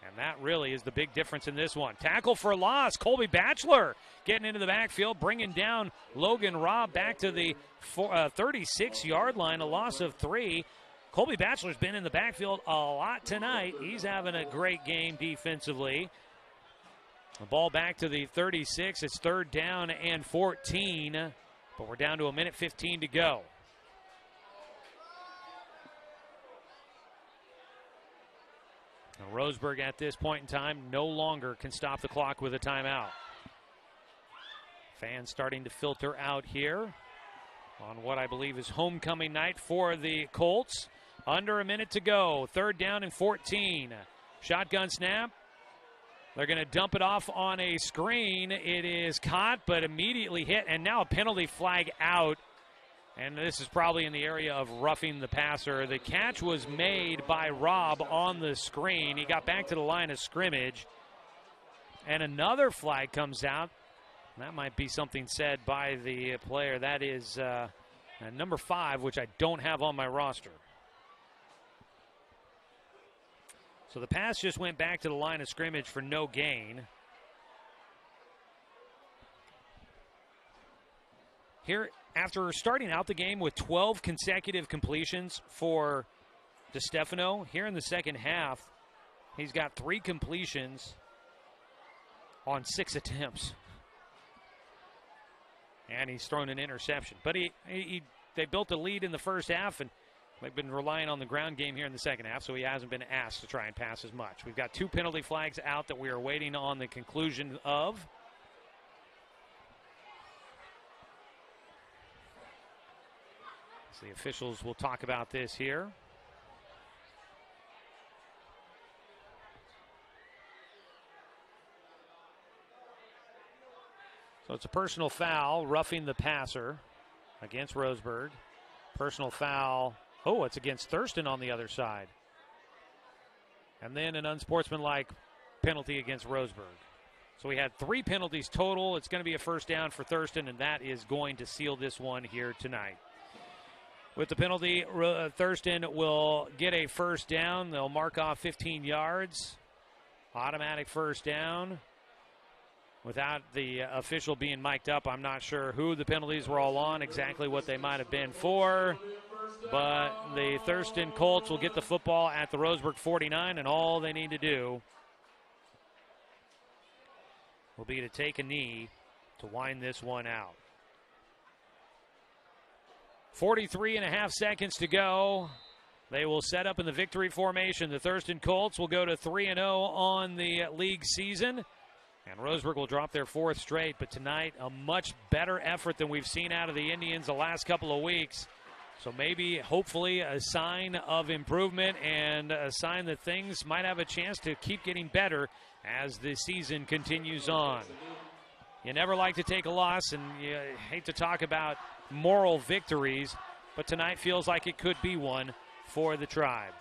And that really is the big difference in this one. Tackle for loss. Colby Batchelor getting into the backfield, bringing down Logan Robb back to the 36-yard line, a loss of 3. Colby Batchelor's been in the backfield a lot tonight. He's having a great game defensively. The ball back to the 36. It's 3rd down and 14. But we're down to 1:15 to go. Now Roseburg at this point in time no longer can stop the clock with a timeout. Fans starting to filter out here on what I believe is homecoming night for the Colts. Under a minute to go. 3rd down and 14. Shotgun snap. They're going to dump it off on a screen. It is caught, but immediately hit, and now a penalty flag out. And this is probably in the area of roughing the passer. The catch was made by Robb on the screen. He got back to the line of scrimmage. And another flag comes out. That might be something said by the player. That is number 5, which I don't have on my roster. So the pass just went back to the line of scrimmage for no gain. Here, after starting out the game with 12 consecutive completions for DeStefano, here in the second half, he's got 3 completions on 6 attempts. And he's thrown an interception. But they built a lead in the first half, and they've been relying on the ground game here in the second half, so he hasn't been asked to try and pass as much. We've got 2 penalty flags out that we are waiting on the conclusion of. So the officials will talk about this here. So it's a personal foul, roughing the passer against Roseburg. Personal foul. Oh, it's against Thurston on the other side. And then an unsportsmanlike penalty against Roseburg. So we had 3 penalties total. It's going to be a first down for Thurston, and that is going to seal this one here tonight. With the penalty, Thurston will get a first down. They'll mark off 15 yards. Automatic first down. Without the official being mic'd up, I'm not sure who the penalties were all on, exactly what they might have been for. But the Thurston Colts will get the football at the Roseburg 49, and all they need to do will be to take a knee to wind this one out. 43.5 seconds to go. They will set up in the victory formation. The Thurston Colts will go to 3-0 on the league season. And Roseburg will drop their 4th straight. But tonight, a much better effort than we've seen out of the Indians the last couple of weeks. So maybe, hopefully, a sign of improvement and a sign that things might have a chance to keep getting better as the season continues on. You never like to take a loss, and you hate to talk about moral victories, but tonight feels like it could be one for the Tribe.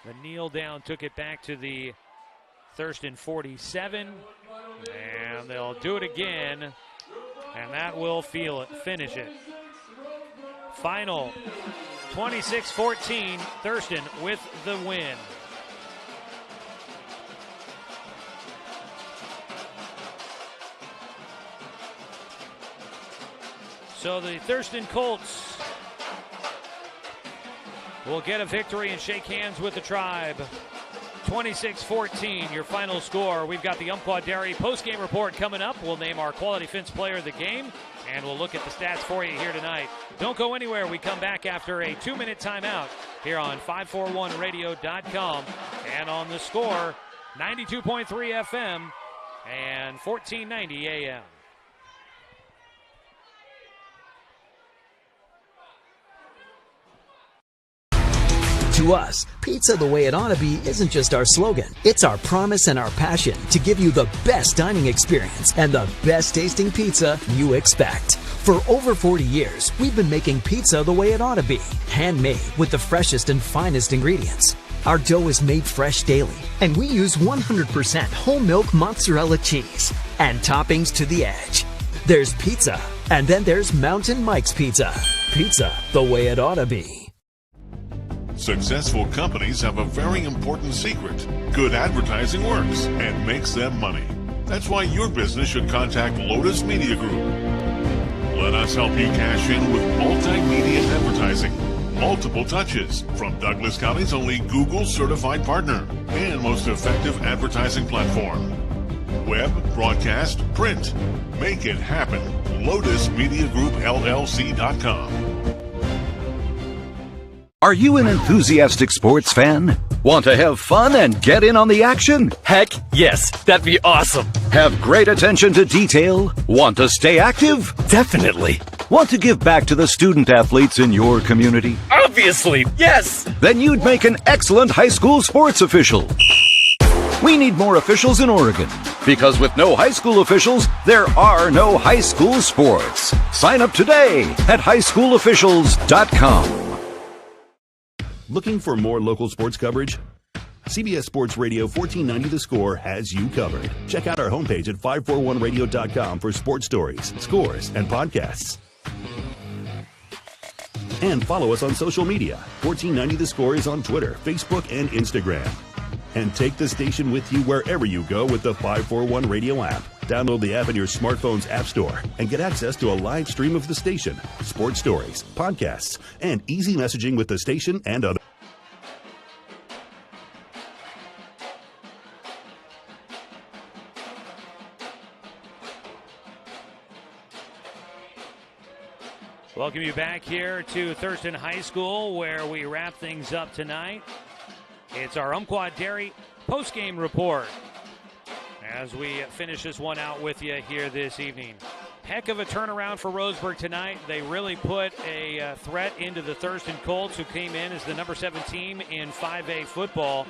The kneel down took it back to the Thurston 47, and they'll do it again, and that will finish it. Final 26-14, Thurston with the win. So the Thurston Colts will get a victory and shake hands with the Tribe. 26-14, your final score. We've got the Umpqua Dairy postgame report coming up. We'll name our Quality Fence player of the game, and we'll look at the stats for you here tonight. Don't go anywhere. We come back after a 2-minute timeout here on 541radio.com and on the Score, 92.3 FM and 1490 AM. To us, pizza the way it ought to be isn't just our slogan. It's our promise and our passion to give you the best dining experience and the best tasting pizza you expect. For over 40 years, we've been making pizza the way it ought to be. Handmade with the freshest and finest ingredients. Our dough is made fresh daily, and we use 100% whole milk mozzarella cheese and toppings to the edge. There's pizza, and then there's Mountain Mike's Pizza. Pizza the way it ought to be. Successful companies have a very important secret. Good advertising works and makes them money. That's why your business should contact Lotus Media Group. Let us help you cash in with multimedia advertising. Multiple touches from Douglas County's only Google certified partner and most effective advertising platform. Web, broadcast, print. Make it happen. LotusMediaGroupLLC.com. Are you an enthusiastic sports fan? Want to have fun and get in on the action? Heck, yes. That'd be awesome. Have great attention to detail? Want to stay active? Definitely. Want to give back to the student athletes in your community? Obviously, yes. Then you'd make an excellent high school sports official. We need more officials in Oregon, because with no high school officials, there are no high school sports. Sign up today at highschoolofficials.com. Looking for more local sports coverage? CBS Sports Radio 1490 The Score has you covered. Check out our homepage at 541radio.com for sports stories, scores, and podcasts. And follow us on social media. 1490 The Score is on Twitter, Facebook, and Instagram. And take the station with you wherever you go with the 541 Radio app. Download the app in your smartphone's app store and get access to a live stream of the station, sports stories, podcasts, and easy messaging with the station and other. Welcome you back here to Thurston High School, where we wrap things up tonight. It's our Umpqua Dairy postgame report as we finish this one out with you here this evening. Heck of a turnaround for Roseburg tonight. They really put a threat into the Thurston Colts, who came in as the number 7 team in 5A football.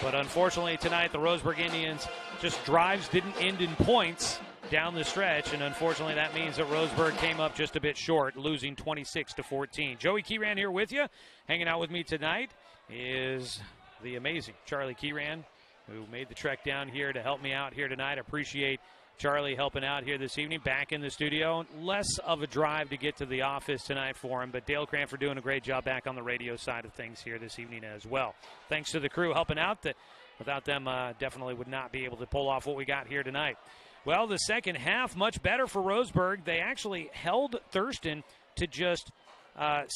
But unfortunately tonight, the Roseburg Indians, just drives didn't end in points down the stretch, and unfortunately that means that Roseburg came up just a bit short, losing 26-14. Joey Keeran here with you. Hanging out with me tonight is the amazing Charlie Keeran, who made the trek down here to help me out here tonight. I appreciate Charlie helping out here this evening, back in the studio. Less of a drive to get to the office tonight for him, but Dale Cranford doing a great job back on the radio side of things here this evening as well. Thanks to the crew helping out. That without them, definitely would not be able to pull off what we got here tonight. Well, the second half, much better for Roseburg. They actually held Thurston to just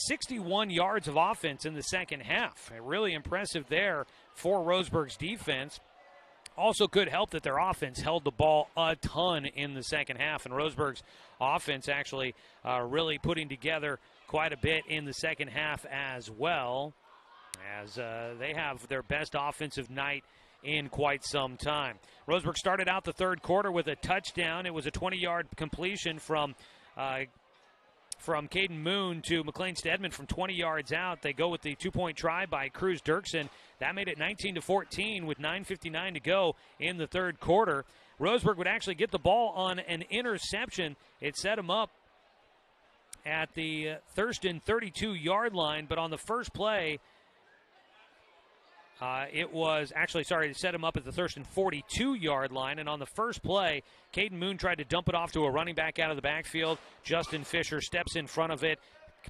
61 yards of offense in the second half. Really impressive there for Roseburg's defense. Also could help that their offense held the ball a ton in the second half, and Roseburg's offense actually really putting together quite a bit in the second half as well, as they have their best offensive night in quite some time. Roseburg started out the third quarter with a touchdown. It was a 20-yard completion from from Caden Moon to McLean Stedman from 20 yards out. They go with the two-point try by Cruz Dirksen. That made it 19-14 with 9:59 to go in the third quarter. Roseburg would actually get the ball on an interception. It set them up at the Thurston 32-yard line, but on the first play, it set him up at the Thurston 42-yard line, and on the first play, Caden Moon tried to dump it off to a running back out of the backfield. Justin Fisher steps in front of it,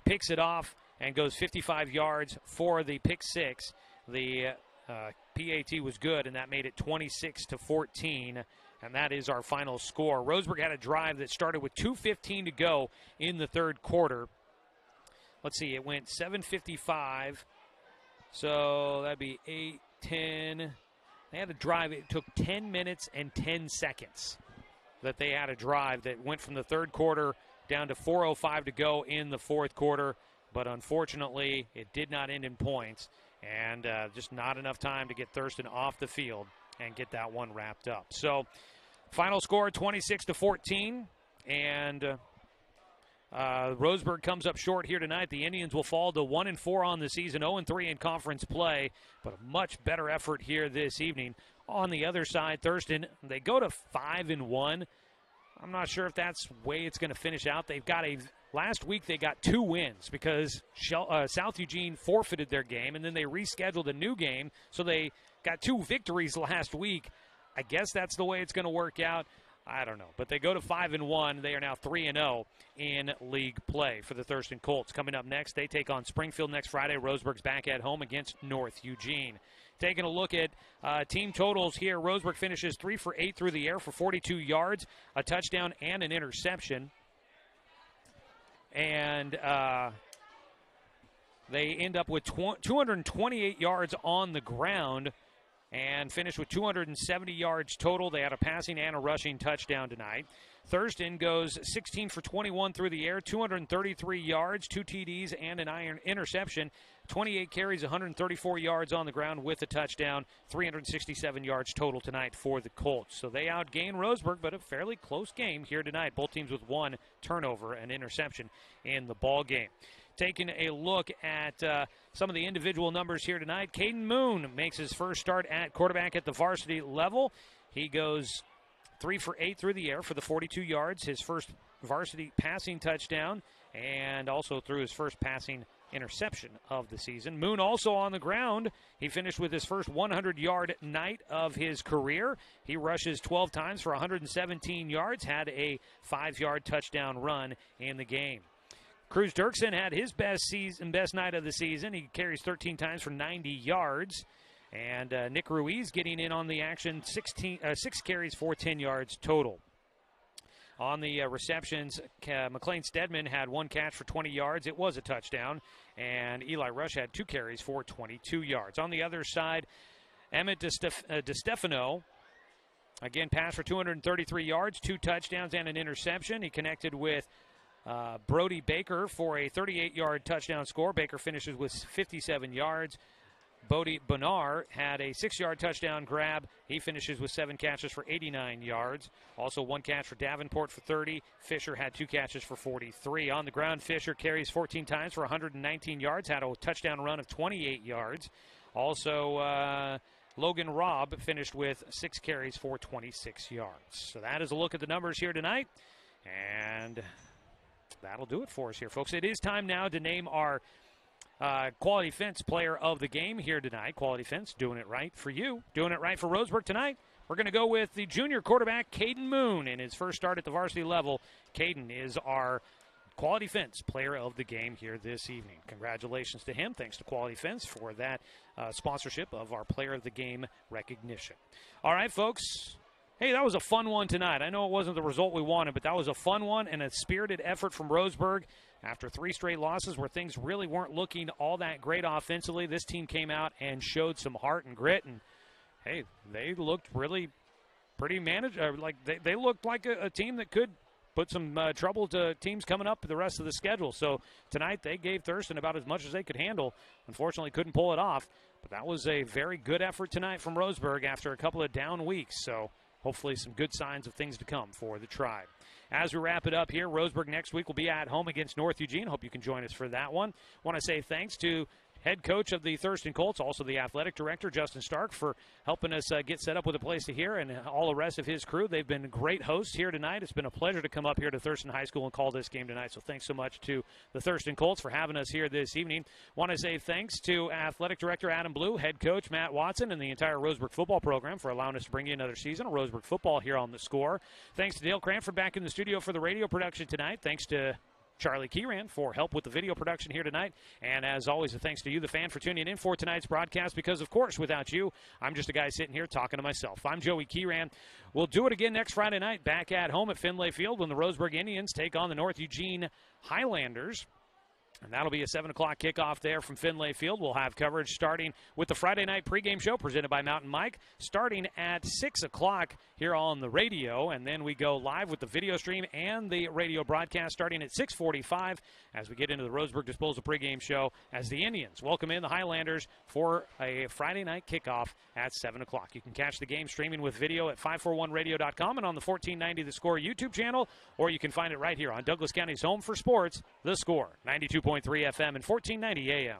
picks it off, and goes 55 yards for the pick six. The PAT was good, and that made it 26-14, and that is our final score. Roseburg had a drive that started with 2:15 to go in the third quarter. Let's see, it went 7:55. So that'd be 8, 10. They had a drive. It took 10 minutes and 10 seconds that they had a drive that went from the third quarter down to 4:05 to go in the fourth quarter. But unfortunately, it did not end in points, and just not enough time to get Thurston off the field and get that one wrapped up. So final score 26-14, and Roseburg comes up short here tonight. The Indians will fall to 1-4 on the season, 0-3 in conference play, but a much better effort here this evening. On the other side, Thurston, they go to 5-1. I'm not sure if that's the way it's going to finish out. Last week they got 2 wins because South Eugene forfeited their game, and then they rescheduled a new game, so they got 2 victories last week. I guess that's the way it's going to work out. I don't know, but they go to 5-1. They are now 3-0 in league play for the Thurston Colts. Coming up next, they take on Springfield next Friday. Roseburg's back at home against North Eugene. Taking a look at team totals here, Roseburg finishes 3 for 8 through the air for 42 yards, a touchdown and an interception. And they end up with 228 yards on the ground and finished with 270 yards total. They had a passing and a rushing touchdown tonight. Thurston goes 16 for 21 through the air, 233 yards, 2 TDs, and an interception. 28 carries, 134 yards on the ground with a touchdown, 367 yards total tonight for the Colts. So they outgain Roseburg, but a fairly close game here tonight. Both teams with 1 turnover and interception in the ball game. Taking a look at some of the individual numbers here tonight. Caden Moon makes his first start at quarterback at the varsity level. He goes 3 for 8 through the air for the 42 yards, his first varsity passing touchdown, and also threw his first passing interception of the season. Moon also on the ground. He finished with his first 100-yard night of his career. He rushes 12 times for 117 yards, had a 5-yard touchdown run in the game. Cruz Dirksen had his best night of the season. He carries 13 times for 90 yards. And Nick Ruiz getting in on the action, 6 carries for 10 yards total. On the receptions, McLean Stedman had 1 catch for 20 yards. It was a touchdown. And Eli Rush had 2 carries for 22 yards. On the other side, Emmett DeStefano, again, passed for 233 yards, 2 touchdowns, and an interception. He connected with Brody Baker for a 38-yard touchdown score. Baker finishes with 57 yards. Bodie Bonar had a 6-yard touchdown grab. He finishes with 7 catches for 89 yards. Also 1 catch for Davenport for 30. Fisher had 2 catches for 43. On the ground, Fisher carries 14 times for 119 yards, had a touchdown run of 28 yards. Also, Logan Robb finished with 6 carries for 26 yards. So that is a look at the numbers here tonight. And that'll do it for us here, folks. It is time now to name our Quality Fence player of the game here tonight. Quality Fence doing it right for you, doing it right for Roseburg tonight. We're going to go with the junior quarterback, Caden Moon, in his first start at the varsity level. Caden is our Quality Fence player of the game here this evening. Congratulations to him. Thanks to Quality Fence for that sponsorship of our player of the game recognition. All right, folks. Hey, that was a fun one tonight. I know it wasn't the result we wanted, but that was a fun one and a spirited effort from Roseburg. After 3 straight losses where things really weren't looking all that great offensively, this team came out and showed some heart and grit. And, hey, they looked really pretty they looked like a team that could put some trouble to teams coming up the rest of the schedule. So tonight they gave Thurston about as much as they could handle. Unfortunately, couldn't pull it off. But that was a very good effort tonight from Roseburg after a couple of down weeks. So hopefully some good signs of things to come for the Tribe. As we wrap it up here, Roseburg next week will be at home against North Eugene. Hope you can join us for that one. Want to say thanks to head coach of the Thurston Colts, also the athletic director, Justin Stark, for helping us get set up with a place to hear, and all the rest of his crew. They've been great hosts here tonight. It's been a pleasure to come up here to Thurston High School and call this game tonight, so thanks so much to the Thurston Colts for having us here this evening. Want to say thanks to athletic director Adam Blue, head coach Matt Watson, and the entire Roseburg football program for allowing us to bring you another season of Roseburg football here on The Score. Thanks to Dale Cranford back in the studio for the radio production tonight. Thanks to Charlie Keeran for help with the video production here tonight. And as always, a thanks to you, the fan, for tuning in for tonight's broadcast, because, of course, without you, I'm just a guy sitting here talking to myself. I'm Joey Keeran. We'll do it again next Friday night back at home at Finlay Field when the Roseburg Indians take on the North Eugene Highlanders. And that'll be a 7 o'clock kickoff there from Finlay Field. We'll have coverage starting with the Friday night pregame show presented by Mountain Mike, starting at 6 o'clock here on the radio. And then we go live with the video stream and the radio broadcast starting at 6:45 as we get into the Roseburg Disposal pregame show as the Indians welcome in the Highlanders for a Friday night kickoff at 7 o'clock. You can catch the game streaming with video at 541radio.com and on the 1490 The Score YouTube channel, or you can find it right here on Douglas County's home for sports, The Score, 92.3 FM and 1490 AM.